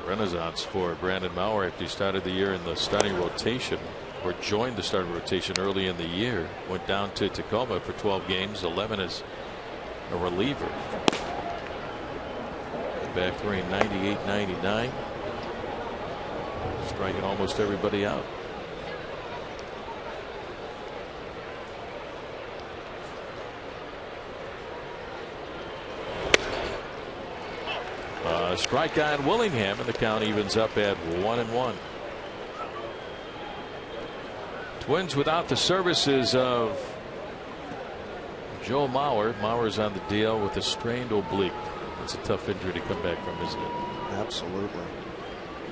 Renaissance for Brandon Maurer after he started the year in the starting rotation, or joined the starting rotation early in the year. Went down to Tacoma for 12 games, 11 as a reliever. Back throwing 98, 99, striking almost everybody out. Strike on Willingham, and the count evens up at 1-1. Twins without the services of Joe Mauer. Mauer's on the DL with a strained oblique. It's a tough injury to come back from, isn't it? Absolutely.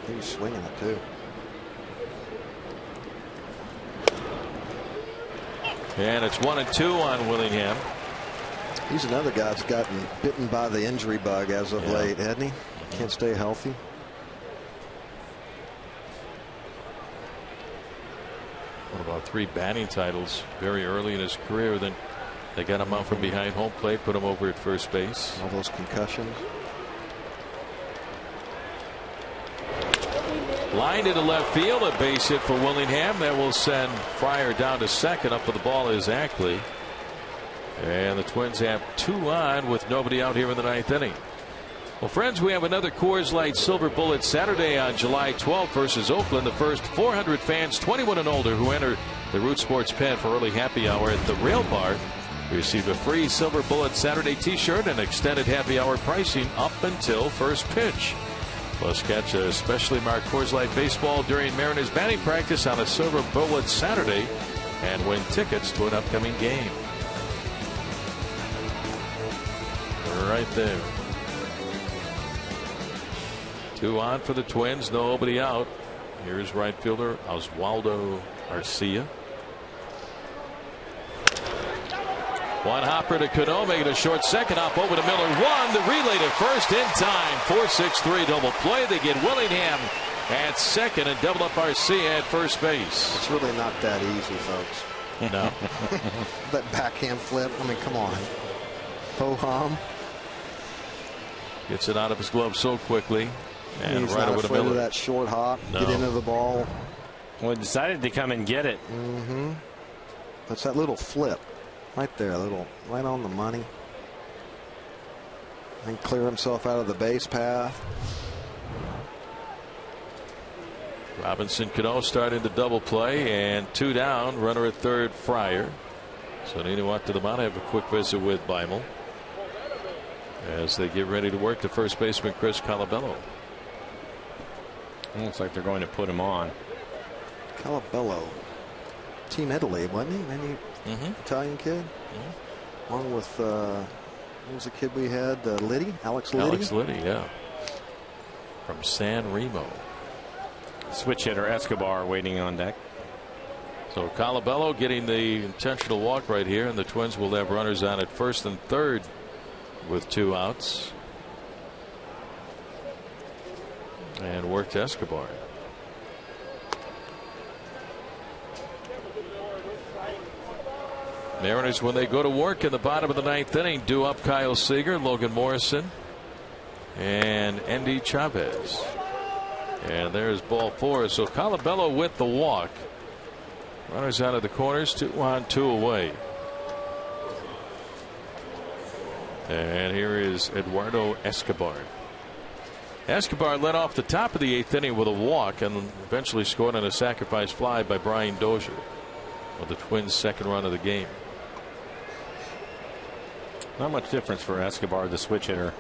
He was swinging it too. And it's 1-2 on Willingham. He's another guy that's gotten bitten by the injury bug as of late, hasn't he? Can't stay healthy. What about 3 batting titles very early in his career? Then they got him out from behind home plate, put him over at first base. All those concussions. Line into left field, a base hit for Willingham. That will send Fryer down to second. Up with the ball is Ackley. And the Twins have 2 on with nobody out here in the 9th inning. Well, friends, we have another Coors Light Silver Bullet Saturday on July 12th versus Oakland. The first 400 fans 21 and older who enter the Root Sports Pen for early happy hour at the Rail Bar receive a free Silver Bullet Saturday t-shirt and extended happy hour pricing up until first pitch. Plus, catch a specially marked Coors Light baseball during Mariners batting practice on a Silver Bullet Saturday and win tickets to an upcoming game. Right there. 2 on for the Twins, nobody out. Here's right fielder Oswaldo Arcia. One hopper to Cano, making a short second hop over to Miller. 1, the relay to first in time. 4-6-3 double play. They get Willingham at second and double up Arcia at first base. It's really not that easy, folks. No. That backhand flip. I mean, come on. Ho-hum. Gets it out of his glove so quickly. And he's right not over to afraid Miller. of that short hop. No. Get into the ball. Well, he decided to come and get it. That's that little flip right there, right on the money. And clear himself out of the base path. Robinson Cano starting the double play, and 2 down. Runner at third, Fryer. So Nino out to the mound. Have a quick visit with Beimel as they get ready to work the first baseman Chris Colabello. Looks like they're going to put him on. Colabello, Team Italy, wasn't he? Any Italian kid? Along with what was the kid we had? Liddy, Alex Liddy. Alex Liddy, yeah, from San Remo. Switch hitter Escobar waiting on deck. So Colabello getting the intentional walk right here, and the Twins will have runners on at first and third with 2 outs. And work to Escobar. Mariners, when they go to work in the bottom of the 9th inning, do up Kyle Seager, Logan Morrison, and Andy Chavez. And there's ball 4. So Colabello with the walk. Runners out of the corners, 2 on, 2 away. And here is Eduardo Escobar. Escobar led off the top of the 8th inning with a walk and eventually scored on a sacrifice fly by Brian Dozier. Well, the Twins' second run of the game. Not much difference for Escobar, the switch hitter.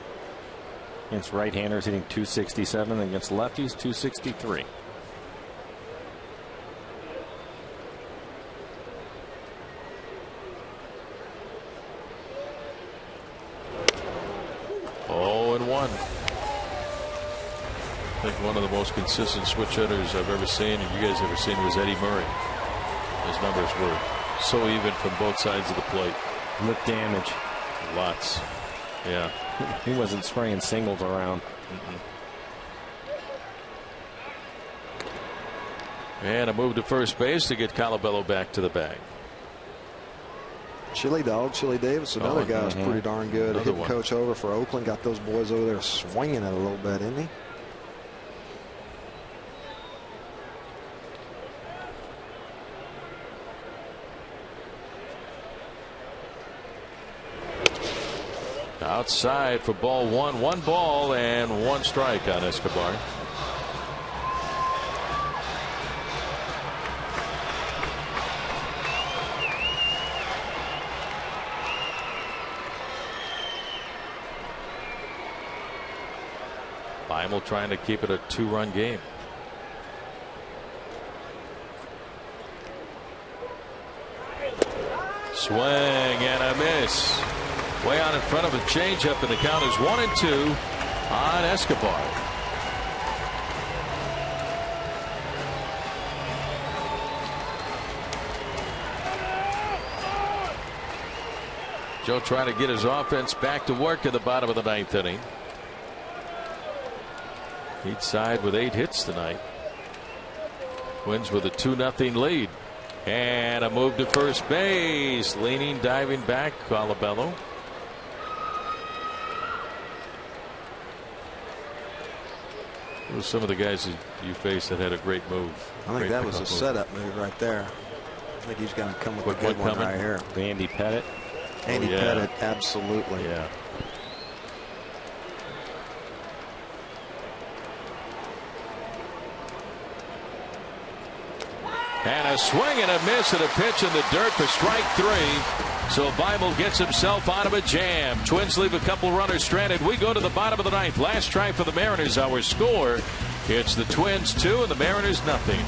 Against right-handers hitting .267, against lefties .263. Oh, and 1. I think one of the most consistent switch hitters I've ever seen, and you guys ever seen, was Eddie Murray. His numbers were so even from both sides of the plate. Lip damage. Lots. Yeah. He wasn't spraying singles around. And a move to first base to get Colabello back to the bag. Chili Dog, Chili Davis, another guy who's pretty darn good. Hitting coach over for Oakland. Got those boys over there swinging it a little bit, isn't he? Outside for ball 1. 1 ball and 1 strike on Escobar. Beimel trying to keep it a 2-run game. Swing and a miss. Way out in front of a changeup, and the count is 1-2 on Escobar. Joe trying to get his offense back to work in the bottom of the 9th inning. Each side with 8 hits tonight. Twins with a 2-0 lead. And a move to first base. Leaning, diving back, Colabello. Who were some of the guys that you faced that had a great move? I think that was a setup move right there. I think he's going to come with a good one right here. Andy Pettit. Andy Pettit, absolutely. Yeah. And a swing and a miss and a pitch in the dirt for strike 3. So Beimel gets himself out of a jam. Twins leave a couple runners stranded. We go to the bottom of the 9th. Last try for the Mariners. Our score. It's the Twins 2 and the Mariners nothing.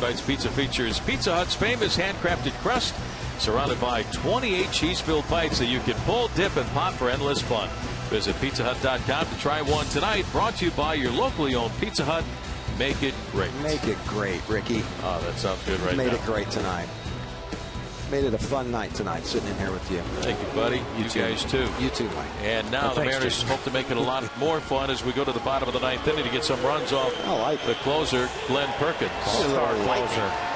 Bites Pizza features Pizza Hut's famous handcrafted crust, surrounded by 28 cheese-filled bites that you can pull, dip, and pop for endless fun. Visit pizzahut.com to try one tonight. Brought to you by your locally owned Pizza Hut. Make it great. Make it great, Ricky. Oh, that sounds good right now. Made it great tonight. Made it a fun night tonight, sitting in here with you. Thank you, buddy. You guys too. You too, Mike. And now the Mariners hope to make it a lot more fun as we go to the bottom of the 9th inning to get some runs off the closer, Glenn Perkins.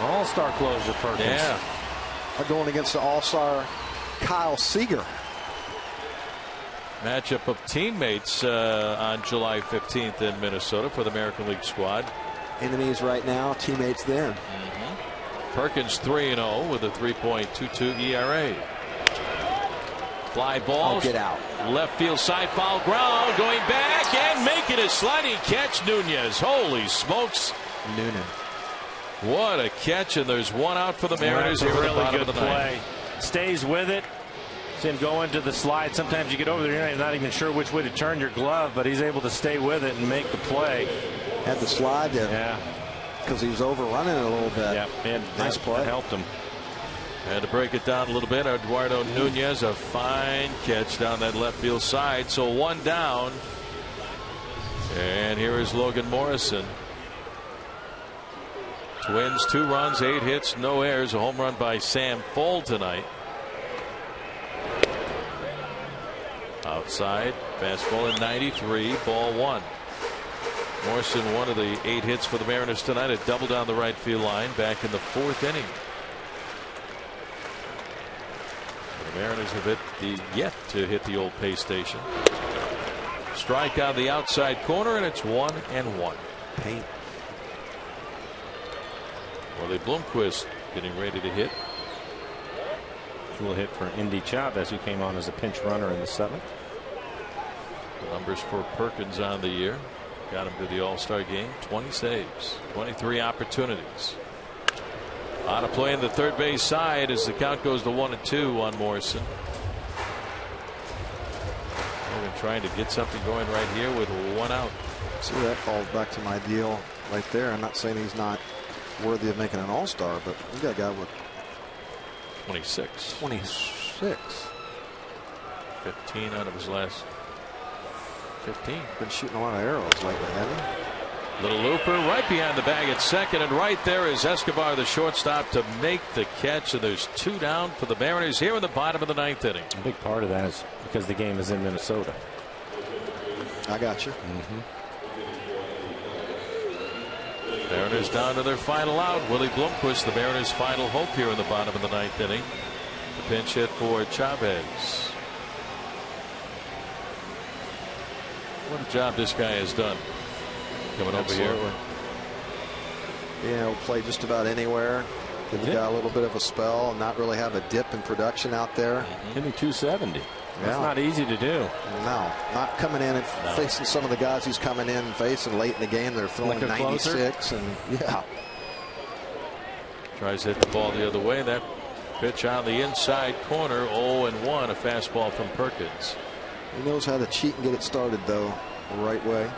All-star closer Perkins. Yeah. Going against the all-star Kyle Seager. matchup of teammates on July 15th in Minnesota for the American League squad. Enemies right now, teammates then. Perkins 3-0 with a 3.22 ERA. Fly ball. Get out. Left field side, foul ground, going back and making a sliding catch. Nunez. Holy smokes. Nunez. What a catch, and there's one out for the Mariners here at the bottom of the ninth. Stays with it. See him go into the slide. Sometimes you get over there, you're not even sure which way to turn your glove, but he's able to stay with it and make the play. Had the slide there. Yeah. Because he was overrunning it a little bit. Yeah, and nice play. That helped him. And to break it down a little bit, Eduardo Nunez, a fine catch down that left field side. So one down. And here is Logan Morrison. Twins 2 runs, 8 hits, no errors. A home run by Sam Fold tonight. Outside, fastball in 93, ball 1. Morrison, one of the 8 hits for the Mariners tonight, a double down the right field line back in the 4th inning. The Mariners have yet to hit the old pay station. Strike on the outside corner, and it's 1-1. Paint. Willie Bloomquist getting ready to hit. Cool hit for Indy Chavez, who came on as a pinch runner in the 7th. The numbers for Perkins on the year. Got him to the All-Star game. 20 saves, 23 opportunities. On a play in the third base side as the count goes to 1-2 on Morrison. We're trying to get something going right here with 1 out. See, that falls back to my deal right there. I'm not saying he's not worthy of making an All-Star, but we got a guy with 26. 26. 15 out of his last 15. Been shooting a lot of arrows lately, hasn't he? Little looper right behind the bag at second, and right there is Escobar, the shortstop, to make the catch. And there's 2 down for the Mariners here in the bottom of the 9th inning. A big part of that is because the game is in Minnesota. I got you. Mariners down to their final out. Willie Bloomquist, the Mariners' final hope here in the bottom of the 9th inning. The pinch hit for Chavez. What a job this guy has done coming Absolutely. over here. Yeah, he'll play just about anywhere. Give the guy a little bit of a spell and not really have a dip in production out there. Hitting 270. That's not easy to do. No, not coming in and facing some of the guys he's coming in and facing late in the game. They're throwing like 96 and Tries to hit the ball the other way. That pitch on the inside corner, 0-1, a fastball from Perkins. He knows how to cheat and get it started though the right way.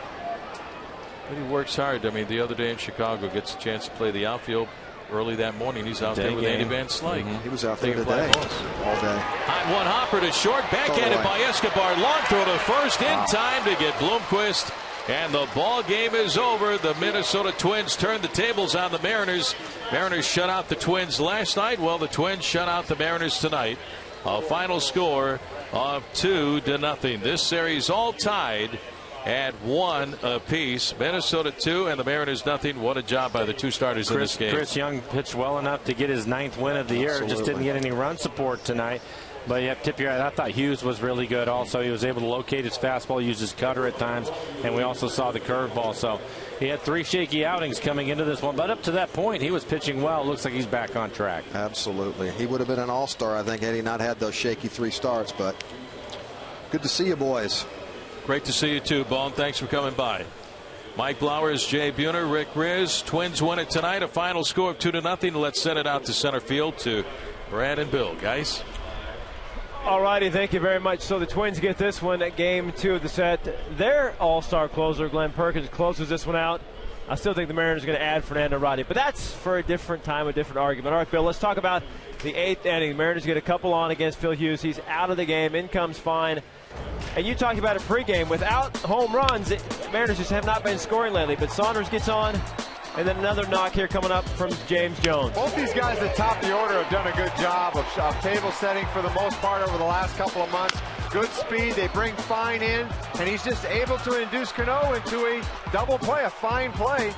But he works hard. I mean, the other day in Chicago, gets a chance to play the outfield early that morning. He's out there with Andy Van Slyke. He was out there today all day. Hot one hopper to short, backhanded by Escobar. Long throw to first in time to get Bloomquist. And the ball game is over. The Minnesota Twins turn the tables on the Mariners. Mariners shut out the Twins last night. Well, the Twins shut out the Mariners tonight. A final score of 2-0. This series all tied at 1 apiece. Minnesota 2 and the Mariners nothing. What a job by the 2 starters in this game. Chris Young pitched well enough to get his 9th win of the year. Just didn't get any run support tonight. But you have to tip your hat. I thought Hughes was really good also. He was able to locate his fastball, use his cutter at times, and we also saw the curveball. So he had 3 shaky outings coming into this one. But up to that point, he was pitching well. Looks like he's back on track. Absolutely. He would have been an all-star, I think, had he not had those shaky 3 starts. But good to see you, boys. Great to see you too, Bone. Thanks for coming by. Mike Blowers, Jay Buhner, Rick Riz. Twins win it tonight. A final score of 2-0. Let's send it out to center field to Brad and Bill. Guys. All righty, thank you very much. So the Twins get this one at game 2 of the set. Their all-star closer, Glenn Perkins, closes this one out. I still think the Mariners are going to add Fernando Rodney, but that's for a different time, a different argument. All right, Bill, let's talk about the 8th inning. The Mariners get a couple on against Phil Hughes. He's out of the game. In comes Fine. And you talked about it pregame. Without home runs, the Mariners just have not been scoring lately. But Saunders gets on, and then another knock here coming up from James Jones. Both these guys at the top of the order have done a good job of table setting for the most part over the last couple of months. Good speed. They bring Fine in, and he's just able to induce Cano into a double play, a fine play.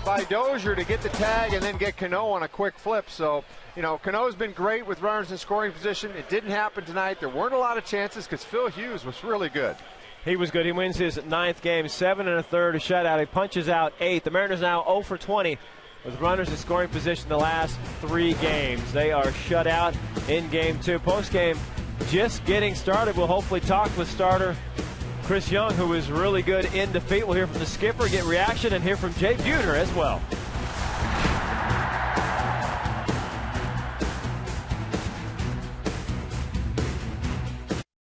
by Dozier to get the tag and then get Cano on a quick flip. So, you know, Cano's been great with runners in scoring position. It didn't happen tonight. There weren't a lot of chances because Phil Hughes was really good. He was good. He wins his 9th game, 7 1/3, a shutout. He punches out 8. The Mariners now 0 for 20 with runners in scoring position the last 3 games. They are shut out in Game 2. Post-game just getting started. We'll hopefully talk with starter Chris Young, who is really good in defeat. We'll hear from the skipper, get reaction, and hear from Jay Buhner as well.